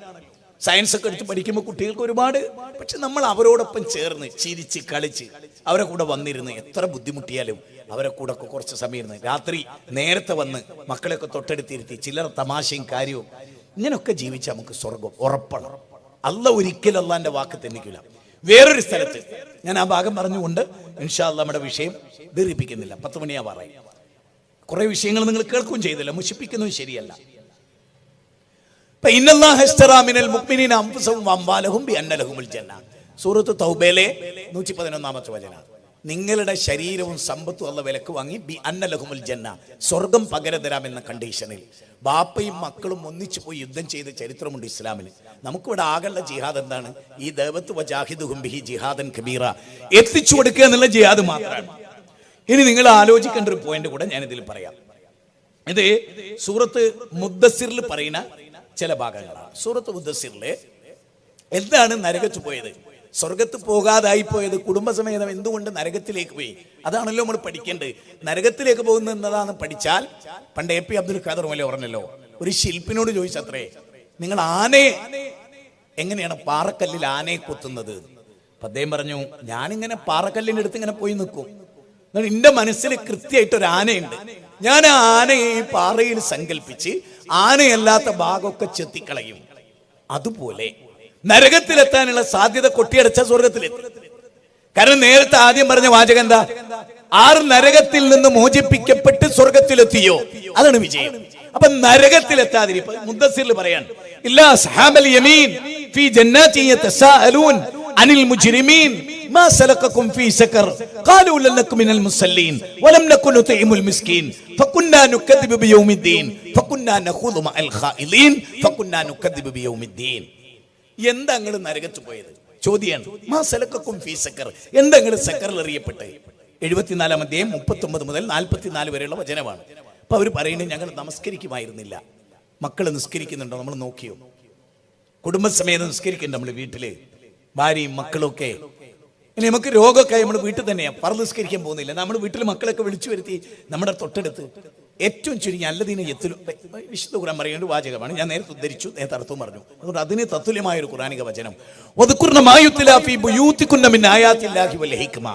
സയൻസ് ഒക്കെ എടുത്ത് പഠിക്കുമ്പോൾ കുട്ടികൾക്ക് ഒരുപാട്. പക്ഷെ നമ്മൾ അവരോടൊപ്പം ചേർന്ന് ചിരിച്ച് കളിച്ച് അവരെ കൂടെ വന്നിരുന്ന് എത്ര ബുദ്ധിമുട്ടിയാലും അവരെ കൂടെ ഒക്കെ കുറച്ച് സമയം ഇരുന്ന് രാത്രി നേരത്തെ വന്ന് മക്കളെയൊക്കെ തൊട്ടടുത്തിരുത്തി ചിലർ തമാശയും കാര്യവും ഇങ്ങനെയൊക്കെ ജീവിച്ചാൽ നമുക്ക് സ്വർഗം ഉറപ്പാണ്. അല്ലാഹ് ഒരിക്കലും അള്ളാന്റെ വാക്ക് തെന്നിക്കില്ല. വേറൊരു സ്ഥലത്ത് ഞാൻ ആ ഭാഗം പറഞ്ഞുകൊണ്ട് ഇൻഷാ അല്ലാഹ് നമ്മുടെ വിഷയം ദീർഘിപ്പിക്കുന്നില്ല. 10 മണിയാ പറയും. കുറെ വിഷയങ്ങൾ നിങ്ങൾ കേൾക്കുകയും ചെയ്തില്ല, മുഷിപ്പിക്കുന്നതും ശരിയല്ല. സൂറത്ത് തൗബയിലെ 111-ാമത്തെ വചനം. നിങ്ങളുടെ ശരീരവും സമ്പത്തും അല്ലാഹ് വിലക്ക് വാങ്ങി ബി അന്ന ലഹുമുൽ ജന്ന, സ്വർഗം പകരം തരാമെന്ന കണ്ടീഷനിൽ ബാപ്പയും മക്കളും ഒന്നിച്ചു പോയി യുദ്ധം ചെയ്ത ചരിത്രമുണ്ട് ഇസ്ലാമിൽ. നമുക്കിവിടെ ആകെയുള്ള ജിഹാദ് എന്താണ്? ഈ ദഅവത്ത് വജാഹിദുഹും ബിഹി ജിഹാദൻ കബീറ, എത്തിച്ചു കൊടുക്കുക എന്നുള്ള ജിഹാദ് മാത്രമാണ്. ഇനി നിങ്ങൾ ആലോചിക്കേണ്ട ഒരു പോയിന്റ് കൂടെ ഞാൻ ഇതിൽ പറയാം. ഇത് സൂറത്ത് മുദ്ദസ്സിറിൽ പറയുന്ന ചില ഭാഗങ്ങളാണ്. സൂറത്ത് മുദ്ദസ്സിറില് എന്താണ് നരകത്ത് പോയത്, സ്വർഗത്ത് പോകാതായി പോയത്, കുടുംബസമേതം എന്തുകൊണ്ട് നരകത്തിലേക്ക് പോയി, അതാണല്ലോ നമ്മൾ പഠിക്കേണ്ടത്. നരകത്തിലേക്ക് പോകുന്നത് എന്നതാണ് പഠിച്ചാൽ, പണ്ട് എ പി അബ്ദുൽ ഖാദർ മൗലവി പറഞ്ഞല്ലോ, ഒരു ശില്പിനോട് ചോദിച്ചത്രേ, നിങ്ങൾ ആനയെ എങ്ങനെയാണ് പാറക്കല്ലിൽ ആനയെ കൊത്തുന്നത്? അപ്പൊ അദ്ദേഹം പറഞ്ഞു, ഞാനിങ്ങനെ പാറക്കല്ലിന്റെ അടുത്ത് ഇങ്ങനെ പോയി നിൽക്കും, എന്റെ മനസ്സിൽ കൃത്യമായിട്ട് ഒരു ആനയുണ്ട്, ഞാൻ ആ ആനയെ ഈ പാറയിൽ സങ്കല്പിച്ച് ആനയല്ലാത്ത ഭാഗമൊക്കെ ചെത്തിക്കളയും. അതുപോലെ നരകത്തിലെത്താനുള്ള സാധ്യത കൊട്ടിയടച്ച സ്വർഗത്തിലെത്തി. കാരണം നേരത്തെ ആദ്യം പറഞ്ഞ വാചകം എന്താ? ആർ നരകത്തിൽ നിന്ന് മോചിപ്പിക്കപ്പെട്ട് സ്വർഗത്തിലെത്തിയോ അതാണ് വിജയം. അപ്പൊ നരകത്തിലെത്താതിരി മുദ്ദസ്സിറിൽ പറയാൻ, ഇല്ലാ അസ്ഹാബൽ യമീൻ ഫീ ജന്നാതി യതസാഅലൂൻ അനിൽ മുജ്രിമീൻ മാ സലകകും ഫീ സഖർ ഖാലൂ ലൻ നകു മിനൽ മുസല്ലീൻ വലം നകു നുതഇമുൽ മിസ്കീൻ ഫകുന്നാ നുകദ്ദിബു ബിയൗമിദ്ദീൻ ഫകുന്നാ നഖൂദു മഅൽ ഖായിലീൻ ഫകുന്നാ നുകദ്ദിബു ബിയൗമിദ്ദീൻ. എന്താ നിങ്ങൾ നരകത്ത് പോയത്? ചോദ്യമാണ്, മാ സലക്കക്കും ഫീ സക്കർ, എന്തെങ്കിലും സക്കറിൽ എറിയപ്പെട്ട്. 74-ാം അധ്യായം 39 മുതൽ 44 വരെയുള്ള വചനമാണ്. അപ്പൊ അവർ പറയുന്നത് ഞങ്ങൾ നമസ്കരിക്കുമായിരുന്നില്ല. മക്കൾ നിസ്കരിക്കുന്നുണ്ടോ നമ്മൾ നോക്കിയോ? കുടുംബസമേതം നിസ്കരിക്കുന്നുണ്ട് നമ്മൾ വീട്ടില്, ഭാര്യയും മക്കളും ഒക്കെ. ഇനി നമുക്ക് രോഗമൊക്കെ നമ്മൾ വീട്ടിൽ തന്നെയാണ്, പറ നിസ്കരിക്കാൻ പോകുന്നില്ല. നമ്മൾ വീട്ടിൽ മക്കളൊക്കെ വിളിച്ചു വരുത്തി നമ്മുടെ തൊട്ടടുത്ത് ഏറ്റവും ചുരുങ്ങി അല്ലദീന യത്ലു, വിശുദ്ധ ഖുർആൻ പറയുന്ന വാചകമാണ്, ഞാൻ നേരത്തെ ഉദ്ധരിച്ചു, നേരത്തെ അർത്ഥവും പറഞ്ഞു. അതുകൊണ്ട് അതിന് തത്തുല്യമായ ഒരു ഖുർആനിക വചനം, വദ്കുർന മാ യുത്ലാ ഫീ ബുയൂതികുന്ന മിൻ ആയാത്തില്ലാഹി വൽ ഹിക്മ,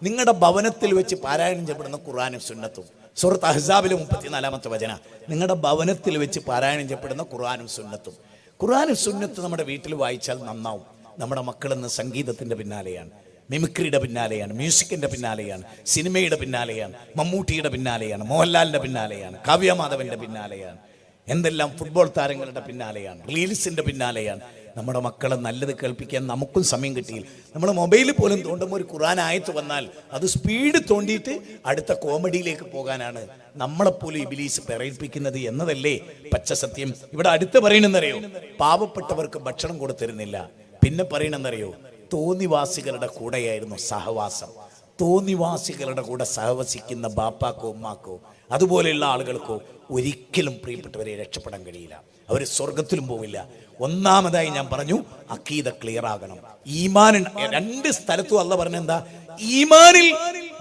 നിങ്ങളുടെ ഭവനത്തിൽ വെച്ച് പാരായണം ചെയ്യപ്പെടുന്ന ഖുർആനും സുന്നത്തും. സൂറത്ത് അഹ്സാബിലെ 34-ാമത്തെ വചന, നിങ്ങളുടെ ഭവനത്തിൽ വെച്ച് പാരായണം ചെയ്യപ്പെടുന്ന ഖുർആനും സുന്നത്തും. ഖുർആനും സുന്നത്ത് നമ്മുടെ വീട്ടിൽ വായിച്ചാൽ നന്നാവും. നമ്മുടെ മക്കളിന്ന് സംഗീതത്തിന്റെ പിന്നാലെയാണ്, മിമിക്രിയുടെ പിന്നാലെയാണ്, മ്യൂസിക്കിന്റെ പിന്നാലെയാണ്, സിനിമയുടെ പിന്നാലെയാണ്, മമ്മൂട്ടിയുടെ പിന്നാലെയാണ്, മോഹൻലാലിന്റെ പിന്നാലെയാണ്, കാവ്യമാധവന്റെ പിന്നാലെയാണ്, എന്തെല്ലാം ഫുട്ബോൾ താരങ്ങളുടെ പിന്നാലെയാണ്, റീൽസിന്റെ പിന്നാലെയാണ്. നമ്മുടെ മക്കളെ നല്ലത് കേൾപ്പിക്കാൻ നമുക്കും സമയം കിട്ടിയില്ല. നമ്മൾ മൊബൈലിൽ പോലും തോണ്ടുമ്പോൾ ഒരു ഖുർആൻ ആയത്ത് വന്നാൽ അത് സ്പീഡ് തോണ്ടിയിട്ട് അടുത്ത കോമഡിയിലേക്ക് പോകാനാണ് നമ്മളെപ്പോലും ഇബ്ലീസ് പ്രേരിപ്പിക്കുന്നത് എന്നതല്ലേ പച്ചസത്യം. ഇവിടെ അടുത്ത് പറയണെന്നറിയോ, പാവപ്പെട്ടവർക്ക് ഭക്ഷണം കൊടുത്തിരുന്നില്ല. പിന്നെ പറയണെന്നറിയോ, തോന്നിവാസികളുടെ കൂടെയായിരുന്നു സഹവാസം. തോന്നിവാസികളുടെ കൂടെ സഹവസിക്കുന്ന ബാപ്പാക്കോ ഉമ്മാക്കോ അതുപോലെയുള്ള ആളുകൾക്കോ ഒരിക്കലും പ്രിയപ്പെട്ടവരെ രക്ഷപ്പെടാൻ കഴിയില്ല. അവർ സ്വർഗത്തിലും പോവില്ല. ഒന്നാമതായി ഞാൻ പറഞ്ഞു, അക്കീദ ക്ലിയർ ആകണം. ഈമാൻ രണ്ട് സ്ഥലത്തും അല്ല പറഞ്ഞെന്താ, ഈമാനിൽ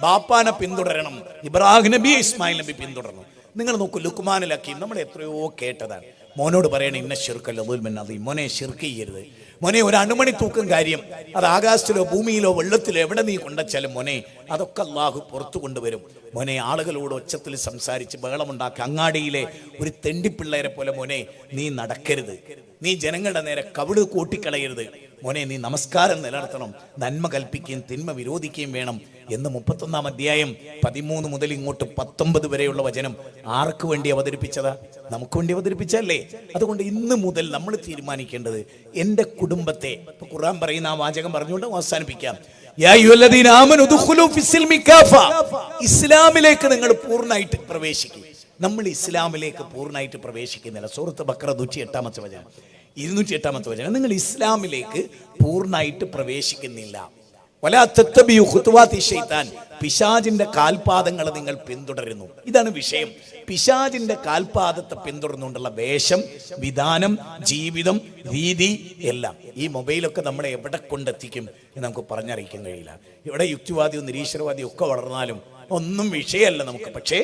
ബാപ്പാനെ പിന്തുടരണം. ഇബ്രാഹിം നബി ഇസ്മായിൽ നബി പിന്തുടർന്നു. നിങ്ങൾ നോക്കൂ, ലുക്മാനിൽ ഹക്കീം നമ്മൾ എത്രയോ കേട്ടതാണ്. മോനോട് പറയണേ, ഇന്ന ശിർക്കൽ അദുൽമൻ അദീം, മോനെ ശിർക്ക് ചെയ്യരുത്. മോനെ ഒരു അണുമണി തൂക്കം കാര്യം അത് ആകാശത്തിലോ ഭൂമിയിലോ വെള്ളത്തിലോ എവിടെ നീ കൊണ്ടുവച്ചാലും മോനെ അതൊക്കെ അള്ളാഹു പുറത്തു കൊണ്ടുവരും. മോനെ ആളുകളോട് ഒച്ചത്തിൽ സംസാരിച്ച് ബഹളമുണ്ടാക്കി അങ്ങാടിയിലെ ഒരു തെണ്ടിപ്പിള്ളേരെ പോലെ മോനെ നീ നടക്കരുത്. നീ ജനങ്ങളുടെ നേരെ കവിട് കൂട്ടിക്കളയരുത്. മോനെ നീ നമസ്കാരം നിലനിർത്തണം. നന്മ കൽപ്പിക്കുകയും തിന്മ വിരോധിക്കുകയും വേണം എന്ന് 31-ാം അധ്യായം 13 മുതൽ ഇങ്ങോട്ട് 19 വരെയുള്ള വചനം ആർക്ക് വേണ്ടി അവതരിപ്പിച്ചതാ? നമുക്ക് വേണ്ടി അവതരിപ്പിച്ചല്ലേ. അതുകൊണ്ട് ഇന്ന് മുതൽ നമ്മൾ തീരുമാനിക്കേണ്ടത് എൻ്റെ കുടുംബത്തെ, ഇപ്പൊ ഖുർആൻ പറയുന്ന ആ വാചകം പറഞ്ഞുകൊണ്ട് അവസാനിപ്പിക്കാം. ഇസ്ലാമിലേക്ക് നിങ്ങൾ പൂർണ്ണമായിട്ട് പ്രവേശിക്കും. നമ്മൾ ഇസ്ലാമിലേക്ക് പൂർണ്ണമായിട്ട് പ്രവേശിക്കുന്നില്ല. സൂറത്ത് ബഖറ 108-ാമത്തെ വചനം, 208-ാമത്തെ വചനം, നിങ്ങൾ ഇസ്ലാമിലേക്ക് പൂർണ്ണമായിട്ട് പ്രവേശിക്കുന്നില്ല. വലാ തത്തബിയു ഖുതുവാതി ശൈത്താൻ, പിശാചിന്റെ കാൽപാദങ്ങളെ നിങ്ങൾ പിന്തുടരുന്നു. ഇതാണ് വിഷയം. പിശാചിന്റെ കാൽപാദത്തെ പിന്തുടർന്നുകൊണ്ടുള്ള വേഷം, വിധാനം, ജീവിതം, രീതി എല്ലാം ഈ മൊബൈലൊക്കെ നമ്മളെ എവിടെ കൊണ്ടെത്തിക്കും എന്ന് നമുക്ക് പറഞ്ഞറിയിക്കാൻ കഴിയില്ല. ഇവിടെ യുക്തിവാദിയും നിരീശ്വരവാദിയും ഒക്കെ വളർന്നാലും ഒന്നും വിഷയമല്ല നമുക്ക്. പക്ഷേ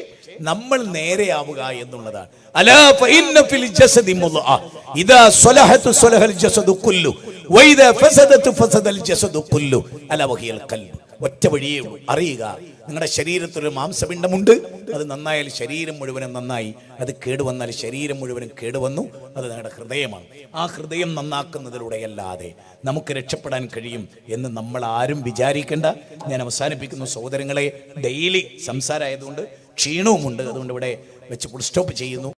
നമ്മൾ നേരെയാവുക എന്നുള്ളതാണ്. അലാ ഫഇന്ന ഫിൽ ജസദി മുദ്അ ഇദാ സ്വലഹതു സ്വലഹൽ ജസദു കുല്ലു വഇദാ ഫസദതു ഫസദൽ ജസദു കുല്ലു അലാ വഹിയൽ ഖൽബ്. ഒറ്റ വഴിയേ ഉള്ളൂ, അറിയുക. നിങ്ങളുടെ ശരീരത്തിൽ ഒരു മാംസപിണ്ഡമുണ്ട്, അത് നന്നായാൽ ശരീരം മുഴുവനും നന്നായി, അത് കേടുവന്നാൽ ശരീരം മുഴുവനും കേടുവന്നു. അത് നിങ്ങളുടെ ഹൃദയമാണ്. ആ ഹൃദയം നന്നാക്കുന്നതിലൂടെയല്ലാതെ നമുക്ക് രക്ഷപ്പെടാൻ കഴിയും എന്ന് നമ്മൾ ആരും വിചാരിക്കേണ്ട. ഞാൻ അവസാനിപ്പിക്കുന്നു സഹോദരങ്ങളെ. ഡെയിലി സംസാരമായതുകൊണ്ട് ക്ഷീണവുമുണ്ട്, അതുകൊണ്ട് ഇവിടെ വെച്ച് ഫുൾ സ്റ്റോപ്പ് ചെയ്യുന്നു.